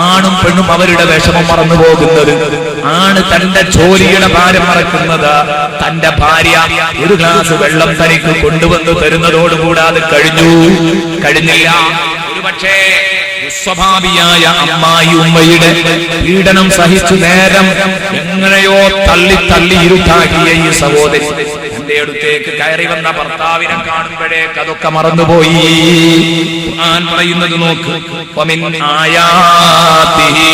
ആണും പെണ്ണും അവരുടെ വിഷമം മറന്നു പോകുന്നത്. ആണ് തന്റെ ജോലിയുടെ ഭാരം മറക്കുന്നത്. തന്റെ ഭാര്യ ഒരു ഗ്ലാസ് വെള്ളം തനിക്ക് കൊണ്ടുവന്ന് തരുന്നതോടുകൂടാതെ കഴിഞ്ഞില്ല. ഒരുപക്ഷേ സ്വാഭാവിയായ അമ്മായി ഉമ്മയുടെ പീഡനം സഹിച്ചു നേരം എങ്ങനെയോ തള്ളി ഇരുട്ടാക്കിയ ഈ സഹോദരി എന്റെ അടുത്തേക്ക് കയറി വന്ന ഭർത്താവിനെ കാണുമ്പോഴേക്ക് അതൊക്കെ മറന്നുപോയി. ഖുർആൻ പറയുന്നത് നോക്ക്, വമിൻ ആയാതിഹി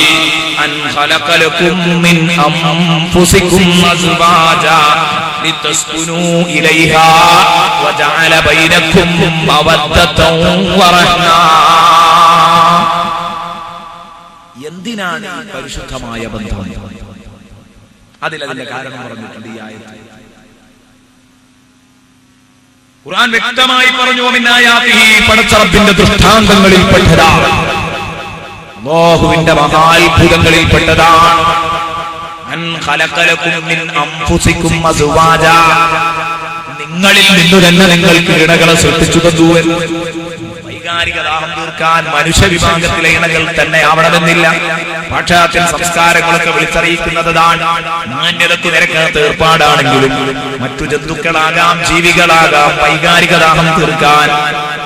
അൻ ഖലഖലകും മിൻ അൻഫുസികും അസ്വാജാ ലിതസ്കുനൂ ഇലൈഹാ വജഅല ബൈനകും മവദ്ദതൻ വറഹ്മാ. എന്തിനാണ് പരിശുദ്ധമായ ബന്ധം? അതിന്റെ കാരണം പറഞ്ഞിട്ടുണ്ട് ഈ ആയത്തിൽ. ഖുർആൻ വ്യക്തമായി പറഞ്ഞു, പടച്ച റബ്ബിന്റെ ദൃഷ്ടാന്തങ്ങളിൽ പെട്ടതാണ്, അല്ലാഹുവിന്റെ മഹാത്ഭുതങ്ങളിൽ പെട്ടതാണ്. അൻ ഖലഖലകും മിൻ അൻഫുസികും അസ്വാജാ, നിങ്ങളിൽ നിന്ന് തന്നെ നിങ്ങൾക്ക് ഇണകളെ സൃഷ്ടിച്ചു തന്നു. വൈകാരിക ദാഹം തീർക്കാൻ മനുഷ്യ വിഭാഗത്തിലെ ഇണകൾ തന്നെ ആവണമെന്നില്ല. പാശ്ചാത്യ സംസ്കാരങ്ങളൊക്കെ വിളിച്ചറിയിക്കുന്നതാണ് മാന്യതയ്ക്ക് നിരക്കാത്ത ഏർപ്പാടാണെങ്കിലും മറ്റു ജന്തുക്കളാകാം, ജീവികളാകാം, വൈകാരിക ദാഹം തീർക്കാൻ.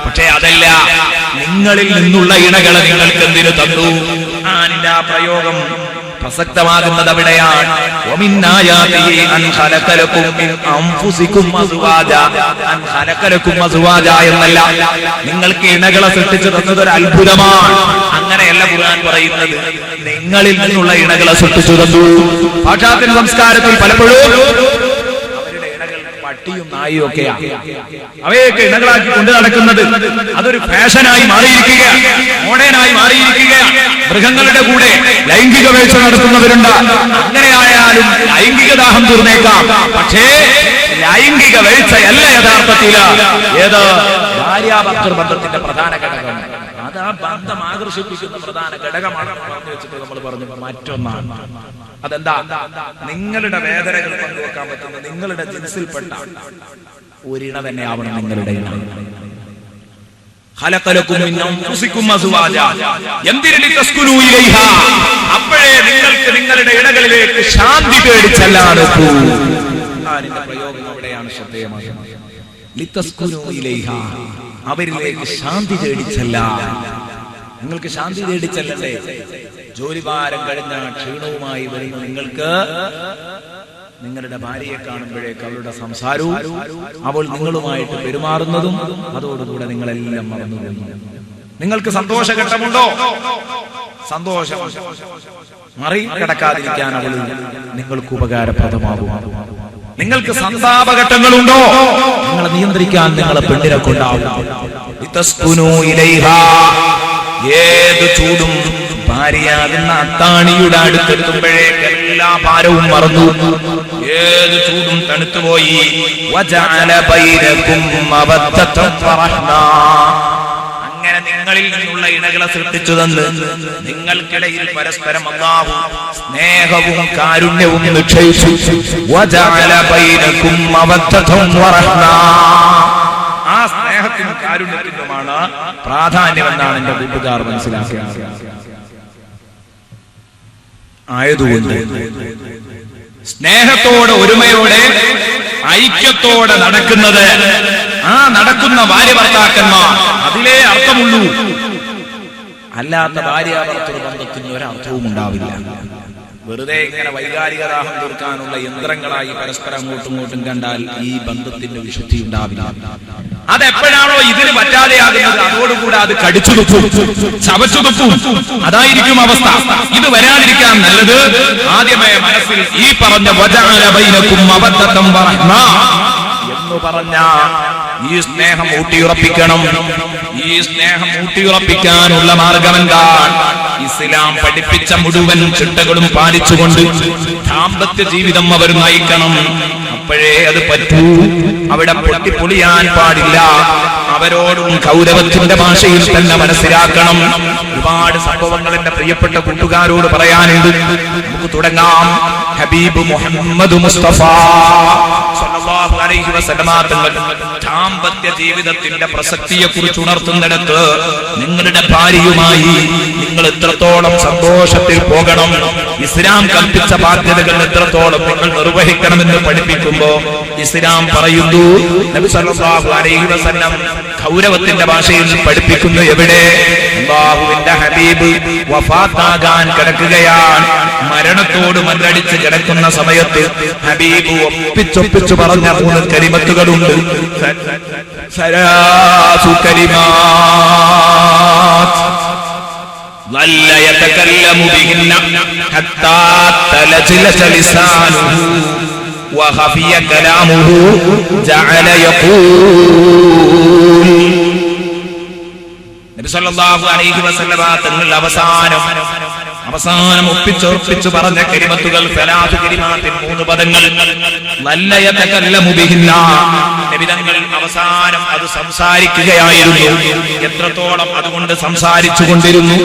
പക്ഷെ അതല്ല, നിങ്ങളിൽ നിന്നുള്ള ഇണകളെ നിങ്ങൾക്ക് എന്തിനു തന്നു? ആ പ്രയോഗം പ്രസക്തമാകുന്നത് അവിടെയാണ്. എന്നല്ല, നിങ്ങൾക്ക് ഇണകളെ സൃഷ്ടിച്ചു തന്നത് ഒരു അത്ഭുതമാണ്. അങ്ങനെയല്ല ഖുർആൻ പറയുന്നത്, നിങ്ങളിൽ നിന്നുള്ള ഇണകളെ സൃഷ്ടിച്ചു തന്നു. പാശ്ചാത്യ സംസ്കാരത്തിൽ പലപ്പോഴും പട്ടിയും നായും ഒക്കെയാണ് അവയൊക്കെ ഇണകളാക്കി കൊണ്ടു നടക്കുന്നത്. അതൊരു ഫാഷനായി മാറിയിരിക്കുകയാണ്, മോഡേണായി മാറിയിരിക്കുകയാണ്. മൃഗങ്ങളുടെ കൂടെ ലൈംഗിക വീഴ്ച നടത്തുന്നവരുണ്ട്. അങ്ങനെയായാലും ലൈംഗിക ദാഹം തീർന്നേക്കാം. പക്ഷേ ലൈംഗിക വീഴ്ചയല്ല യഥാർത്ഥത്തിൽ ഏത് ഭാര്യാഭർത്തൃ ബന്ധത്തിന്റെ പ്രധാന ഘടകം. അത് ആ ബന്ധം ആകർഷിപ്പിക്കുന്ന പ്രധാന ഘടകമാണ് വെച്ചിട്ട് നമ്മൾ പറഞ്ഞു. മറ്റൊന്നാണ് അതെന്താ? നിങ്ങളുടെ വേദനകൾ പങ്കുവെക്കാൻ പറ്റുന്ന നിങ്ങളുടെ ജിൻസിൽപ്പെട്ട ഒരിണ തന്നെ ആവണം നിങ്ങളുടെ ഇണ. അപ്പോഴേ നിങ്ങൾക്ക് നിങ്ങളുടെ ഇണകളിലേക്ക് ശാന്തി തേടിച്ചെല്ലാണ്. പ്രയോഗം അവിടെയാണ് ശ്രദ്ധേയമാകുന്നത്. അവരിലേക്ക് ശാന്തി തേടിച്ചല്ല. നിങ്ങൾക്ക് ശാന്തി തേടിച്ചല്ലേ? ജോലിഭാരം കഴിഞ്ഞ ക്ഷീണവുമായി വരുന്ന നിങ്ങൾക്ക് നിങ്ങളുടെ ഭാര്യയെ കാണുമ്പോഴേക്ക് അവളുടെ സംസാരവും അവൾ നിങ്ങളുമായിട്ട് പെരുമാറുന്നതും അതോടുകൂടെ നിങ്ങളെല്ലാം മറന്നു പോകുന്നു. നിങ്ങൾക്ക് സന്തോഷഘട്ടമുണ്ടോ? സന്തോഷം മറികടക്കാതിരിക്കാൻ അവൾ നിങ്ങൾക്ക് ഉപകാരപ്രദമാകും. നിങ്ങൾക്ക് സന്താപഘട്ടങ്ങളുണ്ടോ? നിങ്ങളെ നിയന്ത്രിക്കാൻ നിങ്ങളെ പെണ്ണിനെ കൊണ്ടാവും. ഏത് ചൂടും ഭാര്യയാകുന്ന അത്താണിയുടെ അടുത്തെത്തുമ്പോഴേക്ക് എല്ലാ ഭാരവും മറന്നു. ഏത് ചൂടും തണുത്തുപോയി. അങ്ങനെ നിങ്ങളിൽ നിന്നുള്ള ഇണകളെ സൃഷ്ടിച്ചു തന്ന് നിങ്ങൾക്കിടയിൽ പരസ്പരം അല്ലാഹു സ്നേഹവും കാരുണ്യവും നിക്ഷേപിച്ചു. ആ സ്നേഹത്തിനും കാരുണ്യത്തിനുമാണ് പ്രാധാന്യമെന്നാണ് എന്റെ കൂട്ടുകാർ മനസ്സിലാക്കുന്നത്. ആയതുകൊണ്ട് സ്നേഹത്തോടെ, ഒരുമയോടെ, ഐക്യത്തോടെ നടക്കുന്നത്, ആ നടക്കുന്ന ഭാര്യ ഭർത്താക്കന്മാർ, അതിലേ അർത്ഥമുള്ളൂ. അല്ലാത്ത ഭാര്യാഭർത്തൃ ബന്ധത്തിന് ഒരർത്ഥവും ഉണ്ടാവില്ല. വെറുതെ ഇങ്ങനെ വൈകാരിക ദാഹം തീർക്കാനുള്ള യന്ത്രങ്ങളായി പരസ്പരം അങ്ങോട്ടും ഇങ്ങോട്ടും കണ്ടാൽ ഈ ബന്ധത്തിന്റെ വിശുദ്ധി ഉണ്ടാവില്ല. അതെപ്പോഴാണോ ഇതിന് പറ്റാതെയാകുന്നത് അതോടുകൂടെ അത് കടിച്ചു തുപ്പും, ചവച്ചു തുപ്പും. അതായിരിക്കും അവസ്ഥ. ഇത് വരാതിരിക്കാൻ നല്ലത് ആദ്യമേ മനസ്സിൽ ഈ പറഞ്ഞ വജഅല ബൈനകും മവദ്ദതൻ വറഹ്മ എന്ന് പറഞ്ഞ ഈ സ്നേഹം ഊട്ടിയുറപ്പിക്കണം. ഈ സ്നേഹം ഊട്ടിയുറപ്പിക്കാനുള്ള മാർഗമെന്താണ്? ഇസ്ലാം പഠിപ്പിച്ച മുഴുവൻ ചിട്ടകളും പാലിച്ചുകൊണ്ട് ദാമ്പത്യ ജീവിതം അവർ നയിക്കണം. അപ്പോഴേ അത് പറ്റൂ. അവിടെ പൊട്ടിപ്പൊളിയാൻ പാടില്ല. അവരോടും ഗൗരവത്തിന്റെ ഭാഷയിൽ തന്നെ മനസ്സിലാക്കണം. ഒരുപാട് സംഭവങ്ങൾ എന്റെ പ്രിയപ്പെട്ട കൂട്ടുകാരോട് പറയാനുണ്ട്. നമുക്ക് തുടങ്ങാം. ഹബീബ് മുഹമ്മദ് മുസ്തഫ സല്ലല്ലാഹു അലൈഹി വസല്ലമ തങ്ങൾ ദാമ്പത്യ ജീവിതത്തിന്റെ പ്രസക്തിയെ കുറിച്ച് ഉണർത്തുന്നിടത്ത് നിങ്ങളുടെ ഭാര്യയുമായി നിങ്ങൾ എത്രത്തോളം സന്തോഷത്തിൽ പോകണം, ഇസ്ലാം കൽപ്പിച്ച ബാധ്യതകൾ എത്രത്തോളം നിങ്ങൾ നിർവഹിക്കണമെന്ന് പഠിപ്പിക്കുമ്പോ ഇസ്ലാം പറയുന്നു, നബി സല്ലല്ലാഹു അലൈഹി വസല്ലം ഗൗരവത്തിന്റെ ഭാഷയിൽ പഠിപ്പിക്കുന്നു. എവിടെ? അല്ലാഹുവിന്റെ ഹബീബ് വഫാത്താകാൻ കിടക്കുകയാണ്. മരണത്തോട് മല്ലടിച്ച് കിടക്കുന്ന സമയത്ത് ഹബീബ് ഒപ്പിച്ചൊപ്പിച്ചു പറഞ്ഞ 3 കലിമത്തുകളുണ്ട്. സലാസു കലിമാത്ത് ظل يتكلم بهن حتى تلجلج لسانه وخفي كلامه جعل يقول. നബി സല്ലല്ലാഹു അലൈഹി വസല്ലം തങ്ങൾ അവസാനം ഒപ്പിച്ചൊപ്പിച്ചു പറഞ്ഞ കലിമത്തുകൾ സലാസു കലിമാത്തിൻ 3 പദങ്ങൾ. നബി തങ്ങൾ അവസാനം അത് സംസാരിക്കുകയായിരുന്നു. എത്രത്തോളം അതുകൊണ്ട് സംസാരിച്ചു കൊണ്ടിരുന്നു.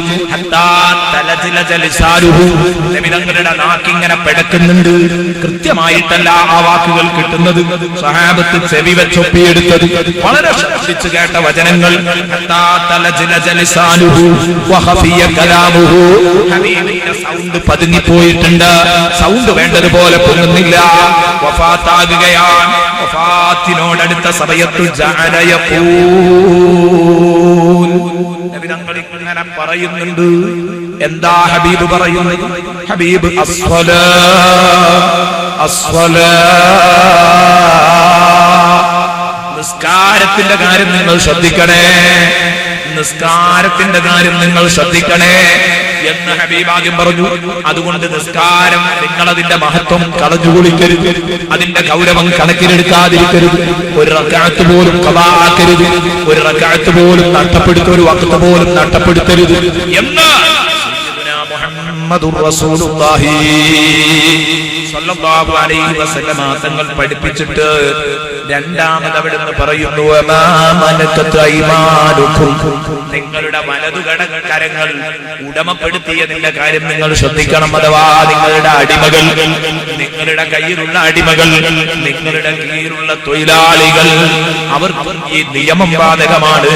നബിതങ്ങളുടെ നാക്കിങ്ങനെ പെടക്കുന്നുണ്ട്. കൃത്യമായിട്ടല്ല ആ വാക്കുകൾ കിട്ടുന്നത്. സഹാബത്ത് ചെവി വെച്ചൊപ്പിയെടുത്തത് വളരെ ശ്രദ്ധിച്ചു കേട്ട വചനങ്ങൾ. ഹബീബിന്റെ സൗണ്ട് പതുങ്ങിപ്പോയിട്ടുണ്ട്. സൗണ്ട് വേണ്ടതുപോലെ പൊങ്ങുന്നില്ല. വഫാത്താകുകയാണ്. വഫാത്തിനോടടുത്ത സമയത്ത് നബിതങ്ങൾ ഇങ്ങനെ പറയുന്നുണ്ട്. എന്താ ഹബീബ് പറയുന്നത്? ഹബീബ് അസ്വലാ അസ്വലാ, നിസ്കാരത്തിന്റെ കാര്യം നിങ്ങൾ ശ്രദ്ധിക്കണേ, നിസ്കാരത്തിന്റെ കാര്യം നിങ്ങൾ ശ്രദ്ധിക്കണേ എന്ന് ഹബീബാദ്യം പറഞ്ഞു. അതുകൊണ്ട് നിസ്കാരം നിങ്ങളതിന്റെ മഹത്വം കളഞ്ഞു കുളിക്കരുത്, അതിന്റെ ഗൗരവം കണക്കിലെടുക്കാതിരിക്കരുത്. ഒരു റക്അത്ത് പോലും ഖളാഅക്കരുത്, ഒരു റക്അത്ത് പോലും നഷ്ടപ്പെടുത്ത, ഒരു വഖ്ത് പോലും നഷ്ടപ്പെടുത്തരുത് എന്ന് മുഹമ്മദുർ റസൂലുള്ളാഹി സ്വല്ലല്ലാഹു അലൈഹി വസല്ലമ തങ്ങൾ പഠിപ്പിച്ചിട്ട് രണ്ടാമത് അവിടുന്ന് പറയുന്നു, നിങ്ങളുടെ വലതുകരങ്ങൾ ഉടമപ്പെടുത്തിയതിന്റെ കാര്യം നിങ്ങൾ ശ്രദ്ധിക്കണം. അഥവാ നിങ്ങളുടെ അടിമകൾ, നിങ്ങളുടെ കയ്യിലുള്ള അടിമകൾ, നിങ്ങളുടെ കീഴിലുള്ള തൊഴിലാളികൾ, അവർക്ക് ഈ നിയമം ബാധകമാണ്,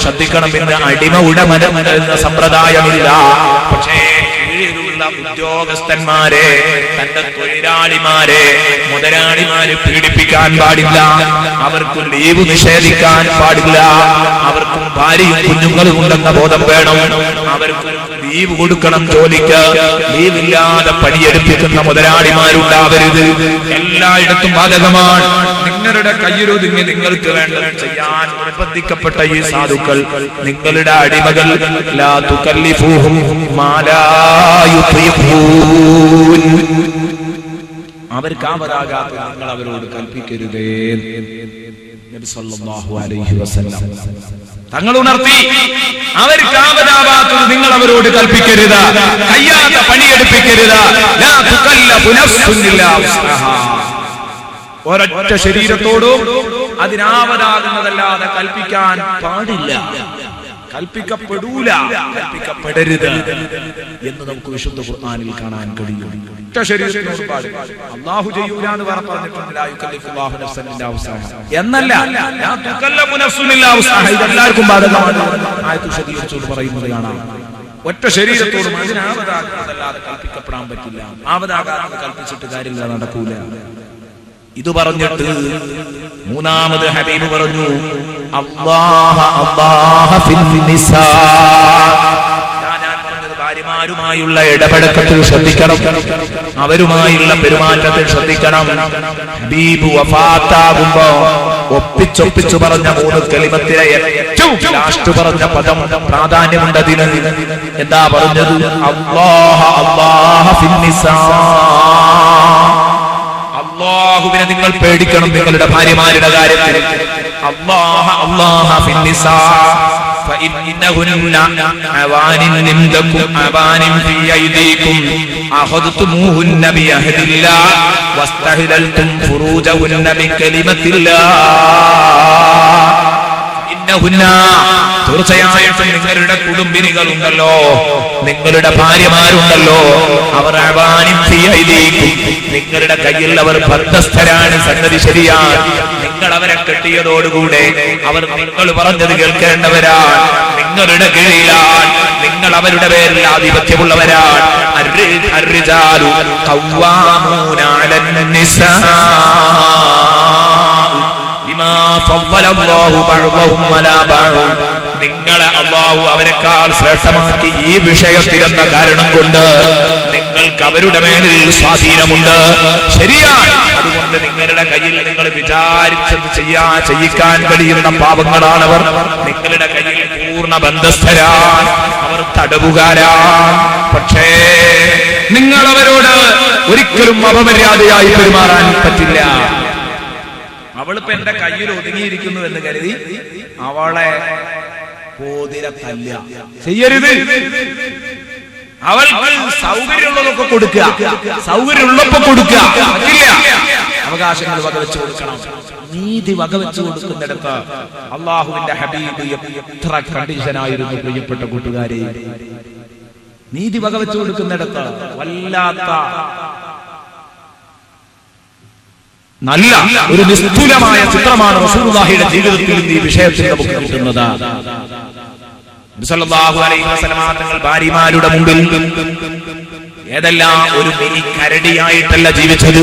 ശ്രദ്ധിക്കണം. എന്ന് അടിമ ഉടമനം എന്ന സമ്പ്രദായമില്ല. പക്ഷേ ഉദ്യോഗസ്ഥന്മാരെ, തന്റെ തൊഴിലാളിമാരെ, മുതലാളിമാരെ പീഡിപ്പിക്കാൻ പാടില്ല, അവർക്ക് ലീവ് നിഷേധിക്കാൻ പാടില്ല, അവർക്കും ഭാര്യയും കുഞ്ഞുങ്ങളും ഉണ്ടെന്ന ബോധം വേണം. അവർക്ക് ലീവ് കൊടുക്കണം. ജോലിക്ക് ലീവില്ലാതെ പണിയെടുപ്പിക്കുന്ന മുതലാളിമാരുണ്ടാവരുത്. എല്ലായിടത്തും ബാധകമാണ്. നിങ്ങളുടെ കയ്യിലൊതുങ്ങി നിങ്ങൾക്ക് വേണ്ടത് ചെയ്യാൻ നിർബന്ധിക്കപ്പെട്ട ഈ സാധുക്കൾ നിങ്ങളുടെ അടിമകൾ. ലാ തുകല്ലിഫൂഹും മാ ലാ യുതീഖൂൻ, അവർക്കാവതാകാത്ത നിങ്ങൾ അവരോട് കൽപ്പിക്കരുതേ. നബി സല്ലല്ലാഹു അലൈഹി വസല്ലം തങ്ങൾ ഉണർത്തി, അവർക്കാവതാകാത്തത് നിങ്ങൾ അവരോട് കൽപ്പിക്കരുത്, കയ്യാത്ത പണിയെടുപ്പിക്കരുത്. ലാ തുകല്ലഫു നഫ്സുൻ ഇല്ലാ വസ്അഹാ, ഒരൊറ്റ ശരീരത്തോടും അതിനാവതാകുന്നതല്ലാതെ കൽപ്പിക്കാൻ പാടില്ല, കൽപ്പിക്കപ്പെടൂല, കൽപ്പിക്കപ്പെടരുത് എന്ന് നമുക്ക് വിശുദ്ധ ഖുർആനിൽ കാണാൻ കഴിയും. ഒറ്റ ശരീരത്തിനോട് പാടില്ല. അല്ലാഹു ചെയ്യൂല എന്ന് പറഞ്ഞിട്ടുണ്ട്. ലാ യുകല്ലിഫുല്ലാഹു നഫ്സൻ ഇല്ലാ വസ്അഹാ എന്നല്ല, ലാ തുകല്ലഫു നഫ്സുൻ ഇല്ലാ വസ്അഹാ. ഇതെല്ലാവർക്കും ബാധകമാണ്. ആയത്ത് ശരീരത്തോട് പറയുന്നത് കാണാം. ഒറ്റ ശരീരത്തോടും അതിനാവതാകുന്നതല്ലാതെ കൽപ്പിക്കപ്പെടാൻ പറ്റില്ല. ആവതാകാതെ കൽപ്പിച്ചിട്ട് കാര്യമില്ല, നടക്കൂല. ഇത് പറഞ്ഞിട്ട് മൂന്നാമത് ഹബീബ് പറഞ്ഞു, അല്ലാഹ അല്ലാഹ ഫിൻ നിസാ. ഞാൻ പറഞ്ഞത് ഭാര്യമാരുമായുള്ള ഇടപെടൽ ശ്രദ്ധിക്കണം, അവരുമായുള്ള പെരുമാറ്റത്തിൽ ശ്രദ്ധിക്കണം. ഹബീബ് വഫാത്താകുമ്പോ ഒപ്പിച്ചൊപ്പിച്ചു പറഞ്ഞ മൂന്ന് കലിമത്തിലെ ഏറ്റവും ലാസ്റ്റ് പറഞ്ഞ പദം പ്രാധാന്യമുണ്ടതിന്. എന്താ പറഞ്ഞത്? അല്ലാഹ അല്ലാഹ ഫിൻ നിസാ. അല്ലാഹുവിനെ നിങ്ങൾ പേടിക്കണം നിങ്ങളുടെ ഭാര്യമാരുടെ കാര്യത്തിൽ. അല്ലാഹ അല്ലാഹ ഫിൻ നിസാ ഫഇന്നഹുന്ന അവാനിൻ നിംദകും അവാനിൻ ഫീ ഐദീകും അഖദ്തുമൂഹുന്ന ബിഅഹദില്ലാഹ് വസ്തഹലൽതും ഫുറൂജഹുന്ന ബികലിമത്തില്ലാഹ്. തീർച്ചയായിട്ടും നിങ്ങളുടെ കുടുംബിനികൾ ഉണ്ടല്ലോ, നിങ്ങളുടെ ഭാര്യമാരുണ്ടല്ലോ, അവർ നിങ്ങളുടെ കയ്യിൽ അവർ ബദ്ധസ്ഥരാണ്. സംഗതി ശരിയാണ്. നിങ്ങൾ അവരെ കെട്ടിയതോടുകൂടെ അവർ നിങ്ങൾ പറഞ്ഞത് കേൾക്കേണ്ടവരാണ്, നിങ്ങളുടെ കീഴിലാണ്, നിങ്ങൾ അവരുടെ പേരിൽ ആധിപത്യമുള്ളവരാണ്. അർരിജാലു ഖവ്വാമൂന അലൻ നിസാ ബിമാ ഫളലല്ലാഹു ബഅദഹും അലാ ബഅദ്. നിങ്ങളെ അല്ലാഹു അവരെക്കാൾ ശ്രേഷ്ഠമാക്കി ഈ വിഷയത്തിലെന്ന കാരണം കൊണ്ട് നിങ്ങൾക്ക് അവരുടെ മേലിൽ സ്വാധീനമുണ്ട്. ശരിയാണ്. അതുകൊണ്ട് നിങ്ങളുടെ കയ്യിൽ നിങ്ങൾ വിചാരിച്ചത് ചെയ്യിക്കാൻ കഴിയുന്ന പാപങ്ങളാണവർ. നിങ്ങളുടെ കയ്യിൽ പൂർണ്ണ ബന്ധസ്ഥരാണ്, അവർ തടവുകാരാണ്. പക്ഷേ നിങ്ങൾ അവരോട് ഒരിക്കലും അപമര്യാദയായി പെരുമാറാൻ പറ്റില്ല. അവളിപ്പോ എന്റെ കയ്യിൽ ഒതുങ്ങിയിരിക്കുന്നു എന്ന് കരുതി അവളെ പോതിര തല്ല ചെയ്യരുത്. അവൾക്ക് സൗകര്യമുള്ളതൊക്കെ കൊടുക്കുക, സൗകര്യമുള്ളപ്പോ കൊടുക്കുക. പറ്റില്ല. അവകാശങ്ങൾ വകവെച്ചു കൊടുക്കണം. നീതി വകവെച്ചു കൊടുക്കുന്നിടത്ത് അള്ളാഹുവിന്റെ ഹബീബ് എത്ര കണ്ടീഷനായിരുന്നു പ്രിയപ്പെട്ട കൂട്ടുകാരെ. നീതി വകവെച്ചു കൊടുക്കുന്നിടത്ത് വല്ലാത്ത നല്ല ഒരു നിസ്തുലമായ ചിത്രമാണ് റസൂലുള്ളാഹിയുടെ ജീവിതത്തിൽ ഈ വിഷയത്തിൽ നമുക്ക് കിട്ടുന്നത്. സല്ലല്ലാഹു അലൈഹി വസല്ലം തങ്ങൾ ഭാര്യമാരുടെ മുമ്പിൽ ഏതെല്ലാം ഒരു മിനി കരടിയായിട്ടല്ല ജീവിച്ചത്.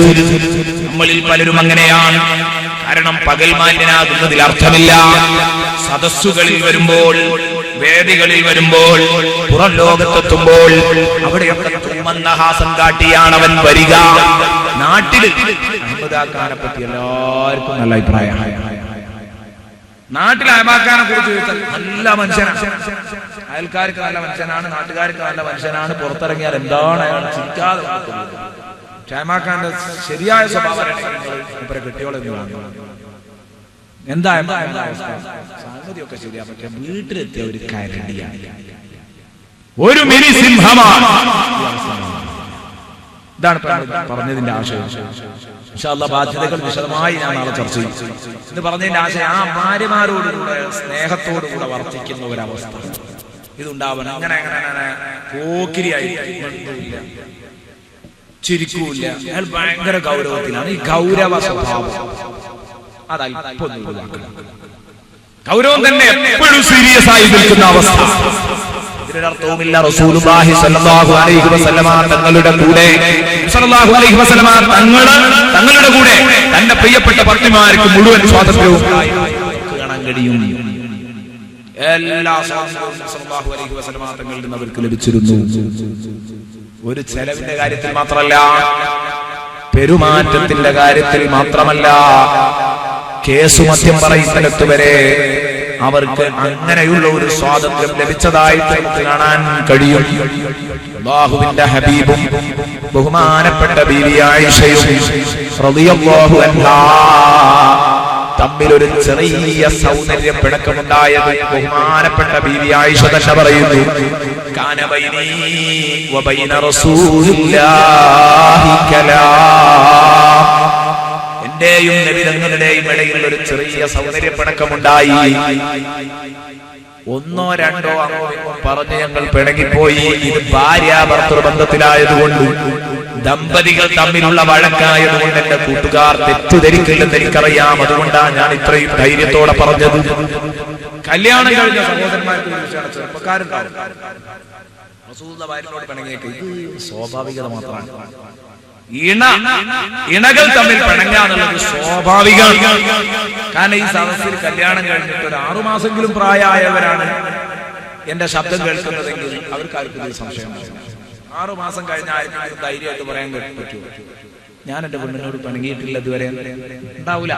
നമ്മളിൽ പലരും അങ്ങനെയാണ്. കാരണം പകൽ മാന്യനാകുന്നതിൽ അർത്ഥമില്ല. സദസ്സുകളിൽ വരുമ്പോൾ, വേദികളിൽ വരുമ്പോൾ, പുറം ലോകത്തെത്തുമ്പോൾ അവിടെയൊക്കെ തുമ്മന്നഹാസം കാട്ടിയാണ് അവൻ വരിക. നാട്ടിൽ അഹമ്മദാക്കാനെ പറ്റി എല്ലാവർക്കും നല്ല അഭിപ്രായമാണ്. നാട്ടിൽ അഹമ്മദാക്കാനെ കുറിച്ച് ചോദിച്ചാൽ നല്ല മനുഷ്യനാണ്, അയൽക്കാർക്ക് നല്ല മനുഷ്യനാണ്, നാട്ടുകാർക്ക് നല്ല മനുഷ്യനാണ്. പുറത്തിറങ്ങിയാൽ എന്താണ് അയാൾ ചിരിക്കാതെ ഷാമാക്കാന്റെ ശരിയായ സ്വഭാവം കെട്ടിയോളെന്ന് എന്താ സംഗതിയൊക്കെ ശരിയാ. പക്ഷെ വീട്ടിലെത്തിയ ഒരു കരടിയാണ്, ഒരു മിനി സിംഹമാണ്. ഇതാണ് പറഞ്ഞതിന്റെ ആശയം. ഇൻഷാ അല്ലാഹ് ബാധ്യതകൾ വിശദമായി ഞാൻ നാളെ ചർച്ച ചെയ്യും. ഇത് പറഞ്ഞതിന്റെ ആശയം ആ ഭാര്യമാരോടുകൂടെ സ്നേഹത്തോടുകൂടെ വർത്തിക്കുന്ന ഒരവസ്ഥ ഇതുണ്ടാവണം. അങ്ങനെ അങ്ങനെ പോക്കിരിയായി ചിരിക്കൂല്ല. അയാൾ ഭയങ്കര ഗൗരവത്തിലാണ്. ഈ ഗൗരവ സ്വഭാവം അതല്പം ഗൗരവം തന്നെ എപ്പോഴും സീരിയസ് ആയി നിൽക്കുന്ന അവസ്ഥ. ഇതിനർത്ഥവുമില്ല റസൂലുള്ളാഹി സ്വല്ലല്ലാഹു അലൈഹി വസല്ലമ തങ്ങളുടെ കൂടെ തങ്ങളുടെ കൂടെ തന്റെ പ്രിയപ്പെട്ട ഭക്തിമാർക്ക് മുഴുവൻ സ്വാതന്ത്ര്യവും കാണാൻ കഴിയും. എല്ലാ സ്വാതന്ത്ര്യവും സ്വല്ലല്ലാഹു അലൈഹി വസല്ലമ തങ്ങളിൽ നിന്ന് അവർക്ക് ലഭിച്ചിരുന്നു. ഒരു ചെലവിന്റെ കാര്യത്തിൽ മാത്രമല്ല, പെരുമാറ്റത്തിന്റെ കാര്യത്തിൽ മാത്രമല്ല, കേസുമത്യം പറയുന്നിടത്ത് വരെ അവർക്ക് അങ്ങനെയുള്ള ഒരു സ്വാതന്ത്ര്യം ലഭിച്ചതായിട്ട് നമുക്ക് കാണാൻ കഴിയും. അല്ലാഹുവിന്റെ ഹബീബും ബഹുമാനപ്പെട്ട ബീവി ആയിഷയും റളിയല്ലാഹു അൻഹാ തമ്മിലൊരു ചെറിയ സൗന്ദര്യ പിണക്കമുണ്ടായത് ബഹുമാനപ്പെട്ട ബീവി ആയിഷ തന്നെ പറയുന്നു. കാന ബൈനി വബൈന റസൂലില്ലാഹി കലാം. എന്റെയും നബി തങ്ങളുടെയും ഇടയിൽ ഒരു ചെറിയ സൗന്ദര്യ പിണക്കമുണ്ടായി. ഒന്നോ രണ്ടോ അങ്ങോ പറഞ്ഞ് ഞങ്ങൾ പിണങ്ങിപ്പോയി. ഇത് ഭാര്യാഭർത്തൃ ബന്ധത്തിലായതുകൊണ്ട്, ദമ്പതികൾ തമ്മിലുള്ള വഴക്കായതുകൊണ്ട് എന്റെ കൂട്ടുകാർ തെറ്റിദ്ധരിക്കില്ലെന്ന് എനിക്കറിയാം. അതുകൊണ്ടാണ് ഞാൻ ഇത്രയും ധൈര്യത്തോടെ പറഞ്ഞത്. കല്യാണം കഴിഞ്ഞ സഹോദരന്മാർക്ക് ചെറുപ്പക്കാരുണ്ടാവും റസൂലുള്ളാഹിയോട് പിണങ്ങിയേക്ക്. ഇത് സ്വാഭാവികത മാത്രമാണ്. ഇണകൾ തമ്മിൽ പിണങ്ങാന്നുള്ളത് സ്വാഭാവികമാണ്. കാരണം ഈ സദസ്സിൽ കല്യാണം കഴിഞ്ഞിട്ട് ഒരു 6 മാസമെങ്കിലും പ്രായമായവരാണ് എന്റെ ശബ്ദം കേൾക്കുന്നതെങ്കിൽ അവർക്കാർക്കും ഇത് സംശയം. 6 മാസം കഴിഞ്ഞ ആർക്കും ധൈര്യമായിട്ട് പറയാൻ പറ്റുമോ? ഞാൻ എന്റെ പെണ്ണിനോട് പിണങ്ങിയിട്ടില്ല ഇതുവരെ ഉണ്ടാവൂല.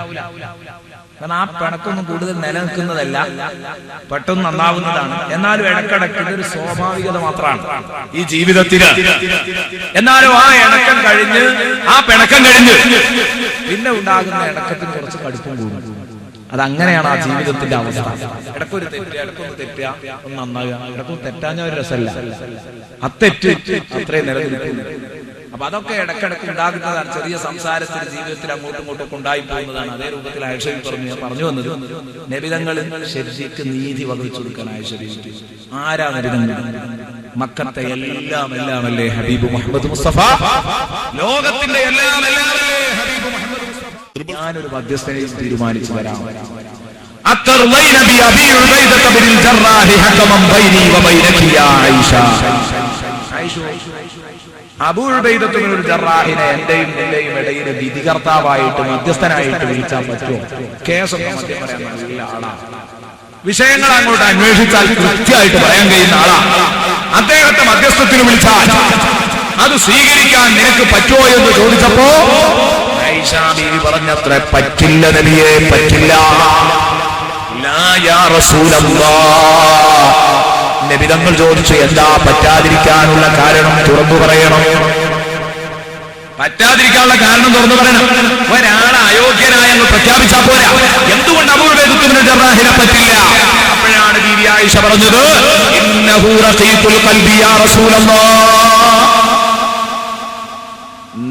കാരണം ആ പിണക്കൊന്നും കൂടുതൽ നിലനിൽക്കുന്നതല്ല, പെട്ടെന്ന് നന്നാവുന്നതാണ്. എന്നാലും ഇടക്കിടക്ക് ഇതൊരു സ്വാഭാവികത മാത്രമാണ് ഈ ജീവിതത്തിൽ. എന്നാലും ആ ഇണക്കം കഴിഞ്ഞ്, ആ പിണക്കം കഴിഞ്ഞ് പിന്നെ ഉണ്ടാകുന്ന ഇണക്കത്തിന് കുറച്ച് കടുപ്പം കൂടും. അതങ്ങനെയാണ് ആ ജീവിതത്തിന്റെ അവസ്ഥ. ഇടക്കൊരു തെറ്റുക, ഇടക്കൊന്ന് തെറ്റുക, ഒന്ന് നന്നാകുക, ഇടക്കൊന്ന് തെറ്റാഞ്ഞ ഒരു രസമല്ല. അത്തെറ്റ് അത്രയും നിലനിൽക്കുന്നു. അപ്പൊ അതൊക്കെ ഇടക്കിടക്ക് ഉണ്ടാകുന്നതാണ്. ചെറിയ സംസാരത്തിൽ ജീവിതത്തിൽ അങ്ങോട്ടും ഇങ്ങോട്ടും ഒക്കെ ഉണ്ടായി പോകുന്നതാണ്. അതേ രൂപത്തിൽ ആയിഷ പറഞ്ഞു വന്നത് നബിതങ്ങളിൽ ശരിക്ക് നീതി വകവെച്ചു കൊടുക്കാൻ ആയിഷ. ആരാ നബിതങ്ങൾ? മക്കത്തെ എല്ലാം അല്ലേ ഹബീബ് മുഹമ്മദ് മുസ്തഫ. ലോകത്തിന്റെ എല്ലാം അല്ലേ ഹബീബ് മുഹമ്മദ് മുസ്തഫ. ഞാനൊരു മധ്യസ്ഥനെയും തീരുമാനിച്ചു തരാം. അബൂ ഉബൈദത്ത് ബിനുൽ ജറാഹിനെ എന്റെയും നിന്റെയും ഇടയിൽ വിധികർത്താവായിട്ട് മധ്യസ്ഥനായിട്ട് വിളിച്ചാൽ പറ്റുമോ? കേസൊക്കെ മധ്യം പറയാൻ നല്ല ആളാണ്. വിഷയങ്ങൾ അങ്ങോട്ട് അന്വേഷിച്ചാൽ കൃത്യമായിട്ട് പറയാൻ കഴിയുന്ന ആളാണ്. അദ്ദേഹത്തെ മധ്യസ്ഥത്തിന് വിളിച്ചാൽ അത് സ്വീകരിക്കാൻ നിനക്ക് പറ്റുമോ എന്ന് ചോദിച്ചപ്പോ ആയിഷ ബീവി പറഞ്ഞത്ര, പറ്റില്ല നബിയേ, പറ്റില്ല. ലാ യാ റസൂലല്ലാഹ്. നബി തങ്ങൾ ചോദിച്ചു, എന്താ പറ്റാതിരിക്കാനുള്ള കാരണം തുറന്നു പറയണം. പറ്റാതിരിക്കാനുള്ള കാരണം തുറന്നു പറയണം. ഒരാളെ അയോഗ്യനായെന്ന് പ്രഖ്യാപിച്ചാൽ പോരാ. എന്തുകൊണ്ട് അബൂ ഉബൈദത്ത് ബിനുൽ ജറാഹിനെ പറ്റില്ല? അപ്പോഴാണ് ബീവി ആയിഷ പറഞ്ഞത്, ഇന്നഹു റഖീഖുൽ ഖൽബി യാ റസൂലല്ലാഹ്.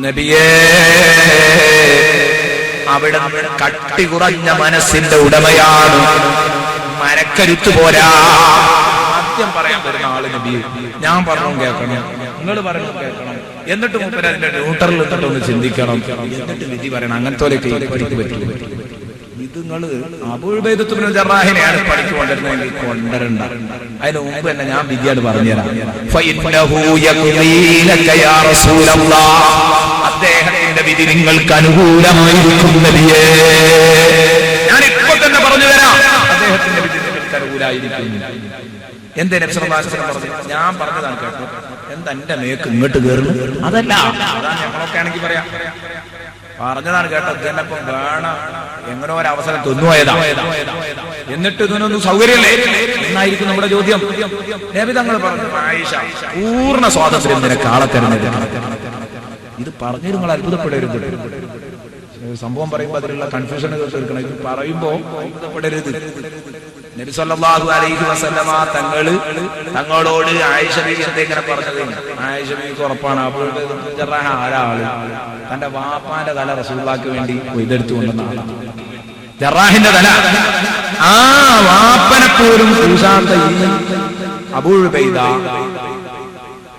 നബിയേ, അവിടുന്ന് കട്ടി കുറഞ്ഞ മനസ്സിന്റെ ഉടമയാണ്. മനക്കരുത്ത് പോരാ. സത്യം പറയാൻ വരുന്ന ആള് നബി, ഞാൻ പറഞ്ഞു കേൾക്കണം, നിങ്ങൾ പറഞ്ഞു കേൾക്കണം, എന്നിട്ട് മൂപ്പര് അതിന്റെ ന്യൂട്രൽ എന്നിട്ടൊന്ന് ചിന്തിക്കണം, എന്നിട്ട് വിധി പറയണം. അങ്ങനത്തെ പഠിക്ക് പറ്റും. ഇത് നിങ്ങൾ അബൂ ഉബൈദത്ത് ഇബ്നുൽ ജറാഹിനെയാണ് പഠിച്ചു കൊണ്ടിരുന്നതെങ്കിൽ കൊണ്ടുവരണ്ട. അതിന് മുമ്പ് തന്നെ ഞാൻ വിധിയാണ് പറഞ്ഞുതരാം. അദ്ദേഹത്തിന്റെ വിധി നിങ്ങൾക്ക് അനുകൂലമായിരിക്കും നബിയേ. ഞാൻ ഇപ്പൊ തന്നെ പറഞ്ഞു തരാം, അദ്ദേഹത്തിന്റെ വിധി നിങ്ങൾക്ക് അനുകൂലമായിരിക്കും. എന്തേ നബി സല്ലല്ലാഹു അലൈഹി വസല്ലം പറഞ്ഞു? ഞാൻ പറഞ്ഞതാണ് കേട്ടോ. എന്താ എന്റെ മേക്ക് ഇങ്ങോട്ട് കയറുന്നു? അതല്ല, ഞങ്ങളൊക്കെ ആണെങ്കിൽ പറയാം, പറഞ്ഞതാണ് കേട്ടോ. ഇതിനപ്പം വേണം എങ്ങനെ ഒരവസരം തിന്നുപോയതാ, എന്നിട്ട് ഇതിനൊന്നും സൗകര്യമല്ലേ എന്നായിരിക്കും നമ്മുടെ ചോദ്യം. നബി തങ്ങൾ പറഞ്ഞു, ആയിഷ പൂർണ്ണ സ്വാതന്ത്ര്യം നിനക്ക് ആളെ തരുന്നത്. ഇത് പറഞ്ഞു നിങ്ങൾ അത്ഭുതപ്പെടരുത്. സംഭവം പറയുമ്പോൾ അതിലുള്ള കൺഫ്യൂഷൻ തീർക്കണം. ഇത് പറയുമ്പോ അത്ഭുതപ്പെടരുത്. നബി സല്ലല്ലാഹു അലൈഹി വസല്ലമ തങ്ങളോട് ആയിഷ ബീവി എന്തെങ്ങനെ പറഞ്ഞത്? ആയിഷ ബീവിക്ക് ഉറപ്പാണ് അബൂ ഉബൈദ ഇബ്നുൽ ജറാഹ് ആരാള് തന്റെ വാപ്പാന്റെ തല റസൂലുള്ളാഹിക്ക് വേണ്ടി ഇതെടുത്തു കൊണ്ടുവന്ന ആളാണ്. ജറാഹിന്റെ തല ആ വാപ്പനെ പോലും കൂസാത്ത ഈ അബൂ ഉബൈദ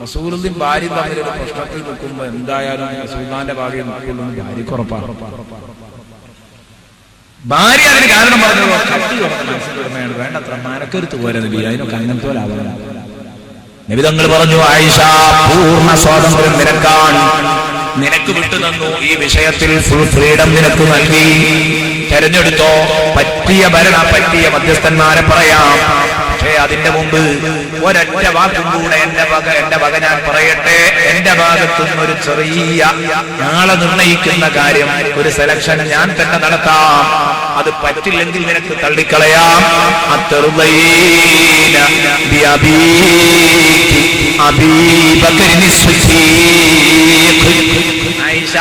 റസൂലുള്ളാഹിയും ഭാര്യയും തമ്മിലൊരു പ്രശ്നത്തിൽ നിൽക്കുമ്പോ എന്തായാലും റസൂലുള്ളാഹിന്റെ ഭാര്യ നിൽക്കുള്ളൂ ഭാര്യക്ക് ഉറപ്പാണ്. ഭാര്യ അതിന് കാരണം പറഞ്ഞു, വേണ്ടത്ര മനക്കരുത്ത് പോരെ നബി, അതിനൊക്കെ അങ്ങനത്തെ പോലെ ആവണം. നബി തങ്ങൾ പറഞ്ഞു, ആയിഷ പൂർണ്ണ സ്വാതന്ത്ര്യം നിനക്കാണ്, നിനക്ക് വിട്ടു തന്നു. ഈ വിഷയത്തിൽ ഫുൾ ഫ്രീഡം നിനക്ക് നൽകി. തെരഞ്ഞെടുത്തോ, പറ്റിയ പറ്റിയ മധ്യസ്ഥന്മാരെ പറയാം. പക്ഷേ അതിന്റെ മുമ്പ് ഒരൊറ്റ വാക്കും കൂടെ എന്റെ വക ഞാൻ പറയട്ടെ. എന്റെ ഭാഗത്തു നിന്നൊരു ചെറിയ ആളെ നിർണയിക്കുന്ന കാര്യം, ഒരു സെലക്ഷൻ ഞാൻ തന്നെ നടത്താം. അത് പറ്റില്ലെങ്കിൽ നിനക്ക് തള്ളിക്കളയാം. ആയിഷ,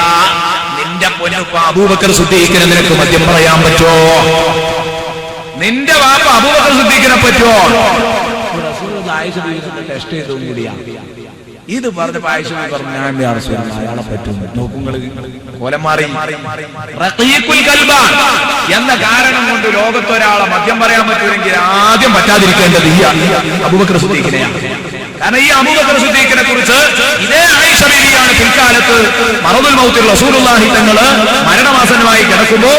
നിന്റെ പൊന്നുപ്പ അബൂബക്കർ സിദ്ദീഖിനെ നിനക്ക് മദ്യം പറയാൻ പറ്റോ? നിന്റെ വാപ്പ അബൂബക്കർ സിദ്ദീഖിനെ പറ്റുമോ? ആയിഷ ടെസ്റ്റ് ചെയ്തതും കൂടിയാണ്. ഇത് പറഞ്ഞപ്പോ ആയിഷ പറഞ്ഞു, ഞാൻ അയാളെ പറ്റും. നോക്കുങ്ങൾ കോലം മാറി. എന്ന കാരണം കൊണ്ട് ലോകത്തൊരാളെ മദ്യം പറയാൻ പറ്റുമെങ്കിൽ ആദ്യം പറ്റാതിരിക്കേണ്ടത് ഈ അബൂബക്കർ സിദ്ദീഖിനെയാണ്. കാരണം ഈ അബൂബക്കർ സിദ്ദീഖിനെ കുറിച്ച് ഇതേ ആയിഷ ബീവിയാണ് പിൽക്കാലത്ത് മറദുൽ മൗത്തിൽ റസൂലുള്ളാഹി തങ്ങള് മരണമാസന്നമായി കിടക്കുമ്പോ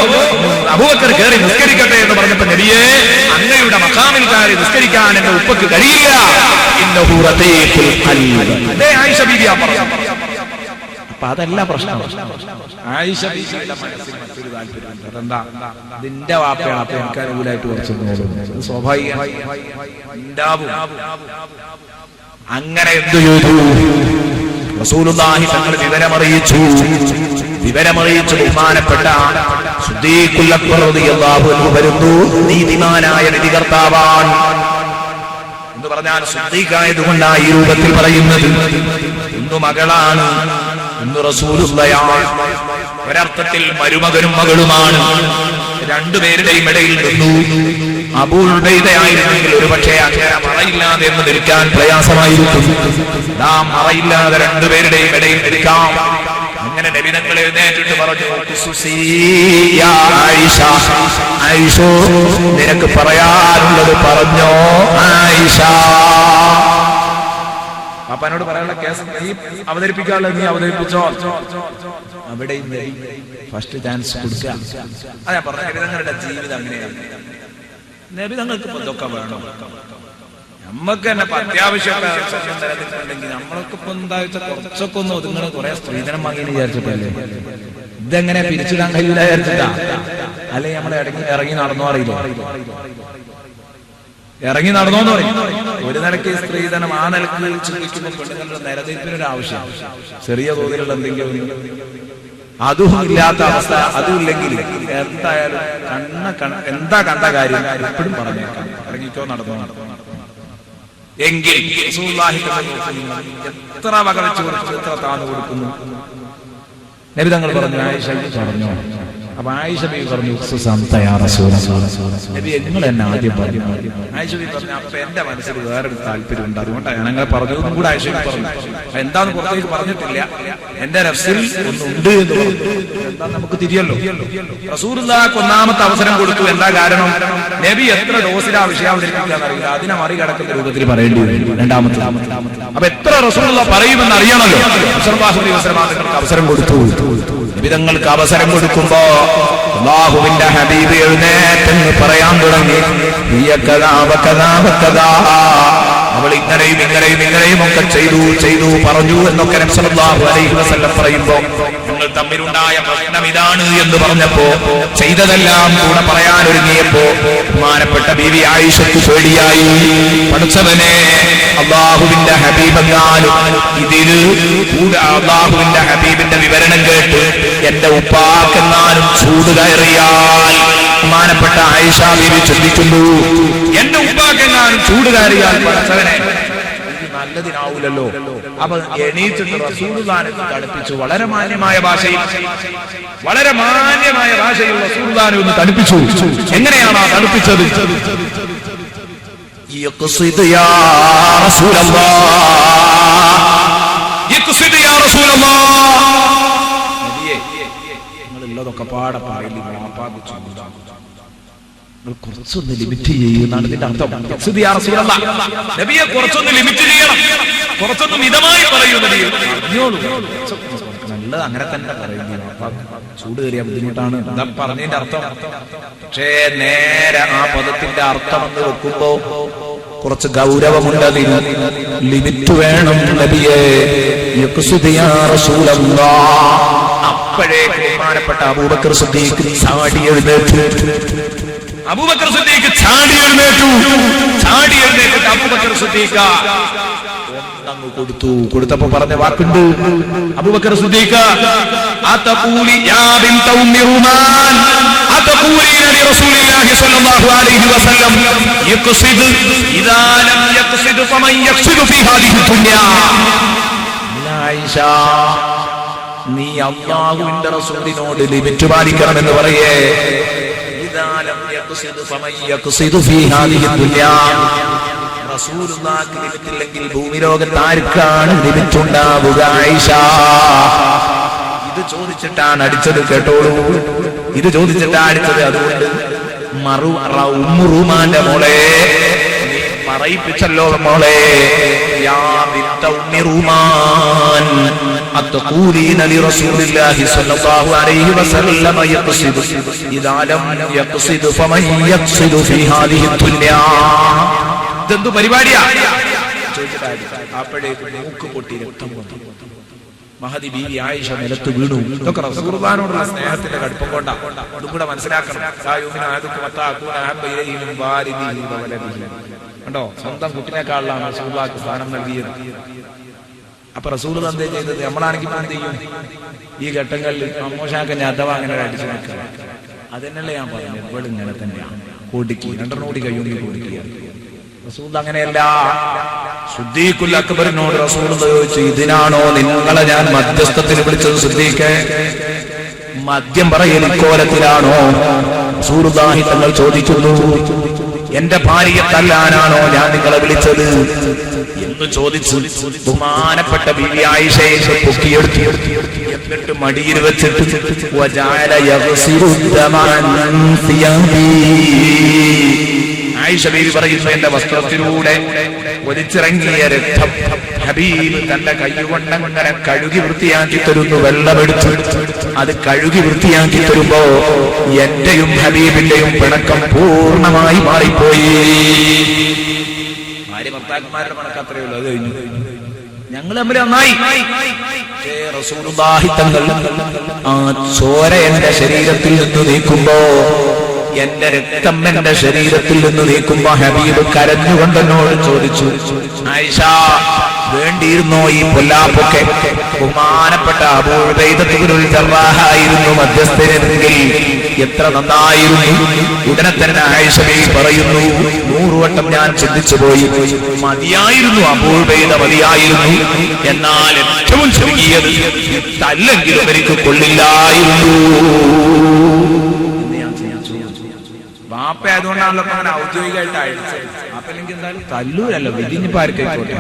അബൂബക്കർ കയറി നിസ്കരിക്കട്ടെ എന്ന് പറഞ്ഞപ്പോ നബിയേ, അങ്ങയുടെ മഖാമിൽ കയറി നിസ്കരിക്കാൻ എന്റെ ഉപ്പക്ക് കഴിയില്ല. അതേ ആയിഷ ബീവിയാ പറഞ്ഞു. അപ്പൊ അതല്ല പ്രശ്നം. ആയിഷ ബീവിയുടെ മനസ്സിൽ മറ്റൊരു താല്പര്യം. അതെന്താ? നിന്റെ വാപ്പയാണ്, അപ്പൊ എനിക്ക് അനുകൂലമായിട്ട് കുറച്ച് സ്വാഭാവികമായി ഉണ്ടാവും. അങ്ങനെ എന്തു ചെയ്തു? റസൂലുള്ളാഹി തങ്ങൾ വിവരമറിയിച്ചു ബഹുമാനപ്പെട്ട സിദ്ദീഖുൽ അക്ബർ റളിയല്ലാഹു അൻഹു വരുന്നു. നീതിമാനായ വിധികർത്താവാണ് എന്ന് പറഞ്ഞാൽ സിദ്ദീഖായതുകൊണ്ടാണ് ഈ രൂപത്തിൽ പറയുന്നത്. ഇന്നു മകളാണ്, ഇന്ന് റസൂലുള്ളാഹിയാണ്. ഒരർത്ഥത്തിൽ മരുമകനും മകളുമാണ്. രണ്ടുപേരുടെയും ഇടയിൽ നിന്നു. അബൂ ഉബൈദയായിരുന്നെങ്കിൽ ഒരു പക്ഷേ അങ്ങനെ മറയില്ലാതെ എന്ന് നിൽക്കാൻ പ്രയാസമായിരിക്കും. നാം മറയില്ലാതെ രണ്ടുപേരുടെയും ഇടയിൽ നിൽക്കാം. അങ്ങനെ നബി തങ്ങൾ എഴുന്നേറ്റിട്ട് പറഞ്ഞു, ആയിഷ, നിനക്ക് പറയാനുള്ളത് പറഞ്ഞോ ആയിഷ. പാപ്പാനോട് പറയാനുള്ള കേസ് നീ അവതരിപ്പിക്കാനുള്ളത് നീ അവതരിപ്പിച്ചോ. അവിടെ ഫസ്റ്റ് ചാൻസ് കൊടുക്കുക. അതാ പറഞ്ഞ നബി തങ്ങളുടെ ജീവിതം അങ്ങനെയാണ്. നബി തങ്ങൾക്ക് ഇതൊക്കെ വേണം. നമ്മക്ക് തന്നെ അത്യാവശ്യമൊക്കെ നിലനിൽക്കുന്നുണ്ടെങ്കിൽ നമ്മളൊക്കെ ഇപ്പൊ എന്താ വെച്ചാൽ കുറച്ചൊക്കെ ഒന്ന് ഒതുങ്ങണ കുറെ സ്ത്രീധനം വാങ്ങി വിചാരിച്ചിട്ടല്ലേ. ഇതെങ്ങനെ പിരിച്ചിടാൻ കഴിയില്ല വിചാരിച്ചിട്ടാ? അല്ലെങ്കിൽ നമ്മളെ ഇറങ്ങി നടന്നോ അറിയില്ല. ഇറങ്ങി നടന്നോന്ന് പറയും. ഒരു നിലയ്ക്ക് സ്ത്രീധനം ആ നിലക്ക് ചിന്തിക്കുമ്പോൾ പെണ്ണുങ്ങളുടെ നിലനിൽപ്പിനൊരു ആവശ്യം, ചെറിയ തോതിലുള്ള എന്തെങ്കിലും അതും ഇല്ലാത്ത അവസ്ഥ, അതും ഇല്ലെങ്കിൽ എന്തായാലും എന്താ കണ്ട കാര്യം എപ്പോഴും പറഞ്ഞേക്കാം. ഇറങ്ങിക്കോ, നടന്നോ. എങ്കിൽ എത്ര വക വെച്ച് കൊടുത്തു, എത്ര താന്നു കൊടുക്കുന്നു. നബി തങ്ങൾ പറഞ്ഞു, ആയിഷ പറഞ്ഞോ. അപ്പൊ ആയിഷ ബീവി പറഞ്ഞു നബി നിങ്ങൾ എന്നെ ആദ്യം പറഞ്ഞു. ആയിഷ ബീവി പറഞ്ഞു അപ്പൊ എന്റെ മനസ്സിൽ വേറൊരു താല്പര്യം ഉണ്ട്, അതുകൊണ്ടാണ് ഞാൻ അങ്ങനെ പറഞ്ഞതും കൂടെ ആയിഷ ബീവി പറഞ്ഞു. എന്താന്ന് പുറത്തേക്ക് പറഞ്ഞിട്ടില്ല, എന്റെ നഫ്സിൽ ഒന്നുണ്ട് എന്ന് പറഞ്ഞു. എന്താ നമുക്ക് തിരിയല്ലോ. റസൂലുള്ളാഹിക്ക് ഒന്നാമത്തെ അവസരം കൊടുത്തു. എന്താ കാരണം? നബി എത്ര ഡോസിലാ വിഷയം അവതരിപ്പിക്കാന്ന് അറിയില്ല, അതിനെ മറികടക്കുന്ന രൂപത്തിൽ പറയേണ്ടി വരും. രണ്ടാമത്തെ അപ്പൊ എത്ര റസൂലുള്ളാഹി പറയുമെന്ന് അറിയണമല്ലോ. അവസരം കൊടുത്തു. വിധങ്ങൾക്ക് അവസരം കൊടുക്കുമ്പോ അല്ലാഹുവിന്റെ ഹബീബ് എഴുന്നേറ്റെന്ന് പറയാൻ തുടങ്ങി. അവൾ ഇങ്ങനെയും ഇങ്ങനെയും ഇങ്ങനെയും ഒക്കെ ചെയ്തു പറഞ്ഞു എന്നൊക്കെ നബി സല്ലല്ലാഹു അലൈഹി വസല്ലം പറയുമ്പോ ഞങ്ങൾ തമ്മിലുണ്ടായ പ്രശ്നം ഇതാണ് എന്ന് പറഞ്ഞപ്പോ ചെയ്തതെല്ലാം കൂടെ പറയാൻ ഒരുങ്ങിയപ്പോ ബഹുമാനപ്പെട്ട ബീവി ആയിഷയ്ക്ക് പേടിയായി. പഠിച്ചവനെ, അല്ലാഹുവിന്റെ ഹബീബെങ്ങാനും ഇതില് കൂടെ അല്ലാഹുവിന്റെ ഹബീബിന്റെ വിവരണം കേട്ട് എന്റെ ഉപ്പാക്കെങ്ങാനും ചൂട് കയറിയാൽ, ബഹുമാനപ്പെട്ട ആയിഷ ബീവി ചിന്തിക്കുന്നു, എന്റെ ഉപ്പാക്കെങ്ങാനും ചൂട് കയറിയാൽ പഠിച്ചവനെ നല്ലതിനാവൂലല്ലോ. അപ്പൊ എണീറ്റിട്ട് റസൂലുള്ളാഹിനെ തടുപ്പിച്ചു. വളരെ മാന്യമായ ഭാഷയിൽ റസൂലുള്ളാഹിനെ ഒന്ന് തടുപ്പിച്ചു. എങ്ങനെയാണ് ആ തടുപ്പിച്ചത്? യഖ്സിദ് യാ റസൂലല്ലാഹ്, യഖ്സിദ് യാ റസൂലല്ലാഹ്. നബിയേ, നിങ്ങൾ ഉള്ളതൊക്കെ പാടെ പറയില്ല, കുറച്ചൊന്ന് ലിമിറ്റ് ചെയ്യുന്നതാണ് ഇതിന്റെ അർത്ഥം. നബിയെ കുറച്ചൊന്ന് ലിമിറ്റ് ചെയ്യണം, കുറച്ചൊന്ന് മിതമായി പറയൂ. നബിയെ നല്ലത് അങ്ങനെ തന്നെ പറയുന്നു. ചൂട് കയറിയ ബുദ്ധിമുട്ടാണ് എന്താ പറഞ്ഞതിന്റെ അർത്ഥം. പക്ഷേ നേരെ ആ പദത്തിന്റെ അർത്ഥം എന്ന് വെക്കുമ്പോ കുറച്ച് ഗൗരവമുണ്ട്. അതിന് ലിമിറ്റ് വേണം. നബിയെ അപ്പോഴേ ബഹുമാനപ്പെട്ട അബൂബക്കർ സിദ്ദീഖ് ചാടി എഴുന്നേറ്റു. അബൂബക്കർ സിദ്ദീഖ് ചാടി എഴുന്നേറ്റിട്ട് അബൂബക്കർ സിദ്ദീഖ് ഒന്നങ്ങ് കൊടുത്തപ്പോ പറഞ്ഞ വാക്കുണ്ട്. അബൂബക്കർ സിദ്ദീഖ് അതഖൂലി യാ ബിൻത ഉമ്മി റുമാൻ അതഖൂലീന ലിറസൂലില്ലാഹി സ്വല്ലല്ലാഹു അലൈഹി വസല്ലം യഖ്സിദ് ഇദാ ലം യഖ്സിദ് ഫമൻ യഖ്സിദു ഫീ ഹാദിഹി ദുനിയ. ആയിഷ, നീ അല്ലാഹുവിന്റെ റസൂലിനോട് ലിമിറ്റ് പാലിക്കണമെന്ന് പറയേ. റസൂലുള്ളാഹിക്ക് ലിമിറ്റില്ലെങ്കിൽ ഭൂമി ലോകത്ത് ആർക്കാണ് ലിമിറ്റ് ഉണ്ടാവുക? ആയിഷ, ഇത് ചോദിച്ചിട്ടാണ് അടിച്ചത്. കേട്ടോളൂ, ഇത് ചോദിച്ചിട്ടാണ് അടിച്ചത്. അതുകൊണ്ട് ഉമ്മുറുമാന്റെ മോളെ പറയിപ്പിച്ചല്ലോ മോളെ. യാ ബിൻത ഉമ്മി റുമാൻ അതഖൂലീന ലിറസൂലില്ലാഹി സ്വല്ലല്ലാഹു അലൈഹി വസല്ലം യഖ്സിദു ഇദാ ലം യഖ്സിദു ഫമൻ യഖ്സിദു ഫീ ഹാദിഹി ദുനിയ. ഇതെന്തു പരിപാടിയാ? അപ്പോഴേക്ക് മൂക്ക് പൊട്ടി രക്തം വന്നു. മഹദി ബീവി ആയിഷ നിലത്ത് വീണു. ഇതൊക്കെ റസൂലുള്ളാഹിനോടുള്ള സ്നേഹത്തിന്റെ കടുപ്പം കൊണ്ടാ. അതും കൂടെ മനസ്സിലാക്കണം. കണ്ടോ, സ്വന്തം കുട്ടിനേക്കാളിലാണ് റസൂലുള്ളാഹിക്ക് സ്ഥാനം നൽകിയത്. അപ്പൊ റസൂൽ എന്തേ ചെയ്തത്? നമ്മളാണെങ്കിൽ എന്ത് ചെയ്യും? ഈ ഘട്ടങ്ങളിൽ അമ്മോഷാക്കന്നെ അഥവാ അങ്ങനെ അടിച്ചു നിൽക്കുക. അതെന്നല്ലേ ഞാൻ പറഞ്ഞത്. ഇവിടെ ഇങ്ങനെ തന്നെയാണ്. കൂടിക്ക് രണ്ടെണ്ണം കൂടി കയ്യൂങ്ങി കൂടിക്കുക. റസൂൽ അങ്ങനെയല്ല. സിദ്ദീഖുൽ അക്ബറിനോട് റസൂൽ ചോദിച്ചു, ഇതിനാണോ നിങ്ങളെ ഞാൻ മധ്യസ്ഥത്തിന് വിളിച്ചത്? സിദ്ദീഖേ, മദ്യം പറയൽ ഇക്കോലത്തിലാണോ? റസൂലുള്ളാഹി തങ്ങൾ ചോദിക്കുന്നു, എന്റെ ഭാര്യയെ തല്ലാനാണോ ഞാൻ നിങ്ങളെ വിളിച്ചത് എന്ന് ചോദിച്ചു. ബഹുമാനപ്പെട്ട ബീവി ആയിഷയെ പൊക്കിയെടുത്തു. എന്നിട്ട് മടിയിൽ വെച്ചിട്ട് ആയിഷ ബീവി പറയുന്നു, എന്റെ വസ്ത്രത്തിലൂടെ ഒലിച്ചിറങ്ങിയ രക്തം ഹബീബ് തന്റെ കൈകൊണ്ടങ്ങനെ കഴുകി വൃത്തിയാക്കി തരുന്നു. വെള്ളമെടുത്ത് അത് കഴുകി വൃത്തിയാക്കി തരുമ്പോ എന്റെയും ഹബീബിന്റെയും പിണക്കം പൂർണ്ണമായി മാറിപ്പോയി. ഭാര്യ ഭർത്താക്കന്മാരുടെ പിണക്കം അത്രയേ ഉള്ളൂ. അത് കഴിഞ്ഞു. ഞങ്ങൾ തമ്മിൽ നന്നായി. റസൂലുള്ളാഹി തങ്ങൾ ആ ചോര എന്റെ ശരീരത്തിൽ നിന്ന് നീക്കുമ്പോ, എന്റെ രക്തം എന്റെ ശരീരത്തിൽ നിന്ന് നീക്കുമ്പോ ഹബീബ് കരഞ്ഞുകൊണ്ട് എന്നോട് ചോദിച്ചു, ആയിഷ, വേണ്ടിയിരുന്നോ ഈ പൊല്ലാപ്പൊക്കെ? ബഹുമാനപ്പെട്ട അബൂ ഉബൈദ ഇബ്നുൽ ജറാഹ് ആയിരുന്നു മധ്യസ്ഥനെങ്കിൽ എത്ര നന്നായിരുന്നു. ഉടനെ തന്നെ ആയിഷ ബീവി പറയുന്നു, 100 വട്ടം ഞാൻ ചിന്തിച്ചു പോയി, മതിയായിരുന്നു, അബൂ ഉബൈദ മതിയായിരുന്നു. എന്നാൽ ഏറ്റവും ചുരുങ്ങിയത് തല്ലെങ്കിലും എനിക്ക് കൊള്ളില്ലായിരുന്നു. വാപ്പ ആയതുകൊണ്ടാണല്ലോ അങ്ങനെ ഔദ്യോഗികമായിട്ട് അയച്ചത്. വാപ്പല്ലെങ്കിൽ എന്തായാലും തല്ലൂരല്ലോ, വിരിഞ്ഞിപ്പോ ആർക്കോട്ടെ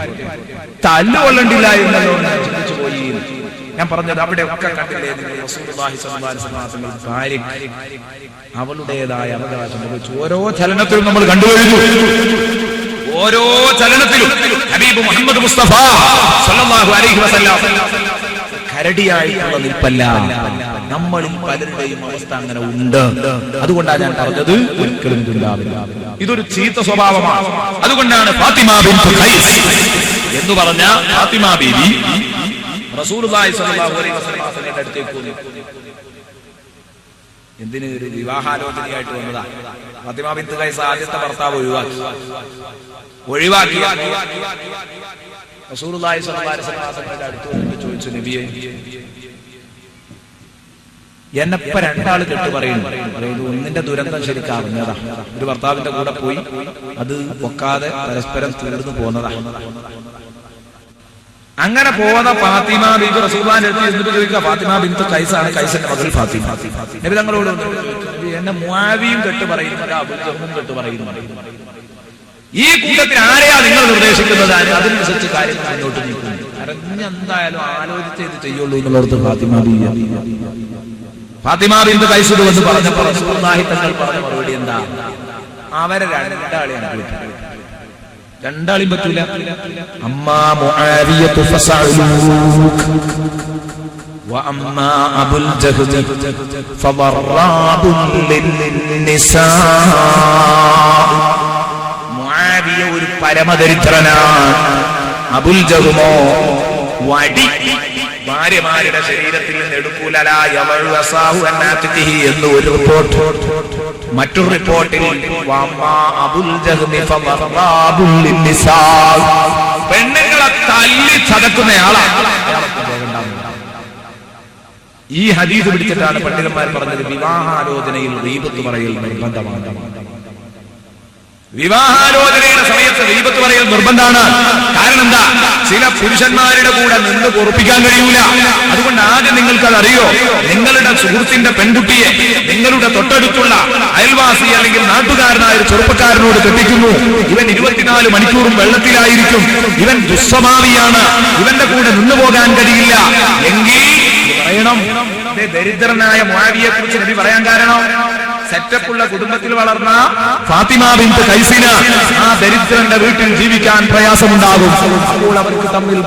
തല്ലു കൊള്ളണ്ടില്ല എന്നല്ലോ ചിന്തിച്ചു പോയി. ഞാൻ പറഞ്ഞത് അവിടെ ഒക്കെ കണ്ടില്ലേ, റസൂലുള്ളാഹി സ്വല്ലല്ലാഹു അലൈഹി വസല്ലം ഭാര്യയ്ക്ക് അവളുടേതായ അവകാശം ഓരോ ചലനത്തിലും നമ്മൾ കണ്ടുകഴിഞ്ഞു. ഓരോ ചലനത്തിലും ഹബീബ് മുഹമ്മദ് മുസ്തഫ സ്വല്ലല്ലാഹു അലൈഹി വസല്ലം കരടിയായിട്ടുള്ള നിൽപ്പല്ല. നമ്മളിൽ പലരുടെയും അവസ്ഥ അങ്ങനെ ഉണ്ട്. അതുകൊണ്ടാണ് ഞാൻ പറഞ്ഞത് ഒരിക്കലും ഇതുണ്ടാവില്ല, ഇതൊരു ചീത്ത സ്വഭാവമാണ്. അതുകൊണ്ടാണ് ഫാത്തിമ ബിൻത് ഖൈസ് എന്ന് പറഞ്ഞ ഫാത്തിമ ബീവി റസൂലുള്ളാഹി സ്വല്ലല്ലാഹു അലൈഹി വസല്ലമയുടെ അടുത്തേക്ക് വന്നു. എന്തിന്? ഒരു വിവാഹാലോചനയായിട്ട് വന്നതാ. ഫാത്തിമ ബിൻത് ഖൈസ് ആദ്യത്തെ ഭർത്താവ് ഒഴിവാക്കി റസൂലുള്ളാഹി സ്വല്ലല്ലാഹു അലൈഹി വസല്ലമയുടെ അടുത്ത് വന്നിട്ട് ചോദിച്ചു, നബിയെ, എന്നെപ്പ രണ്ടാള് കെട്ട് പറയുന്നു. ഒന്നിന്റെ ദുരന്തം ശരിക്കും അറിഞ്ഞതാ. ഒരു ഭർത്താവിന്റെ കൂടെ പോയി അത് ഒക്കാതെ പരസ്പരം തീർന്നു പോന്നതാ. അങ്ങനെ പോകുന്ന ഫാത്തിമ ബീവി റസൂലുള്ളാഹിന്റെ അടുത്ത് എന്നിട്ട് ചോദിക്കുക, ഫാത്തിമ ബിൻത് ഖൈസാണ്, ഖൈസിന്റെ മകൾ ഫാത്തിമ. നബി തങ്ങളോട് എന്നെ മുആവിയും കെട്ട് പറയുന്നു, അബൂ ജഹ്ലും കെട്ട് പറയുന്നു. ഈ കൂട്ടത്തിൽ ആരെയാ നിങ്ങൾ നിർദ്ദേശിക്കുന്നത്? അതിനനുസരിച്ച് കാര്യങ്ങൾ മുന്നോട്ട് നീക്കുന്നു. അറിഞ്ഞെന്തായാലും ആലോചിച്ച് ഇത് ചെയ്യുള്ളൂ എന്നുള്ളത് ഫാത്തിമ ബിൻത് ഖൈസ് എന്ന് പറഞ്ഞപ്പോൾ റസൂലുള്ളാഹി തങ്ങൾ പറഞ്ഞ മറുപടി എന്താ? അവരെ രണ്ടാളെയും പറ്റൂല. അമ്മാ മുആവിയതു ഫസഅലൂക് വഅമ്മാ അബുൽ ജഹ്ദ് ഫദറാബുൻ ലിന്നിസാ. മുആവിയ ഒരു പരമദരിദ്രനാണ്. അബുൽ ജഹ്മോ വടി ഭാര്യമാരുടെ ശരീരത്തിൽ നിന്ന് എടുക്കൂല. എന്ന് ഒരു റിപ്പോർട്ട്. മറ്റൊരു റിപ്പോർട്ടിൽ പെണ്ണുങ്ങളെ തല്ലി ചതക്കുന്നയാളാണ്. ഈ ഹദീസ് പിടിച്ചിട്ടാണ് പണ്ഡിതന്മാർ പറഞ്ഞത് വിവാഹാലോചനയിൽ ഗീബത്ത് പറയൽ നിർബന്ധമാണ്. വിവാഹാലോചനയുടെ സമയത്ത് ഗീബത്ത് പറയൽ നിർബന്ധമാണ്. കാരണം എന്താ? ചില പുരുഷന്മാരുടെ കൂടെ നിന്ന് പൊറുപ്പിക്കാൻ കഴിയൂല. അതുകൊണ്ട് ആദ്യം നിങ്ങൾക്കത് അറിയോ, നിങ്ങളുടെ സുഹൃത്തിന്റെ പെൺകുട്ടിയെ നിങ്ങളുടെ തൊട്ടടുത്തുള്ള അയൽവാസി അല്ലെങ്കിൽ നാട്ടുകാരനായ ഒരു ചെറുപ്പക്കാരനോട് കെട്ടിക്കുന്നു. ഇവൻ 24 മണിക്കൂറും വെള്ളത്തിലായിരിക്കും, ഇവൻ ദുസ്വഭാവിയാണ്, ഇവന്റെ കൂടെ നിന്നു പോകാൻ കഴിയില്ല എങ്കിൽ പറയണം. ദരിദ്രനായ മുആവിയെ കുറിച്ച് നബി പറയാൻ കാരണം, സെറ്റപ്പുള്ള കുടുംബത്തിൽ വളർന്ന ഫാത്തിമ ബിൻത് ഖൈസിന് ആ ദരിദ്രന്റെ വീട്ടിൽ ജീവിക്കാൻ പ്രയാസമുണ്ടാകും. അപ്പോൾ അവർക്ക് തമ്മിൽ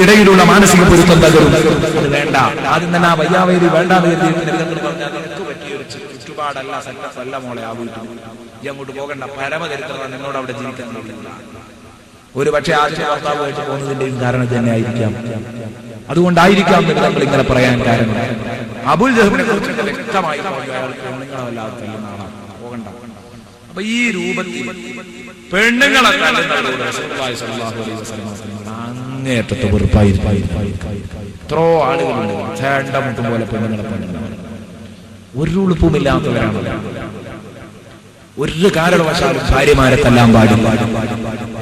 ഇടയിലുള്ള മാനസിക പൊരുത്തം തകരും. അത് വേണ്ട. ആദ്യം തന്നെ ആ വയ്യാവേലി വേണ്ടാന്ന് കരുതിയിട്ട് നിനക്ക് പറ്റിയൊരു ചുറ്റുപാടല്ല, സെറ്റപ്പല്ല മോളെ ആ വീട്ടിൽ. ഈ അങ്ങോട്ട് പോകണ്ട, പരമദരിദ്രൻ നിന്നോട് അവിടെ ജീവിക്കാൻ കഴിയില്ല. ഒരു പക്ഷേ ആദ്യ ഭർത്താവുമായിട്ട് പോകുന്നതിന്റെയും കാരണം തന്നെ ആയിരിക്കാം. അതുകൊണ്ടായിരിക്കാം നമ്മൾ ഇങ്ങനെ പറയാൻ കാരണം. അബൂൽ ജഹ്ലിനെ കുറിച്ച് വ്യക്തമായി പോകണ്ട. അപ്പൊ ഈ രൂപത്തിൽ പെണ്ണുങ്ങളെ അങ്ങേറ്റത്തെ വെറുപ്പായിരിക്കും. എത്രയോ ആളുകളുണ്ട് ചേണ്ട മുട്ടും പോലെ പെണ്ണുങ്ങളെ ഒരു ഉളുപ്പുമില്ലാത്തവരാണ്. ഒരു കാരണവശാലും ഭാര്യമാരെ തല്ലാൻ പാടില്ല.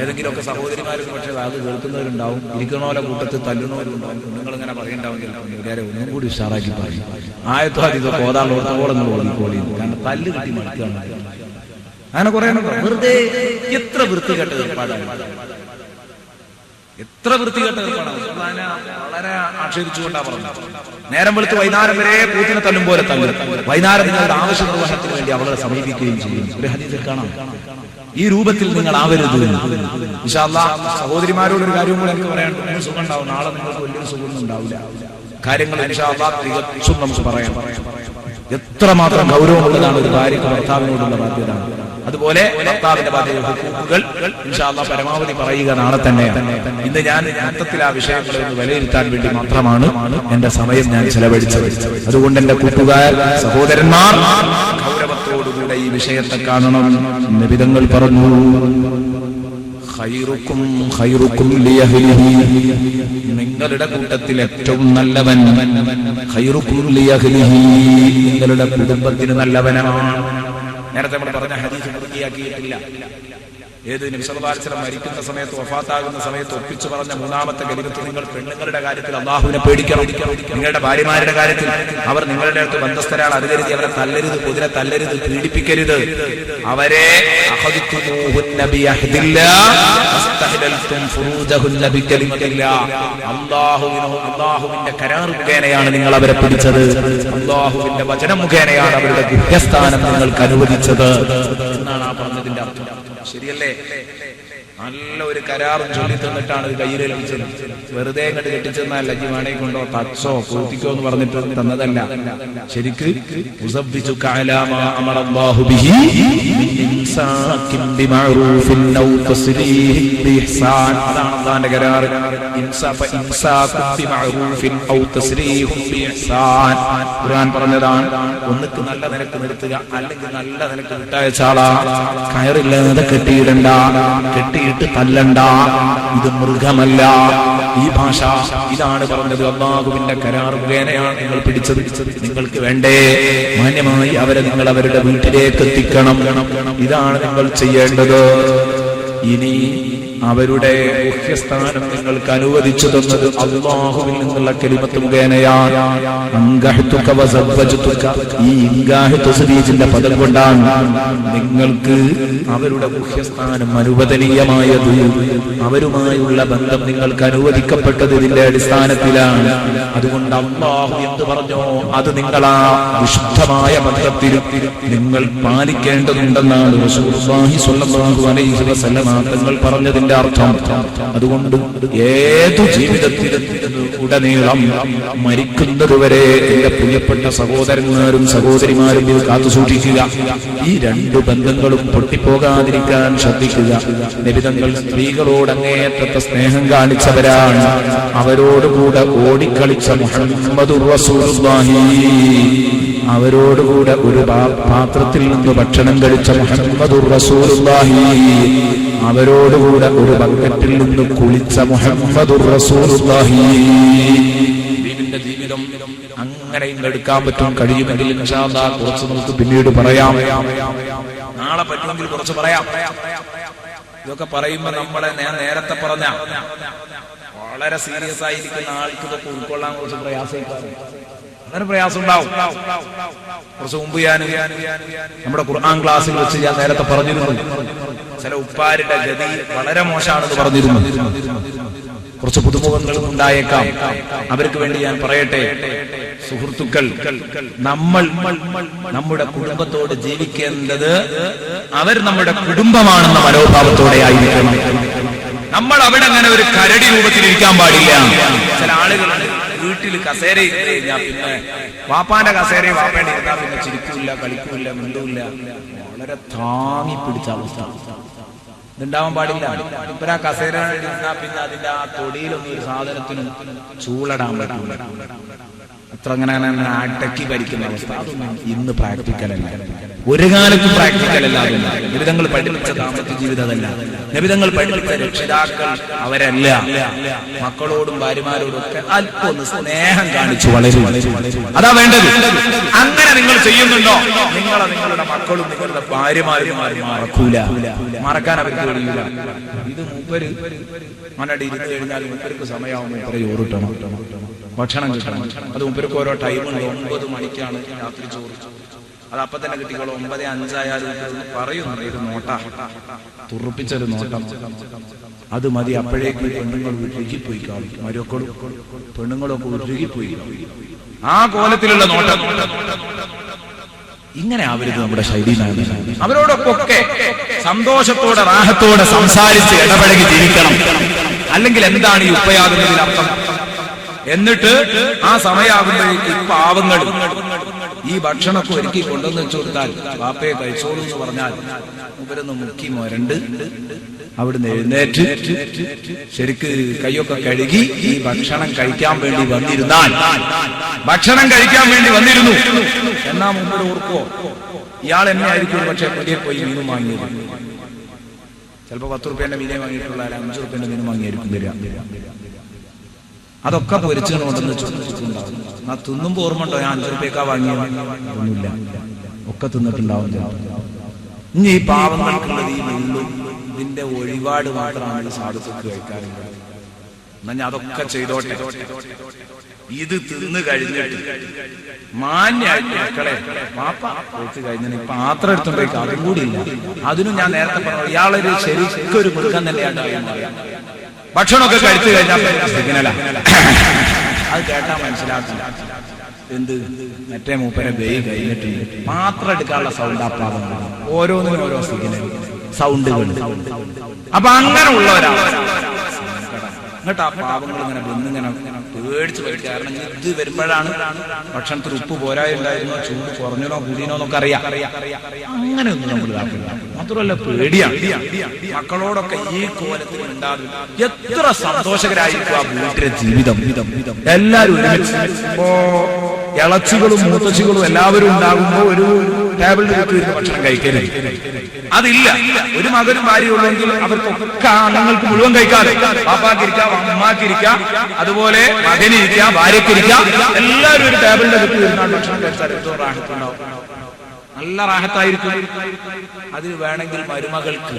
ഏതെങ്കിലുമൊക്കെ സഹോദരിമാർക്ക് പക്ഷെ അത് കേൾക്കുന്നവരുണ്ടാവും, ഇരിക്കണോലെ കൂട്ടത്തിൽ തല്ലുന്നവരുണ്ടാവും. നിങ്ങളിങ്ങനെ പറയണ്ടാവുമെങ്കിൽ ഒന്നും കൂടി ഉഷാറാക്കി പറയും. ആയത്തോ ഇതൊക്കെ ഓതാളോടത്തോളം ഓടിക്കോളി. കാരണം തല്ല് കിട്ടി മടുക്കുകയാണ്. അങ്ങനെ കുറെ വെറുതെ എത്ര വൃത്തികെട്ട ഏർപ്പാടാണ്, എത്ര വൃത്തികെട്ട ഏർപ്പാടാണ്. വളരെ ആക്ഷേപിച്ചുകൊണ്ടാ പറഞ്ഞത്. നേരം വെളുത്ത് വൈകുന്നേരം വരെ പൂത്തിനെ തല്ലും പോലെ തല്ലും. വൈകുന്നേരം നിങ്ങളുടെ ആവശ്യ നിർവഹണത്തിന് വേണ്ടി അവളെ സമീപിക്കുകയും ചെയ്യും. ഒരു ഹദീസിൽ കാണാം. ഈ രൂപത്തിൽ നിങ്ങൾ ആവരുത്. ഇൻഷാ അല്ലാഹ് സഹോദരിമാരോടൊരു കാര്യവും കൂടെ എനിക്ക് പറയാൻ, സുഖം ഉണ്ടാവും. നാളെ നിങ്ങൾക്ക് വലിയൊരു സുഖമൊന്നും ഉണ്ടാവില്ല. കാര്യങ്ങൾ ഇൻഷാ അല്ലാഹ് തികച്ചും നമുക്ക് പറയാം. എത്രമാത്രം ഗൗരവമുള്ളതാണ് ഒരു ഭാര്യയ്ക്ക് ഭർത്താവിനോടുള്ള ബാധ്യത. അതുപോലെ ഭർത്താവിന്റെ ഹുക്കൂക്കുകൾ ഇൻഷാ അല്ലാഹ് പരമാവധി പറയുക നാളെ തന്നെയാണ്. ഇന്ന് ഞാൻ മൊത്തത്തിൽ ആ വിഷയങ്ങളെ ഒന്ന് വിലയിരുത്താൻ വേണ്ടി മാത്രമാണ് എന്റെ സമയം ഞാൻ ചെലവഴിച്ചത്. അതുകൊണ്ട് എന്റെ കൂട്ടുകാർ, സഹോദരന്മാർ, ഗൗരവത്തോടുകൂടെ ഈ വിഷയത്തെ കാണണം. നിബിധങ്ങൾ പറഞ്ഞു, ഖൈറുക്കും ഖൈറുക്കും ലിയഹ്ലിഹി, നിങ്ങളുടെ കൂട്ടത്തിൽ ഏറ്റവും നല്ലവൻ ഖൈറുക്കും ലിയഹ്ലിഹി, നിങ്ങളുടെ കുടുംബത്തിന് നല്ലവനാണ്. നേരത്തെ നമ്മൾ പറഞ്ഞ ഹദീസ് പൂർത്തിയാക്കിയിട്ടില്ല. ഏത് നബി സല്ലല്ലാഹു അലൈഹി വസല്ലം മരിക്കുന്ന സമയത്ത്, വഫാത്താകുന്ന സമയത്ത് ഒപ്പിച്ചു പറഞ്ഞ മൂന്നാമത്തെ കലിമത്ത്, നിങ്ങൾ പെണ്ണുങ്ങളുടെ കാര്യത്തിൽ അല്ലാഹുവിനെ പേടിക്കണം. നിങ്ങളുടെ ഭാര്യമാരുടെ കാര്യത്തിൽ അവർ നിങ്ങളുടെ അടുത്ത് ബന്ധസ്ഥരാണ്, അത് കരുതി അവരെ തല്ലരുത്, കുതിരെ തല്ലരുത്, പീഡിപ്പിക്കരുത്. അവരെ അല്ലാഹുവിന്റെ കരാർ മുഖേനയാണ് നിങ്ങൾ അവരെ പിടിച്ചത്. അല്ലാഹുവിന്റെ വചനം മുഖേനയാണ് അവരുടെ ഗുഹ്യസ്ഥാനം നിങ്ങൾക്ക് അനുവദിച്ചത് എന്നാണ് ആ പറഞ്ഞതിന്റെ അർത്ഥം. ശരിയല്ലേ? നല്ല ഒരു കരാറും ചൊല്ലി തന്നിട്ടാണ് ഇത് കയ്യിലേൽപ്പിച്ചത്. വെറുതെ അങ്ങോട്ട് കെട്ടിച്ചെന്നല്ല, ജീവാണെ കൊണ്ടോ തച്ചോ കൂത്തിക്കോ എന്ന് പറഞ്ഞിട്ട് തന്നതല്ല. ശരിക്ക് അതാണ് അല്ലാഹുവിന്റെ കരാർ. ഖുർആൻ പറഞ്ഞതാണ്, ഒന്നിക്ക് നല്ല നിലക്ക് നിർത്തുക, അല്ലെങ്കിൽ നല്ല നിലക്ക് വിട്ടയച്ചാളാ. കയറില്ലാതെ കെട്ടിയിടണ്ട, കെട്ടിയിട്ട് തല്ലണ്ട. ഇത് മൃഗമല്ല. ഈ ഭാഷ ഇതാണ് പറഞ്ഞത്. അല്ലാഹുവിന്റെ കരാർ മുഖേനയാണ് നിങ്ങൾ പിടിച്ചത്. നിങ്ങൾക്ക് വേണ്ടേ മാന്യമായി അവരെ നിങ്ങൾ അവരുടെ വീട്ടിലേക്ക് എത്തിക്കണം. ഇതാണ് നിങ്ങൾ ചെയ്യേണ്ടത്. ഇനി അവരുടെ മുഖ്യസ്ഥാനം നിങ്ങൾക്ക് അനുവദിച്ചു തന്നത് അല്ലാഹുവിൽ നിന്നുള്ള കലിമത്ത് മുഖേനയാണ്. ഈ ഇൻഗാഹ് തസ്രീജിന്റെ പദം കൊണ്ടാണ് നിങ്ങൾക്ക് അവരുടെ മുഖ്യസ്ഥാനം അനുവദനീയമായത്. അവരുമായുള്ള ബന്ധം നിങ്ങൾക്ക് അനുവദിക്കപ്പെട്ടത് ഇതിന്റെ അടിസ്ഥാനത്തിലാണ്. അതുകൊണ്ട് അല്ലാഹു എന്ത് പറഞ്ഞോ അത് നിങ്ങളാ വിശുദ്ധമായ ബന്ധത്തിൽ നിങ്ങൾ പാലിക്കേണ്ടതുണ്ടെന്നാണ് റസൂലുള്ളാഹി സ്വല്ലല്ലാഹു അലൈഹി വസല്ലം തങ്ങൾ പറഞ്ഞതിന്റെ അർത്ഥം. അതുകൊണ്ട് ഏതു ജീവിതത്തിൽ ഉടനീളം മരിക്കുന്നതുവരെ എന്റെ പ്രിയപ്പെട്ട സഹോദരന്മാരും സഹോദരിമാരും ഇത് കാത്തു സൂക്ഷിക്കുക. ഈ രണ്ട് ബന്ധങ്ങളും പൊട്ടിപ്പോകാതിരിക്കാൻ ശ്രദ്ധിക്കുക. നബിതങ്ങൾ സ്ത്രീകളോട് അങ്ങേയറ്റത്തെ സ്നേഹം കാണിച്ചവരാണ്. അവരോടുകൂടെ ഓടിക്കളിച്ച മുഹമ്മദുർ റസൂലുള്ളാഹി, അവരോടുകൂടെ ഒരു പാത്രത്തിൽ നിന്ന് ഭക്ഷണം കഴിച്ച മുഹമ്മദുർ റസൂലുള്ളാഹി, അവരോടുകൂടെ ഒരു ബക്കറ്റിൽ നിന്ന് കുളിച്ച മുഹമ്മദുർ റസൂലുള്ളാഹി. ദീനിന്റെ ജീവിതം അങ്ങനെ എടുക്കാൻ പറ്റും. കഴിയുമെങ്കിൽ ഇൻഷാ അല്ലാഹ് കുറച്ച് നമുക്ക് പിന്നീട് പറയാം. നാളെ പറ്റുമെങ്കിൽ കുറച്ച് പറയാം. ഇതൊക്കെ പറയുമ്പോ ഞാൻ നേരത്തെ പറഞ്ഞ വളരെ സീരിയസ് ആയിരിക്കുന്ന ആൾക്ക് ഇതൊക്കെ ഉൾക്കൊള്ളാൻ കുറച്ച് പ്രയാസമായിരിക്കും. അങ്ങനെ പ്രയാസം ഉണ്ടാവും. കുറച്ച് മുമ്പ് ഞാൻ നമ്മുടെ ഖുർആൻ ക്ലാസ്സിൽ വെച്ച് ഞാൻ നേരത്തെ പറഞ്ഞിരുന്നു, ചില ഉപ്പാരുടെ ഗതി വളരെ മോശമാണെന്ന് പറഞ്ഞിരുന്നു. കുറച്ച് പുതുമുഖങ്ങൾ ഉണ്ടായേക്കാം. അവർക്ക് വേണ്ടി ഞാൻ പറയട്ടെ, സുഹൃത്തുക്കൾ, നമ്മൾ നമ്മുടെ കുടുംബത്തോട് ജീവിക്കേണ്ടത് അവർ നമ്മുടെ കുടുംബമാണെന്ന മനോഭാവത്തോടെ ആയിരിക്കണം. നമ്മൾ അവിടെ അങ്ങനെ ഒരു കരടി രൂപത്തിൽ ഇരിക്കാൻ പാടില്ല. ചില ആളുകളുണ്ട് വീട്ടിൽ കസേര കഴിഞ്ഞാൽ പിന്നെ വാപ്പാന്റെ കസേരയെ വാപ്പേണ്ട ഇരുന്നാ പിന്നെ ചിരിക്കൂല്ല, കളിക്കൂല്ല, മിണ്ടൂല്ല. വളരെ താങ്ങി പിടിച്ച അവസ്ഥ. ഇതുണ്ടാവാൻ പാടില്ല. ഇപ്പൊ ആ കസേര ഇരുന്നാ പിന്നെ അതിന്റെ ആ തൊടിയിലൊന്നും ഒരു സാധനത്തിനും ചൂളടാൻ പറ്റില്ല. അത്ര അങ്ങനെ അടക്കി ഭരിക്കുന്ന അവസ്ഥ ഇന്ന് പ്രാക്ടിക്കൽ അല്ല. ഒരു കാലത്തും പ്രാക്ടിക്കൽ അല്ല. നബിതങ്ങൾ പഠിപ്പിച്ച ദാമ്പത്യ ജീവിതമല്ല. നബിതങ്ങൾ പഠിപ്പിച്ച രക്ഷിതാക്കൾ അവരല്ല. മക്കളോടും ഭാര്യമാരോടും ഒക്കെ അല്പം ഒന്ന് സ്നേഹം കാണിച്ചു വളരും. അതാ വേണ്ടത്. അങ്ങനെ നിങ്ങൾ ചെയ്യുന്നുണ്ടോ, നിങ്ങളുടെ മക്കളും നിങ്ങളുടെ ഭാര്യമാരും മറക്കൂല. മറക്കാൻ അവർക്ക് കഴിയൂല. ഇത് മൂപ്പര് മനടി ഇരുന്ന് കഴിഞ്ഞാൽ മൂപ്പർക്ക് സമയമാവും. മൂപ്പര് ചോറിട്ടണം, ഭക്ഷണം കിട്ടണം. അത് മൂപ്പർക്ക് ഓരോ ടൈമുണ്ട്. 9 മണിക്കാണ് രാത്രി ചോറ്. അത് അപ്പൊ തന്നെ കിട്ടിക്കോളൂ. 9:05 പറയുന്നുണ്ട്. ഇത് നോട്ട, തുറപ്പിച്ചൊരു നോട്ടം, അത് മതി. അപ്പോഴേക്ക് പെണ്ണുങ്ങൾ ഉരുകിപ്പോയി കാണും. മരക്കളും പെണ്ണുങ്ങളൊക്കെ ഉരുകിപ്പോയി. ആ കോലത്തിലുള്ള നോട്ടം. ഇങ്ങനെ ആവരുത് നമ്മുടെ ശൈലി. അവരോടൊക്കെ സന്തോഷത്തോടെ റാഹത്തോടെ സംസാരിച്ച് ഇടപഴകി ജീവിക്കണം. അല്ലെങ്കിൽ എന്താണ് ഈ ഉപ്പയാകുന്നതിൽ അർത്ഥം? എന്നിട്ട് ആ സമയമാകുമ്പോഴേക്ക് പാവങ്ങൾ ഈ ഭക്ഷണമൊക്കെ ഒരുക്കി കൊണ്ടുവന്ന് വെച്ചു കൊടുത്താൽ വാപ്പയെ കഴിച്ചോളൂ എന്ന് പറഞ്ഞാൽ ഇവരൊന്ന് മുക്കി മൊരണ്ട് അവിടുന്ന് എഴുന്നേറ്റ് ശരിക്ക് കൈയൊക്കെ കഴുകി ഈ ഭക്ഷണം കഴിക്കാൻ വേണ്ടി വന്നിരുന്നു. എന്നാ മുമ്പ് ഓർക്കോ, ഇയാൾ എന്നെ ആയിരിക്കും പക്ഷെ പുതിയ പോയി മീനും വാങ്ങിയത്. ചിലപ്പോൾ 10 റുപ്യേന്റെ മീനെ വാങ്ങിയിട്ടുള്ള 5 റുപ്യേന്റെ മീനും വാങ്ങിയായിരിക്കും തരിക. അതൊക്കെ പൊരിച്ചു കൊണ്ടെന്ന് വെച്ചിട്ടുണ്ടാവും. ആ തിന്നുമ്പോ ഓർമ്മ ഉണ്ടോ ഞാൻ 5 റുപ്യക്കാ വാങ്ങിയൊന്നുമില്ല, ഒക്കെ തിന്നിട്ടുണ്ടാവും. ഇനി ഈ പാവങ്ങൾക്കുള്ളത് ഈ വെള്ളും ഇതിന്റെ ഒഴിപാട് മാത്രമാണ് സാധുക്കൾക്ക് കഴിക്കാറുള്ളത്. എന്നാ അതൊക്കെ ചെയ്തോട്ടെ. ഇത് തിന്ന് കഴിഞ്ഞിട്ട് മാന്യായിട്ട് മക്കളെ പാപ്പ കഴിച്ചു കഴിഞ്ഞാൽ ഇപ്പൊ പാത്രം എടുത്തുണ്ടെങ്കിൽ അതും കൂടി ഇല്ല. അതിനും ഞാൻ നേരത്തെ പറഞ്ഞു ഇയാളൊരു ശരിക്കൊരു മൃഗം തന്നെയാണ്. ഭക്ഷണമൊക്കെ കഴിച്ചു കഴിഞ്ഞാൽ സിഗ്നലാ, അത് കേട്ടാ മനസ്സിലാക്കില്ല. എന്ത് മറ്റേ മൂപ്പരെ വെയി കഴിഞ്ഞിട്ടുണ്ട്. പാത്രം എടുക്കാനുള്ള സൗണ്ട് ആ പാവം, ഓരോന്നിനും ഓരോ സിഗ്നൽ സൗണ്ടുകൾ. അപ്പൊ അങ്ങനെ ഉള്ള ഒരാൾ എന്നിട്ട് ആ പാവങ്ങൾ ഇങ്ങനെ വന്നിങ്ങനെ പേടിച്ച് പോയി. കാരണം ഇത് വരുമ്പോഴാണ് ഭക്ഷണത്തിൽ ഉപ്പ് പോരായുണ്ടായിരുന്നോ, ചൂട് കുറഞ്ഞനോ കൂടിനോ എന്നൊക്കെ അറിയാം. അങ്ങനെയൊന്നും നമ്മൾ ഇതാക്കില്ല. മാത്രമല്ല പേടിയാണ്. മക്കളോടൊക്കെ ഈ കോലത്തിൽ ഉണ്ടാകും. എത്ര സന്തോഷകരായിരിക്കും ആ വീട്ടിലെ ജീവിതം. എല്ലാവരും ഇപ്പോ ഇളച്ചികളും മൂത്തച്ചികളും എല്ലാവരും ഉണ്ടാകുമ്പോ ഒരു ടേബിളിൽ ഇരുന്ന് ഭക്ഷണം കഴിക്കരുത്. അതില്ല. ഒരു മകനും ഭാര്യയും ഉള്ളെങ്കിൽ അവർക്കൊക്കെ നിങ്ങൾക്ക് മുഴുവൻ കഴിക്കാതെ പാപ്പാക്കിരിക്കാം, അമ്മാക്കിരിക്കാം, അതുപോലെ മകനിരിക്കാം, ഭാര്യക്കിരിക്കാം. എല്ലാവരും ഒരു ടേബിളിന്റെ അടുത്ത് ഇരുന്നാൽ ഭക്ഷണം കഴിച്ചാൽ ഏറ്റവും റാഹത്തുണ്ടാവും. നല്ല റാഹത്തായിരിക്കും. അതിന് വേണമെങ്കിൽ മരുമകൾക്ക്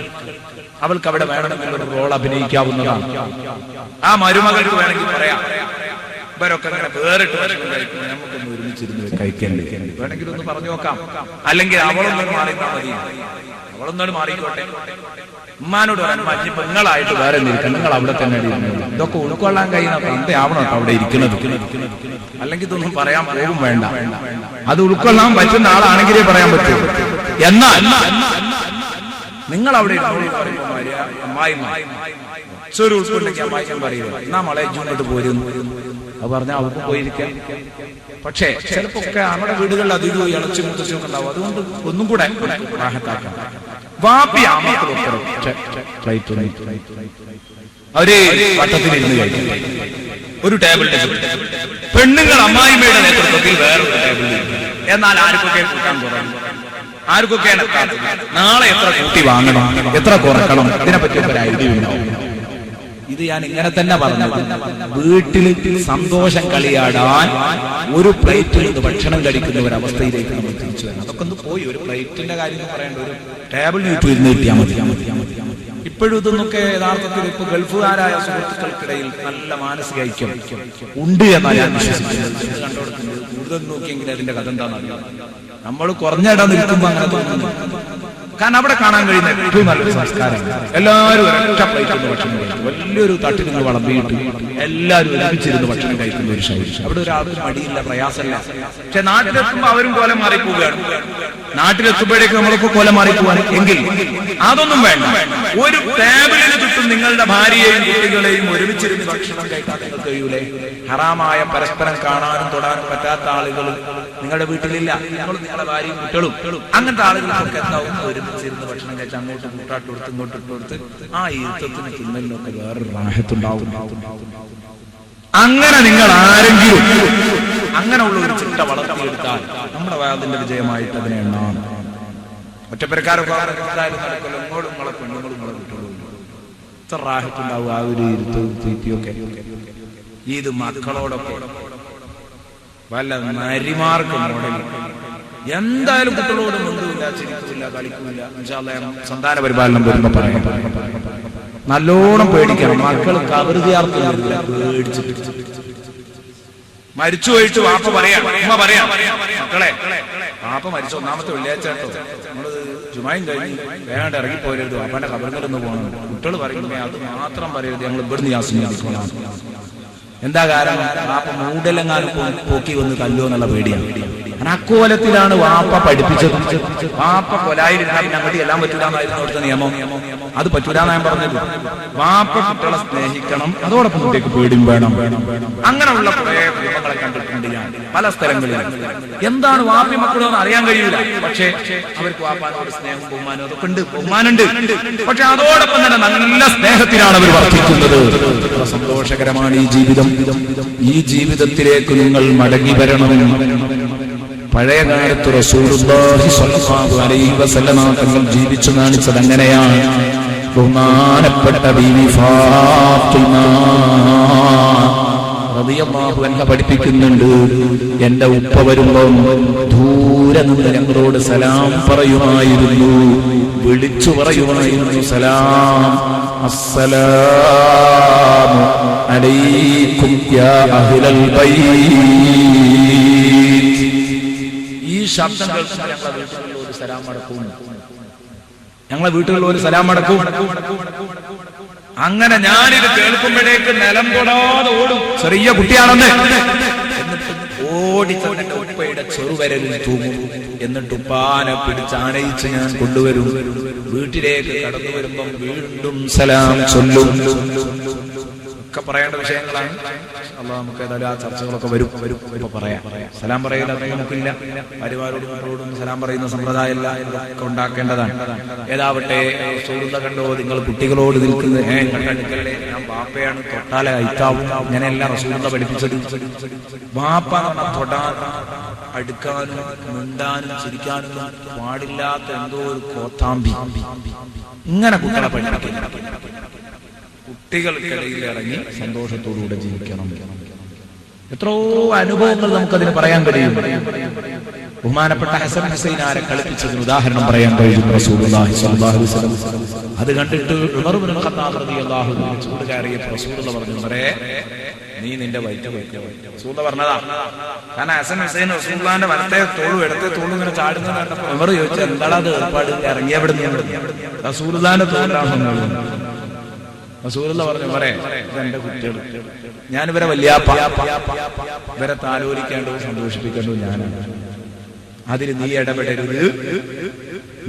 അവൾക്ക് അവിടെ വേണമെങ്കിൽ ഒരു റോൾ അഭിനയിക്കാവുന്നതാണ്. ആ മരുമകൾക്ക് വേണമെങ്കിൽ പറയാം ഇവരൊക്കെ അങ്ങനെ വേറിട്ട് ഭക്ഷണം കഴിക്കും, നമുക്കൊന്ന് ഒരുമിച്ചിരുന്ന് കഴിക്കണ്ടേ, വേണമെങ്കിൽ ഒന്ന് പറഞ്ഞു നോക്കാം. അല്ലെങ്കിൽ അവളൊന്നും മാറിയാൽ മതി, അവളൊന്നും മാറിക്കോട്ടെ. ഉമ്മാനോട് പറയാൻ പെങ്ങളായിട്ട് വേറെ നിൽക്കണം, നിങ്ങൾ അവിടെ തന്നെ ഇരുന്നു. ഇതൊക്കെ ഉൾക്കൊള്ളാൻ കഴിയുന്ന തന്തയാവണം കേട്ടോ അവിടെ ഇരിക്കുന്നത്. അല്ലെങ്കിൽ ഇതൊന്നും പറയാൻ പോകും വേണ്ട. അത് ഉൾക്കൊള്ളാൻ പറ്റുന്ന ആളാണെങ്കിലേ പറയാൻ പറ്റൂ. എന്നാൽ നിങ്ങൾ അവിടെ അമ്മായി ചെറു ഉൾക്കൊണ്ടെങ്കിൽ അമ്മായി പറയുക എന്നാ മളെ ഇങ്ങോട്ട് പോരുന്നു. അത് പറഞ്ഞാൽ അവർക്ക് പോയിരിക്കാം. പക്ഷേ ചിലപ്പോ ഒക്കെ നമ്മുടെ വീടുകളിൽ അധികം ഇളച്ചു മുത്തച്ഛനൊക്കെ ഉണ്ടാവും. അതുകൊണ്ട് ഒന്നും കൂടെ റാഹത്താക്കാം. അവര് വട്ടത്തിലിരുന്ന് കഴിക്കും ഒരു ടേബിളിന്റെ ചുറ്റും. പെണ്ണുങ്ങൾ അമ്മായിമ്മയുടെ നേതൃത്വത്തിൽ വേറൊരു ടേബിളിൽ. എന്നാൽ ആർക്കൊക്കെ കൂട്ടാൻ കുറയും, ആർക്കൊക്കെയാണ് നാളെ എത്ര കൂട്ടി വാങ്ങണം, എത്ര കുറക്കണം, ഇതിനെപ്പറ്റിയൊക്കെ ഒരു ഐഡിയ ഉണ്ടാവും. ഇത് ഞാൻ ഇങ്ങനെ തന്നെ പറഞ്ഞത്. വീട്ടിൽ സന്തോഷം കളിയാടാൻ ഒരു പ്ലേറ്റിൽ നിന്ന് ഭക്ഷണം കഴിക്കുന്ന ഒരു അവസ്ഥയിലേക്ക് നമ്മൾ തിരിച്ചു വരണം. അതൊക്കെ ഒന്ന് പോയി. ഒരു പ്ലേറ്റിന്റെ കാര്യം പറയേണ്ട, ഒരു ടേബിളിൽ ഇരുന്ന് കിട്ടിയാൽ മതി. ഇപ്പോഴും ഇതൊന്നൊക്കെ യഥാർത്ഥത്തിൽ ഇപ്പൊ ഗൾഫുകാരായ സുഹൃത്തുക്കൾക്കിടയിൽ നല്ല മാനസിക ഐക്യം ഉണ്ട് എന്നാണ് ഞാൻ വിശ്വസിക്കുന്നത്. കണ്ടുകൊടുക്കുന്നത് കൂടുതൽ നോക്കിയെങ്കിൽ അതിന്റെ കഥ എന്താണെന്നറിയാം. നമ്മൾ കുറഞ്ഞിടം നിൽക്കുമ്പോ അങ്ങനെ തോന്നുന്നു. കാരണം അവിടെ കാണാൻ കഴിയുന്ന ഏറ്റവും നല്ലൊരു സംസ്കാരം എല്ലാവരും ഒരൊറ്റ പ്ലേറ്റിൽ ഭക്ഷണം കഴിക്കും. വലിയൊരു തട്ടിൽ നിന്ന് വളർത്തിയിട്ട് എല്ലാവരും ഒരുമിച്ചിരുന്ന് ഭക്ഷണം കഴിക്കുന്ന ഒരു ശൈലി. അവിടെ ഒരാൾക്ക് മടിയില്ല, പ്രയാസമില്ല. പക്ഷെ നാട്ടിലെത്തുമ്പോ അവരും കോലം മാറിപ്പോവുകയാണ്. നാട്ടിലെത്തുമ്പോഴേക്ക് നമ്മളൊക്കെ കോലം മാറിപ്പോവാണ്. എങ്കിൽ അതൊന്നും വേണ്ട. ഒരു ടേബിളിന് ചുറ്റും നിങ്ങളുടെ ഭാര്യയെയും കുട്ടികളെയും ഒരുമിച്ചിരുന്ന് ഭക്ഷണം കഴിക്കാൻ നിങ്ങൾക്ക് കഴിയൂലേ? ഹറാമായ പരസ്പരം കാണാനും തൊടാനും പറ്റാത്ത ആളുകൾ നിങ്ങളുടെ വീട്ടിലില്ല. നിങ്ങളുടെ ഭാര്യയും കുട്ടികളും അങ്ങനത്തെ ആളുകൾക്കൊക്കെ എന്താവും ഒരുമിച്ചിരുന്ന് ഭക്ഷണം കഴിച്ച് അങ്ങോട്ട് കൂട്ടാട്ട് കൊടുത്ത് ഇങ്ങോട്ട് ഇട്ട് കൊടുത്ത് ആ ഇരുത്തത്തിന് തിന്നലിനൊക്കെ വേറൊരു റാഹത്തുണ്ടാവും. അങ്ങനെ നിങ്ങൾ ആരെങ്കിലും അങ്ങനെ ഉള്ള ഒരു ചിട്ട വളർത്തിയെടുത്താൽ നമ്മുടെ വാദത്തിന്റെ വിജയമായിട്ട് അതിനെ എണ്ണാം. ഒറ്റപ്പെരക്കാരൊക്കെ ഇങ്ങോട്ടും നിങ്ങളെ പെണ്ണുങ്ങളും നിങ്ങളെ കുട്ടികളും ഇത്ര റാഹത്തുണ്ടാവും. ആ ഒരു ഇരുത്തവും തീറ്റിയൊക്കെ ഇത് മക്കളോടൊക്കെ വല്ല നരിമാർക്ക് മോഡൽ. എന്തായാലും കുട്ടികളോട് മുണ്ടില്ല, ചിരിക്കില്ല, കളിക്കില്ല. സന്താന പരിപാലനം വരുമ്പോ പറയാം നല്ലോണം പേടിക്കണം. മക്കൾ കവറുതിയാർത്ത് പേടിച്ചിട്ട് മരിച്ചു പോയിട്ട് വാപ്പ പറയാം, ഉമ്മ പറയാം മക്കളെ വാപ്പ മരിച്ച 1ാമത്തെ വെള്ളിയാഴ്ച കേട്ടോ, നമ്മള് ജുമായും കഴിഞ്ഞ് വേണ്ട ഇറങ്ങിപ്പോരുത്, വാപ്പാന്റെ കബറിലൊന്ന് പോകണം. കുട്ടികൾ പറയുമ്പോ അത് മാത്രം പറയരുത്, ഞങ്ങൾ ഇവിടുന്ന് യാസിക്കണം. എന്താ കാരണം? വാപ്പ മൂടലെങ്ങാനും പോക്കി വന്ന് തല്ലോ എന്നുള്ള പേടിയാണ്. അക്കോലത്തിലാണ് വാപ്പ പഠിപ്പിച്ചത്. വാപ്പ കൊലായിരുന്നാൽ ഞങ്ങൾക്ക് എല്ലാം പറ്റൂലെന്നായിരുന്നു അവിടുത്തെ നിയമം. അത് പറ്റൂലെന്ന് ഞാൻ പറഞ്ഞത്. വാപ്പ കുട്ടികളെ സ്നേഹിക്കണം, അതോടൊപ്പം കുട്ടിക്ക് പേടിയും വേണം. അങ്ങനെയുള്ള കുറെ കുടുംബങ്ങളെ കണ്ടിട്ടുണ്ട് ഞാൻ പല സ്ഥലങ്ങളിലും. എന്താണ് വാപ്പി മക്കളോന്ന് അറിയാൻ കഴിയില്ല. പക്ഷേ അവർക്ക് വാപ്പാനോട് സ്നേഹം ബഹുമാനം അതൊക്കെ ഉണ്ട്, ബഹുമാനുണ്ട്. പക്ഷെ അതോടൊപ്പം തന്നെ നല്ല സ്നേഹത്തിലാണ് അവർ വർദ്ധിക്കുന്നത്. സന്തോഷകരമാണ് ഈ ജീവിതം. ഈ ജീവിതത്തിലേക്ക് നിങ്ങൾ മടങ്ങി വരണം. പഴയ കാലത്ത് റസൂലുള്ളാഹി സ്വല്ലല്ലാഹു അലൈഹി വസല്ലമ തങ്ങൾ ജീവിച്ചു കാണിച്ചത് അങ്ങനെയാണ്. ബഹുമാനപ്പെട്ട ബീവി ഫാത്തിമ റളിയല്ലാഹു അൻഹ പഠിപ്പിക്കുന്നുണ്ട്, എന്റെ ഉപ്പ വരുമ്പം ദൂരെ നിന്ന് ഞങ്ങളോട് സലാം പറയുമായിരുന്നു, വിളിച്ചു പറയുമായിരുന്നു, സലാം അസ്സലാമു അലൈക്കും യാ അഹ്ലൽ ബൈത്ത്. ഈ ശബ്ദം കേൾക്കുമ്പോൾ ഞങ്ങളെ വീട്ടിലുള്ള ഒരു സലാം മടക്കും. അങ്ങനെ ഞാനിത് കേൾക്കുമ്പോഴേക്ക് നിലം തൊടാതെ ഓടും. ചെറിയ കുട്ടിയാണെന്ന് ഓടി തന്നെ ഉപ്പയുടെ ചെറുവരലിൽ തൂങ്ങും. എന്നിട്ട് ഉപ്പാനെ പിടിച്ചാണയിച്ച് ഞാൻ കൊണ്ടുവരും. വീട്ടിലേക്ക് കടന്നു വരുമ്പം വീണ്ടും സലാം ചൊല്ലും. ഒക്കെ പറയേണ്ട വിഷയങ്ങളാണ്. അല്ലാഹ് നമുക്ക് ഏതായാലും ആ ചർച്ചകളൊക്കെ വരും. ഇപ്പൊ പറയാം. സലാം പറയില്ല നമുക്കില്ല. ഭാര്യമാരോടും മക്കളോടും സലാം പറയുന്ന സമ്പ്രദായമല്ല, ഇതൊക്കെ ഉണ്ടാക്കേണ്ടതാണ്. ഏതാവട്ടെ, റസൂലുള്ളാഹി കണ്ടോ നിങ്ങൾ കുട്ടികളോട് നിൽക്കുന്നത്, കണ്ടല്ലേ ഞാൻ ബാപ്പയാണ്, തൊട്ടാലെ അയിത്താവും, ഇങ്ങനെയല്ല റസൂലുള്ളാഹി പഠിപ്പിച്ചത്. ബാപ്പ തൊടാൻ അടുക്കാനും മിണ്ടാനും ചിരിക്കാനും പാടില്ലാത്ത എന്തോ ഒരു കോത്താമ്പി. ഇങ്ങനെ കുട്ടികളെ പഠിപ്പിക്കുന്നു. കുട്ടികൾക്കിടയിൽ ഇറങ്ങി സന്തോഷത്തോടുകൂടെ ജീവിക്കണം. എത്രയോ അനുഭവങ്ങൾ നമുക്കതിന് പറയാൻ കഴിയും. ബഹുമാനപ്പെട്ട ഹസൻ ഹുസൈനാരെ കളിപ്പിച്ചതിന് ഉദാഹരണം പറയാൻ കഴിയും. റസൂലുള്ളാഹി സ്വല്ലല്ലാഹു അലൈഹി വസല്ലം അത് കണ്ടിട്ട് ഉമർ ഇബ്നുൽ ഖത്താബ് റളിയല്ലാഹു അൻഹു ചൂട് കയറിയപ്പോൾ റസൂലുള്ളാഹി പറഞ്ഞു, ഉമറേ നീ നിന്റെ വയറ്റ് വയ്ക്കുക. റസൂലുള്ളാഹി പറഞ്ഞതാ. കാരണം ഹസൻ ഹുസൈൻ റസൂലുള്ളാഹിന്റെ വലത്തെ തോളും ഇടത്തെ തോളും ഇങ്ങനെ ചാടുന്നത് കണ്ടപ്പോൾ ഉമർ ചോദിച്ചു, എന്താണ് അത് ഏർപ്പാട്, ഇറങ്ങിയവിടുന്ന്? റസൂലുള്ളാഹിന്റെ തോലാണെന്ന്. റസൂലുള്ളാഹി പറഞ്ഞു, ഉമറേ ഇതെന്റെ കുട്ടികൾ, ഞാനിവരെ വല്യാപ്പ, ഇവരെ താലോലിക്കേണ്ടതും സന്തോഷിപ്പിക്കേണ്ടതും ഞാനാണ്. അതിൽ നീ ഇടപെടരുത്,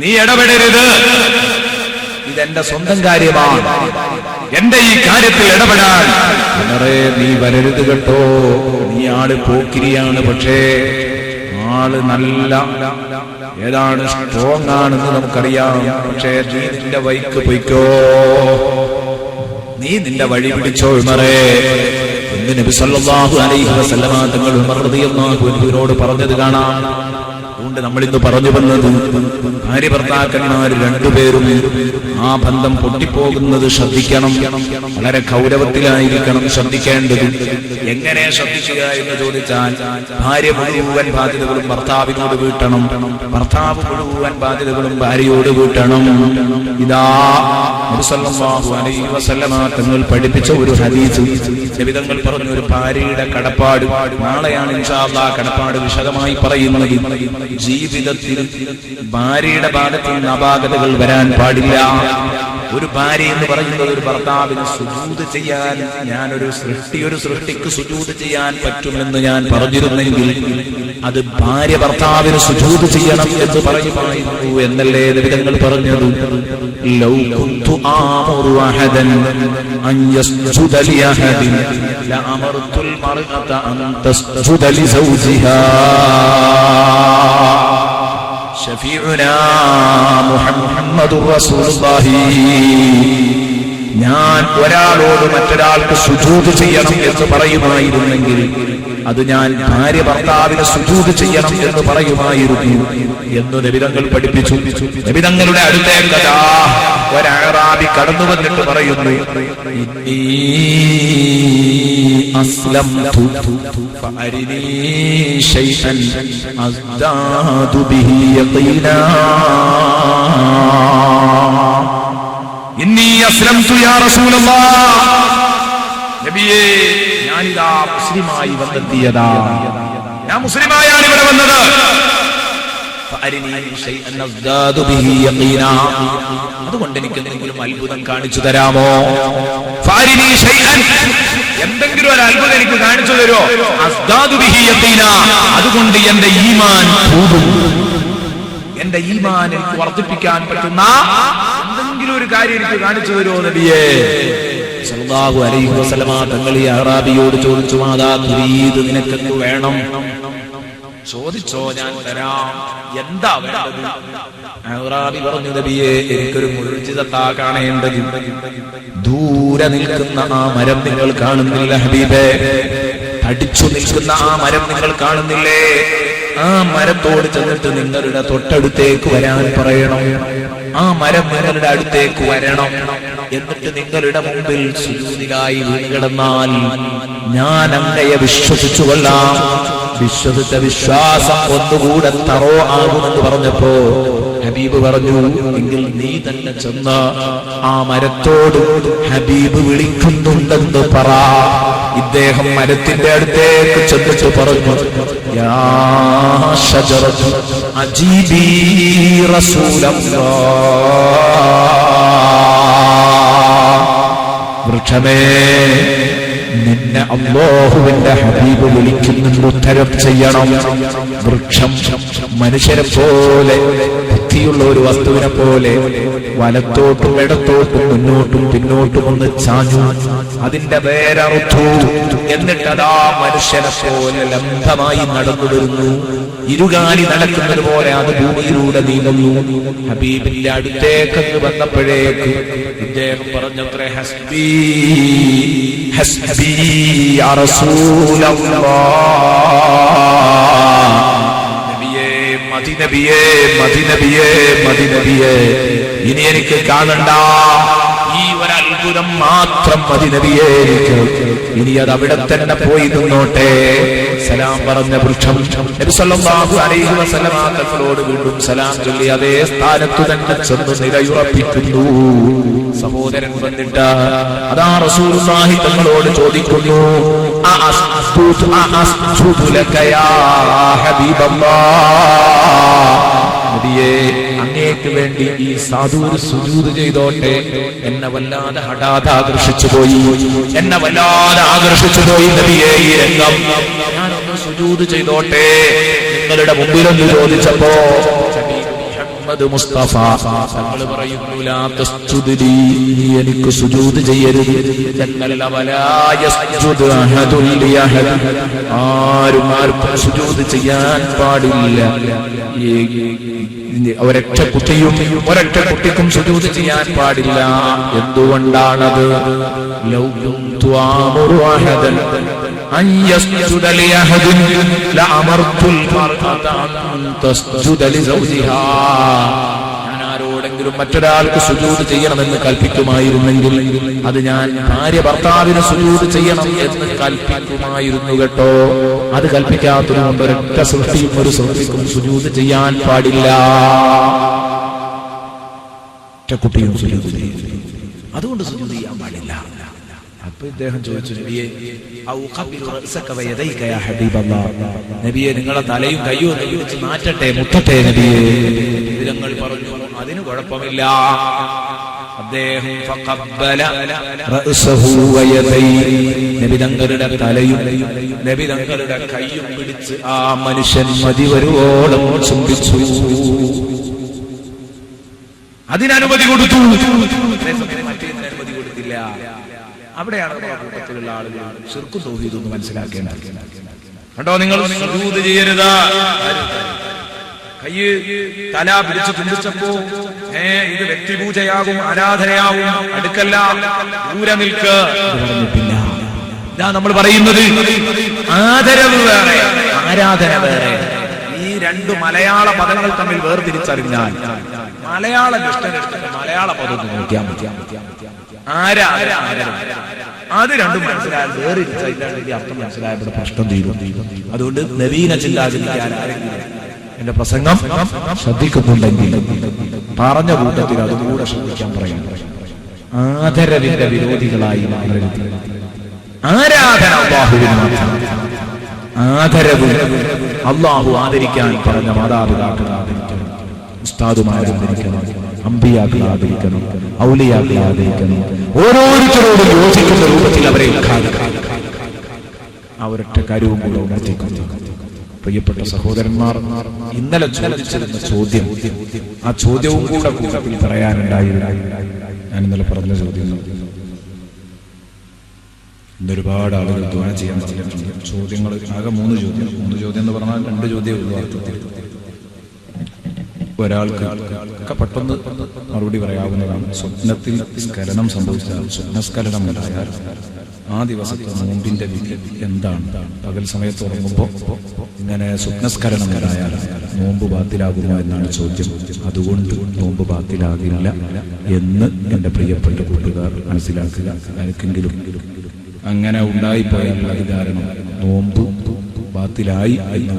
നീ ഇടപെടരുത്. ഇതെന്റെ സ്വന്തം കാര്യമാണ്. എന്റെ ഈ കാര്യത്തിൽ ഇടപെടാൻ നീ വരരുത് കേട്ടോ. നീ ആള് പോക്കിരിയാണ്, പക്ഷേ ആള് നല്ല ഏതാണ് സ്ട്രോങ് ആണെന്ന് നമുക്കറിയാം. പക്ഷേ നീ നിന്റെ വഴിക്ക് പൊയ്ക്കോ, നീ നിന്റെ വഴി പിടിച്ചോ ഉമറേ എന്ന് നബി സല്ലല്ലാഹു അലൈഹി വസല്ലമ തങ്ങൾ ഉമർ റളിയല്ലാഹു അൻഹുവിനോട് പറഞ്ഞത് കാണാം. അതുകൊണ്ട് നമ്മൾ ഇന്ന് പറഞ്ഞു വന്നത്, ഭാര്യ ഭർത്താക്കന്മാർ രണ്ടുപേരും ആ ബന്ധം പൊട്ടിപ്പോകുന്നത് ശ്രദ്ധിക്കണം. വളരെ ഗൗരവത്തിലായിരിക്കണം ശ്രദ്ധിക്കേണ്ടത്. എങ്ങനെ ശ്രദ്ധിക്കുക എന്ന് ചോദിച്ചാൽ, ഭാര്യ മുഴുവൻ ബാധ്യതകളും ഭർത്താവിനോട് വീട്ടണം, ഭർത്താവ് മുഴുവൻ ബാധ്യതകളും ഭാര്യയോട് വീട്ടണം. ഇതാ നബി സല്ലല്ലാഹു അലൈഹി വസല്ലമ തങ്ങൾ പഠിപ്പിച്ച ഒരു ഹദീസ്. നബി തങ്ങൾ പറഞ്ഞ ഒരു ഭാര്യയുടെ കടപ്പാട്, നാളെയാണ് ഇൻഷാ അല്ലാഹ് കടപ്പാട് വിശദമായി പറയുന്നത്. ജീവിതത്തിൽ ഭാര്യയുടെ ഭാഗത്ത് നിന്ന് അപാകതകൾ വരാൻ പാടില്ല. ഒരു ഭാര്യ എന്ന് പറയുന്നത് ഒരു ഭർത്താവിന് സുജൂദ് ചെയ്യാൻ, ഞാനൊരു സൃഷ്ടിക്ക് സുജൂദ് ചെയ്യാൻ പറ്റുമെന്ന് ഞാൻ പറഞ്ഞിരുന്നെങ്കിൽ അത് ഭാര്യ ഭർത്താവിന് സുജൂദ് ചെയ്യണം എന്ന് പറയുമായിരുന്നു എന്നല്ലേ നബിതങ്ങൾ പറഞ്ഞത്. ലൗ കുന്തു ആമുറു അഹദൻ അൻ യസ്ജുദ ലിഅഹദിൻ ലഅമർതുൽ മർഅത അൻ തസ്ജുദ ലിസൗജിഹാ. ഷഫീഉനാ മുഹമ്മദുർ റസൂലുള്ളാഹി. ഞാൻ ഒരാളോട് മറ്റൊരാൾക്ക് സുജൂദ് ചെയ്യണം എന്ന് പറയുമായിരുന്നെങ്കിൽ അത് ഞാൻ ഭാര്യ ഭർത്താവിന് സുജൂദ് ചെയ്യണം എന്ന് പറയുമായിരുന്നു എന്ന് നബിതങ്ങൾ പഠിപ്പിച്ചു. നബിതങ്ങളുടെ അടുത്തേക്ക് ഒരഅറാബി കടന്നു വന്നിട്ട് പറയുന്നു, അസ്ലംതു ഫഅരിനീ ശൈഅൻ അസ്ദാദു ബിഹി യഖീനാ. ഇന്നി അസ്ലംതു യാ റസൂലല്ലാഹ്. നബിയേ, ഞാനിതാ മുസ്ലിമായി വന്നെത്തിയതാ, ഞാൻ മുസ്ലിമായാണ് ഇവിടെ വന്നത്. അതുകൊണ്ട് എനിക്ക് എന്തെങ്കിലും അത്ഭുതം കാണിച്ചു തരാമോ? എന്തെങ്കിലും ഒരു അത്ഭുതം എനിക്ക് കാണിച്ചു തരുമോ? അതുകൊണ്ട് എന്റെ ഈമാൻ കൂടും, എന്റെ ഈമാൻ എനിക്ക് വർദ്ധിപ്പിക്കാൻ പറ്റുന്ന എന്തെങ്കിലും ഒരു കാര്യം എനിക്ക് കാണിച്ചു തരുമോ നബിയേ? സല്ലല്ലാഹു അലൈഹി വസല്ലമ തങ്ങൾ ഈ അറാബിയോട് ചോദിച്ചു, മാതാ തുരീദ്, നിനക്കെന്ത് വേണം? ചോദിച്ചോ, ഞാൻ തരാം. എന്താ വേണ്ടത്? അറാബി പറഞ്ഞു, നബിയേ, എനിക്കൊരു മുഅ്ജിസത്താ കാണേണ്ടത്. ദൂരെ നിൽക്കുന്ന ആ മരം നിങ്ങൾ കാണുന്നില്ല ഹബീബേ? തടിച്ചു നിൽക്കുന്ന ആ മരം നിങ്ങൾ കാണുന്നില്ലേ? ആ മരത്തോട് ചെന്നിട്ട് നിങ്ങളുടെ തൊട്ടടുത്തേക്ക് വരാൻ പറയണം. ആ മരം നിങ്ങളുടെ അടുത്തേക്ക് വരണം. എന്നിട്ട് നിങ്ങളുടെ മുമ്പിൽ സുജൂദിലായി വീണുകിടന്നാൽ ഞാൻ അങ്ങയെ വിശ്വസിച്ചു കൊള്ളാം. വിശ്വസിച്ച വിശ്വാസം ഒന്നുകൂടെ തറോ ആകുമെന്ന് പറഞ്ഞപ്പോ ഹബീബ് പറഞ്ഞു, എങ്കിൽ നീ തന്നെ ചെന്ന് ആ മരത്തോട് ഹബീബ് വിളിക്കുന്നുണ്ടെന്ന് പറ. ഇദ്ദേഹം മരത്തിന്റെ അടുത്തേക്ക് ചെന്നിട്ട് പറഞ്ഞു, യാ ശജറത്തു അജീബി റസൂലല്ലാഹ്, വൃക്ഷമേ നിന്നെ അല്ലാഹുവിന്റെ ഹബീബ് വിളിക്കുന്നുണ്ട്, ഉത്തരം ചെയ്യണം. വൃക്ഷം മനുഷ്യരെ പോലെ ബുദ്ധിയുള്ള ഒരു വസ്തുവിനെ പോലെ വലത്തോട്ടും ഇടത്തോട്ടും മുന്നോട്ടും പിന്നോട്ടും ഒന്ന് ചാഞ്ഞു, അതിന്റെ വേരറുത്തു. എന്നിട്ടതാ മനുഷ്യനെ പോലെ ലംഘമായി നടന്നു വരുന്നു. ഇരുകാലി നടക്കുന്നത് പോലെ അത് ഭൂമിയിലൂടെ നീങ്ങുന്നു. ഹബീബിന്റെ അടുത്തേക്ക് വന്നപ്പോഴേക്ക് ഇദ്ദേഹം പറഞ്ഞത്രേ, ഹസ്ബി ഹസ്ബി യാ റസൂലല്ലാഹ്, മദിനബിയേ മദിനബിയേ മദിനബിയേ, ഇനി എനിക്ക് കാണണ്ട, ഈ ഒരു അത്ഭുതം മാത്രം മദിനബിയേ എനിക്ക്, ഇനി അത് അവിടെ തന്നെ പോയി നിന്നോട്ടെ. സലാം പറഞ്ഞ വൃക്ഷം നബി സല്ലല്ലാഹു അലൈഹി വസല്ലം തങ്ങളോട് വീണ്ടും സലാം ചൊല്ലി അതേ സ്ഥാനത്തു തന്നെ ചെന്ന് നിലയുറപ്പിക്കുന്നു. സഹോദരൻ വന്നിട്ട് അതാ റസൂലുള്ളാഹി തങ്ങളോട് ചോദിക്കുന്നു, അഅസ്ജുദു ലക യാ ഹബീബല്ലാഹ്, നബിയേ അങ്ങേക്ക് വേണ്ടി ഈ സാധൂർ സുജൂദ് ചെയ്തോട്ടെ. എന്നെ വല്ലാതെ ഹഠാത് ആകർഷിച്ചു പോയി, എന്നെ വല്ലാതെ ആകർഷിച്ചു പോയി നബിയേ ഈ രംഗം, ഞാനൊന്ന് സുജൂദ് ചെയ്തോട്ടെ നിങ്ങളുടെ മുമ്പിലൊന്ന് ചോദിച്ചപ്പോ മുഹമ്മദ് മുസ്തഫ തങ്ങൾ പറയുന്നു, ലാ തസ്ജുദ് ലീ, എനിക്ക് സുജൂദ് ചെയ്യരുത്. എന്നല്ല വലാ യസ്ജുദു അഹദുൻ ലി അഹദ്, ആരും ആർക്കും സുജൂദ് ചെയ്യാൻ പാടില്ല. ഒരൊറ്റ കുട്ടിക്കും സുജൂദ് ചെയ്യാൻ പാടില്ല. എന്തുകൊണ്ടാണത്? ലൗ കുന്തു ആമുറു അഹദൻ അൻ യസ്ജുദ ലി അഹദിൻ ലഅമർതുൽ മർഅത അൻ തസ്ജുദ ലി സൗജിഹാ, ഞാൻ ആരോടെങ്കിലും മറ്റൊരാൾക്ക് സുജൂദ് ചെയ്യണമെന്ന് കൽപ്പിക്കുമായിരുന്നെങ്കിൽ അത് ഞാൻ ഭാര്യ ഭർത്താവിന് സുജൂദ് ചെയ്യണം എന്ന് കൽപ്പിക്കുമായിരുന്നു കേട്ടോ. അത് കൽപ്പിക്കാത്തതുകൊണ്ട് ഒരൊറ്റ സൃഷ്ടിയും ഒരു സൃഷ്ടിക്കും സുജൂദ് ചെയ്യാൻ പാടില്ല. ഒറ്റ കുട്ടിയും സുജൂദ് ചെയ്യും, അതുകൊണ്ട് സുജൂദ് ചെയ്യാൻ പാടില്ല. അപ്പൊ ഇദ്ദേഹം ചോദിച്ചു, നബിയെ നബിയെ നിങ്ങളെ തലയും കയ്യും വെച്ച് മാറ്റട്ടെ, മുട്ടട്ടെ നബിയെ. ഞങ്ങൾ പറഞ്ഞു അതിന് കുഴപ്പമില്ല. അദ്ദേഹം നബി തങ്ങളുടെ തലയും നബി തങ്ങളുടെ കയ്യും പിടിച്ച് ആ മനുഷ്യൻ മതിവരുവോളം ചുംബിച്ചു. അതിനനുമതി കൊടുത്തു, മറ്റേതിന് അനുമതി കൊടുത്തില്ല. അവിടെയാണ് കൂട്ടത്തിലുള്ള ആളുകൾ ശിർക്കും തൗഹീദും ഒന്ന് മനസ്സിലാക്കേണ്ടത്. കണ്ടോ, നിങ്ങൾ സുജൂദ് ചെയ്യരുത്. കയ്യ് തല പിടിച്ചു തുണ്ടിച്ചപ്പോ ഇത് വ്യക്തിപൂജയാകും, ആരാധനയാകും, അടുക്കല്ല, ദൂരെ നിൽക്ക് പറഞ്ഞിട്ടില്ല. ഇതാ നമ്മൾ പറയുന്നത്, ആദരവ് വേറെ, ആരാധന വേറെ. ഈ രണ്ട് മലയാള പദങ്ങൾ തമ്മിൽ വേർതിരിച്ചറിഞ്ഞാൽ മലയാള മലയാള പദം നോക്കിയാൽ അത് രണ്ടും മനസ്സിലായാൽ വേറിരിച്ചതിന്റെ അർത്ഥം മനസ്സിലായപ്പോൾ പ്രശ്നം തീരും. അതുകൊണ്ട് നവീന ചിന്താചിന്തിക്കാൻ എന്റെ പ്രസംഗം ശ്രദ്ധിക്കുന്നുണ്ടെങ്കിൽ പറഞ്ഞ കൂട്ടത്തിൽ അതുകൂടെ ശ്രദ്ധിക്കാൻ പറയാം. ആദരവിന്റെ വിരോധികളായി മാറരുത്. ആരാധന അല്ലാഹുവിന് മാത്രം. ആദരവ് അല്ലാഹു ആദരിക്കാൻ പറഞ്ഞ മാതാപിതാക്കളെ ആദരിക്കണം, ഉസ്താദുമാരെ ആദരിക്കണം, അമ്പിയാക്കളെ ആദരിക്കണം, ഔലിയാക്കളെ ആദരിക്കണം. ഓരോരുത്തരോടും യോജിക്കുന്ന രൂപത്തിൽ അവരെ അവരൊറ്റ കാര്യവും കൂടെ ഉണർത്തിക്കുന്നു. പ്രിയപ്പെട്ട സഹോദരന്മാർ, ഇന്നലെ ചോദിച്ചിരുന്ന ചോദ്യം, ആ ചോദ്യവും കൂടെ കൂട്ടത്തിൽ പറയാനുണ്ടായിരുന്നു. ഞാൻ ഇന്നലെ പറഞ്ഞ ചോദ്യം, ഇന്നൊരുപാട് ആളുകൾ ദുആ ചെയ്യാൻ പറഞ്ഞിട്ടുണ്ട്. ചോദ്യങ്ങൾ ആകെ 3 ചോദ്യം എന്ന് പറഞ്ഞാൽ 2 ചോദ്യമേ ഉള്ളൂ അർത്ഥത്തിൽ. ഒരാൾക്ക് ഒക്കെ പെട്ടെന്ന് മറുപടി പറയാവുന്നതാണ്. സ്വപ്നത്തിൽ സ്ഖലനം സംഭവിച്ചാൽ, സ്വപ്നസ്ഖലനം ഉണ്ടായാൽ ആ ദിവസത്തെ നോമ്പിന്റെ വിധി എന്താണ്? പകൽ സമയത്ത് ഉറങ്ങുമ്പോൾ ഇങ്ങനെ സ്വപ്നസ്കരണം ഉണ്ടായാൽ നോമ്പ് ബാത്തിലാകുമോ എന്നാണ് ചോദ്യം. അതുകൊണ്ട് നോമ്പ് ബാത്തിലാകില്ല എന്ന് എൻ്റെ പ്രിയപ്പെട്ട കൂട്ടുകാർ മനസ്സിലാക്കുക. എനിക്കെങ്കിലും അങ്ങനെ ഉണ്ടായിപ്പോയാൽ അത് കാരണം നോമ്പ് ബാത്തിലായി എന്ന്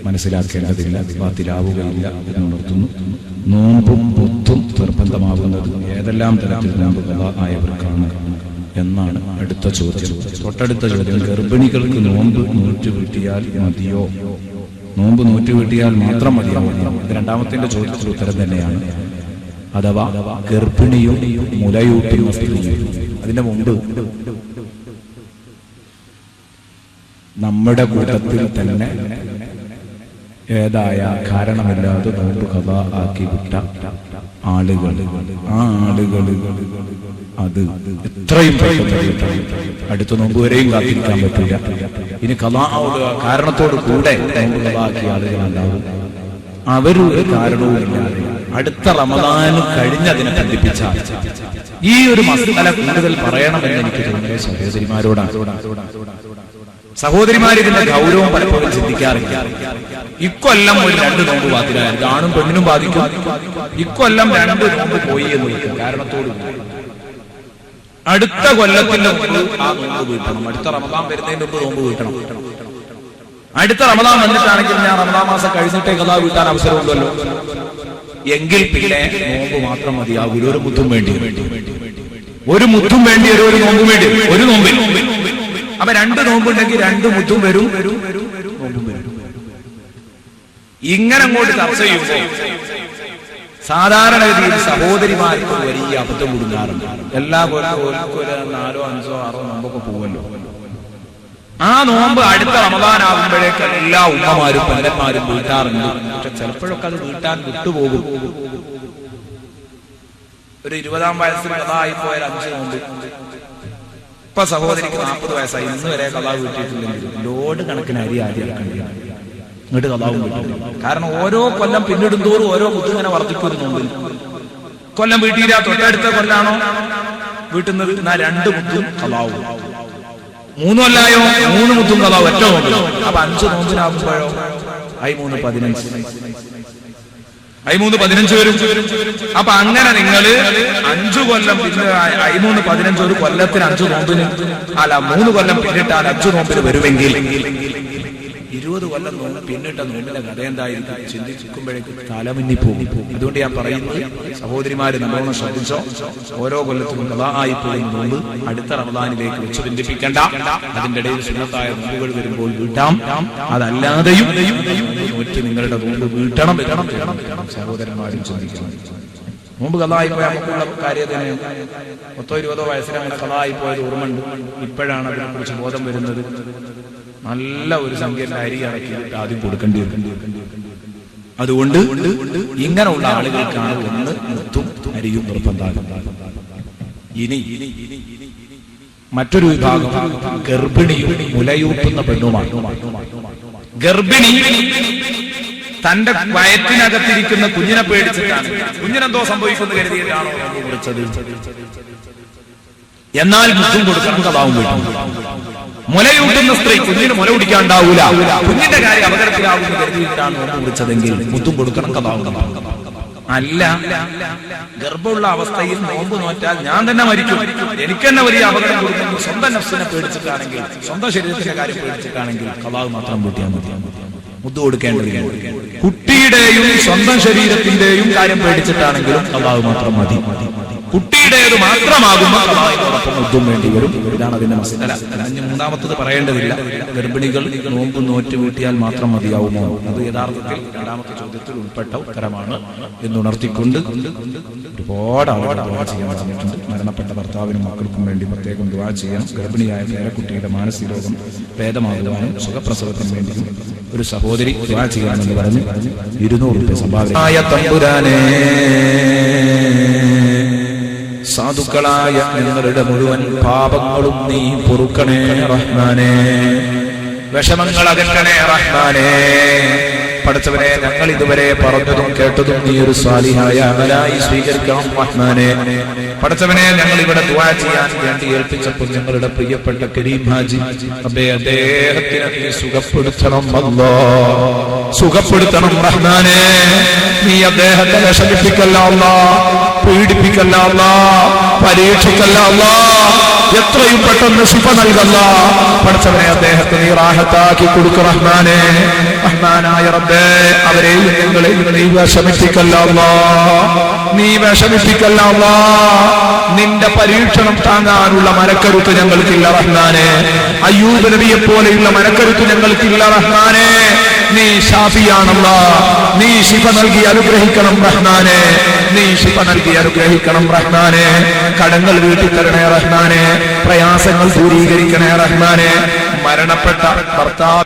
മനസ്സിലാക്കേണ്ടതില്ല, ബാത്തിലാവുകയില്ല എന്നുണർത്തുന്നു. നോമ്പും ബുദ്ധും നിർബന്ധമാകുന്നത് ഏതെല്ലാം തരത്തിൽ നോമ്പ് ആയവർക്കാണ് എന്നാണ് അടുത്ത ചോദ്യം. തൊട്ടടുത്ത ചോദ്യം, ഗർഭിണികൾക്ക് നോമ്പ് നൂറ്റുവീട്ടിയാൽ മതിയോ? നോമ്പ് നൂറ്റുവീട്ടിയാൽ മാത്രം മതിയാവോ? രണ്ടാമത്തിന്റെ ചോദ്യത്തിൽ ഉത്തരം തന്നെയാണ്. അഥവാ ഗർഭിണിയും മുലയൂട്ടുന്ന സ്ത്രീയും. അതിന്റെ മുമ്പ് നമ്മുടെ കൂട്ടത്തിൽ തന്നെ ഏതായ കാരണമില്ലാതെ നോമ്പ് ഖദാ ആക്കി വിട്ട ആളുകൾ, ആ ആളുകൾ അത് എത്രയും അടുത്ത നോമ്പ് വരെയും കാത്തിരിക്കാൻ പറ്റില്ല. ഇനി ഖദാ കാരണത്തോട് കൂടെ നോമ്പ് ഖദാ ആക്കിയ ആളുകളുണ്ടാവും. അവരൊരു കാരണവുമില്ലാതെ അടുത്ത റമദാൻ കഴിഞ്ഞതിനെ ബന്ധിപ്പിച്ചാൽ ഈ ഒരു മസല കൂടുതൽ പറയണമെന്ന് എനിക്ക് തോന്നുന്നത് സഹോദരിമാരോടാണ്. സഹോദരിമാർ ഇതിന്റെ ഗൗരവം പലപ്പോഴും ചിന്തിക്കാറില്ല. ഇക്കൊല്ലം ഒരു 2 നോമ്പ് ബാത്തിലായാലും ആണും പെണ്ണിനും ബാധിക്കും. ഇക്കൊല്ലം 2 നോമ്പ് പോയി എന്ന് വയ്ക്കും കാരണത്തോട് അടുത്ത കൊല്ലത്തിന്റെ മുമ്പ് ആ നോമ്പ് വീട്ടണം. അടുത്ത റമദാൻ വരുന്നതിന് മുമ്പ് നോമ്പ് വീട്ടണം. അടുത്ത റമദാൻ വന്നിട്ടാണെങ്കിൽ ഞാൻ റമദാൻ മാസം കഴിഞ്ഞിട്ടേ ഖദാ വീട്ടാൻ അവസരമുണ്ടല്ലോ. എങ്കിൽ പിന്നെ നോമ്പ് മാത്രം മതിയാകൂല. ഒരു മുത്തും വേണ്ടി, ഒരു മുത്തും വേണ്ടി, ഒരു നോമ്പും വേണ്ടി, ഒരു നോമ്പിൽ. അപ്പൊ 2 നോമ്പുണ്ടെങ്കിൽ 2 മുത്തും വരും, നോമ്പും വരും. ഇങ്ങനെ അങ്ങോട്ട് ചർച്ച ചെയ്യുമ്പോൾ സാധാരണഗതിയിൽ സഹോദരിമാർക്ക് വലിയ അബദ്ധം കൊടുക്കാറുണ്ട്. എല്ലാ കൊല്ലം 4, 5, 6 നോമ്പൊക്കെ പോവല്ലോ. ആ നോമ്പ് അടുത്ത റമദാനാകുമ്പോഴേക്ക് എല്ലാ ഉമ്മമാരും പല്ലന്മാരും വീട്ടാറുണ്ട്. പക്ഷെ ചിലപ്പോഴൊക്കെ അത് വീട്ടാൻ വിട്ടുപോകും. ഒരു 20-ാം വയസ്സിൽ ഖദായി പോയാൽ 5 നോമ്പ്. ഇപ്പൊ സഹോദരിക്ക് 40 വയസ്സായി, ഇന്ന് വരെ ഖദാ വീട്ടിയിട്ടില്ലെങ്കിൽ ലോഡ് കണക്കിന് അരി ആദ്യമാക്കേണ്ടി ഇങ്ങോട്ട് ഖദാവും വീട്ടില്ല. കാരണം ഓരോ കൊല്ലം പിന്നിടും തോറും ഓരോ മുത്തും ഇങ്ങനെ വർദ്ധിക്കൊരു നോമ്പിൽ. കൊല്ലം വീട്ടിയില്ല, തൊട്ടടുത്ത കൊല്ലാണോ വീട്ടുന്നത്, 2 മുത്തും ഖദാവും. 3 കൊല്ലായോ 3 മുത്തും ഖദാവും, ഒറ്റ നോമ്പ്. അപ്പൊ 5 നോമ്പിനാകുമ്പോഴോ 15 വരും. അപ്പൊ അങ്ങനെ നിങ്ങൾ 5 കൊല്ലം പിന്നെ 15 ഒരു കൊല്ലത്തിന് 5 നോമ്പിന്, അല്ല 3 കൊല്ലം പിന്നിട്ടാൽ 5 നോമ്പിന് വരുമെങ്കിൽ 20 കൊല്ലം നോമ്പ് പിന്നിട്ട നോമ്പിന്റെ കഥ എന്തായിരിക്കും ചിന്തിക്കുമ്പോഴേക്കും തലമിന്നി പോകും. അതുകൊണ്ട് ഞാൻ പറയുന്നത് സഹോദരിമാര് നല്ലോണം ശ്രദ്ധിച്ചോ. ഓരോ കൊല്ലത്തിലും ഖദാ ആയി പോകുന്ന നോമ്പ് അടുത്ത റമദാനിലേക്ക് വെച്ച് ബന്ധിപ്പിക്കണ്ട. അതിന്റെ ഇടയിൽ സുന്നത്തായ നോമ്പുകൾ വരുമ്പോൾ വീട്ടാം. അതല്ലാതെയും നിങ്ങളുടെ നോമ്പ് വീട്ടണം. സഹോദരന്മാരും ചിന്തിക്കണം. നോമ്പ് ഖദാ ആയി പോയ നമുക്കുള്ള കാര്യത്തിന് 10-20 വയസ്സിൽ അങ്ങനെ ഖദാ ആയി പോയത് ഓർമ്മയുണ്ട്. ഇപ്പോഴാണ് അതിനെ കുറിച്ച് ബോധം വരുന്നത്. നല്ല ഒരു സംഖ്യയുടെ അരി അടക്കിയിട്ട് ആദ്യം കൊടുക്കേണ്ടി വരും. അതുകൊണ്ട് ഇങ്ങനെയുള്ള ആളുകൾക്കാണ് ഒന്ന് മുത്തും അരിയും നിർബന്ധം. ഇനി മറ്റൊരു വിഭാഗം ഗർഭിണിയും മുലയൂട്ടുന്ന പെണ്ണുമാണ്. ഗർഭിണി തന്റെ വയറ്റിനകത്തിരിക്കുന്ന കുഞ്ഞിനെ പേടിച്ചിട്ടാണ്, കുഞ്ഞിനെന്തോ സംഭവിക്കുമെന്ന് കരുതിയിട്ടാണോ നോമ്പ് മുറിച്ചത്. എന്നാൽ മുത്തും കൊടുക്കാൻ ഖദാവും വീട്ടും. മുലയൂട്ടുന്ന സ്ത്രീ കുഞ്ഞിന് മുല കുടിക്കാണ്ടാവൂല, കുഞ്ഞിന്റെ കാര്യം അപകടത്തിലാവുമെന്ന് കരുതിയിട്ടാണ് നോമ്പ് മുറിച്ചതെങ്കിൽ മുത്തും കൊടുക്കണം, ഖദാവും. അല്ല, ഗർഭമുള്ള അവസ്ഥയിൽ നോമ്പ് നോറ്റാൽ ഞാൻ തന്നെ മരിക്കും, എനിക്ക് തന്നെ വലിയ അപകടം കൊടുക്കുന്നു, സ്വന്തം നഫ്സിനെ പേടിച്ചിട്ടാണെങ്കിൽ, സ്വന്തം ശരീരത്തിന്റെ കാര്യം പേടിച്ചിട്ടാണെങ്കിൽ ഖദാവ് മാത്രം വീട്ടിയാൽ മതി. മുദ്ദു കൊടുക്കേണ്ടതില്ല. കുട്ടിയുടെയും സ്വന്തം ശരീരത്തിന്റെയും കാര്യം പേടിച്ചിട്ടാണെങ്കിലും ഖദാവ് മാത്രം മതി. കുട്ടിയുടേത് മാത്രമാകുമ്പോൾ ഖദാവിനോടൊപ്പം മുദ്ദും വേണ്ടി വരും. ഇതാണ് അതിന്റെ മസല. മൂന്നാമത്തത് പറയേണ്ടതില്ല. ഗർഭിണികൾ നോമ്പ് നോറ്റ് വീട്ടിയാൽ മാത്രം മതിയാവുമോ? അത് യഥാർത്ഥത്തിൽ രണ്ടാമത്തെ ചോദ്യത്തിൽ ഉൾപ്പെട്ട ഉത്തരമാണ് എന്നുണർത്തിക്കൊണ്ട് ഒരുപാട് ആളുകൾ ദുആ ചെയ്യാൻ പറഞ്ഞിട്ടുണ്ട്. മരണപ്പെട്ട ഭർത്താവിനും മക്കൾക്കും വേണ്ടി പ്രത്യേകം ദുആ ചെയ്യണം. ഗർഭിണിയായ പേരക്കുട്ടിയുടെ മാനസിക രോഗം ഭേദമാകുവാനും സുഖപ്രസവത്തിന് വേണ്ടിയും ഒരു സഹോദരി ദുആ ചെയ്യാമെന്ന് പറഞ്ഞ് 200 രൂപ സംഭാവന. സാധുക്കളായ ഞങ്ങളുടെ മുഴുവൻ പാപങ്ങളും നീ പൊറുക്കണേ റഹ്മാനേ, വിഷമങ്ങൾ അകറ്റണേ റഹ്മാനേ, പടച്ചവനെ ഞങ്ങൾ ഇതുവരെ പറഞ്ഞതും കേട്ടതും നീ ഒരു സ്വാലിഹായ അമലായി സ്വീകരിക്കണം റഹ്മാനെ. പടച്ചവനെ ഞങ്ങൾ ഇവിടെ ദുആ ചെയ്യാൻ വേണ്ടി ഏൽപ്പിച്ചപ്പോൾ ഞങ്ങളുടെ പ്രിയപ്പെട്ട കരീം ഹാജി റബ്ബേ അദ്ദേഹത്തിനെ നീ സുഖപ്പെടുത്തണം അല്ലാഹ്, സുഖപ്പെടുത്തണം റഹ്മാനെ. നീ അദ്ദേഹത്തെ വിഷമിപ്പിക്കല്ല അല്ലാഹ്, പീഡിപ്പിക്കല്ല അല്ലാഹ്, പരീക്ഷിക്കല്ല അല്ലാഹ്, എത്രയും പെട്ടെന്ന് ശിഫ നൽകല്ല പടച്ചവനെ. അദ്ദേഹത്തെ നീ റാഹത്താക്കി കൊടുക്ക റഹ്മാനെ. റഹ്മാനായ റബ്ബേ അവരെയും നിങ്ങളെയും നീ വിഷമിപ്പിക്കല്ല അല്ലാഹ്, നീ വിഷമിപ്പിക്കല്ല അല്ലാഹ്. നിന്റെ പരീക്ഷണം താങ്ങാനുള്ള മനക്കരുത്ത് ഞങ്ങൾക്കില്ല റഹ്മാനെ. അയ്യൂബ് നബിയെ പോലെയുള്ള മനക്കരുത്ത് ഞങ്ങൾക്കില്ല റഹ്മാനെ. നീ ഷാഫിയാണല്ലാഹ്, നീ ശിഫ നൽകി അനുഗ്രഹിക്കണം റഹ്മാനെ. നീ ശിഫ നൽകി അനുഗ്രഹിക്കണം റഹ്മാനെ. കടങ്ങൾ വീട്ടി തരണേ റഹ്മാനെ, പ്രയാസങ്ങൾ ദൂരീകരിക്കണേ റഹ്മാനെ. മരണപ്പെട്ട ഭർത്താവ്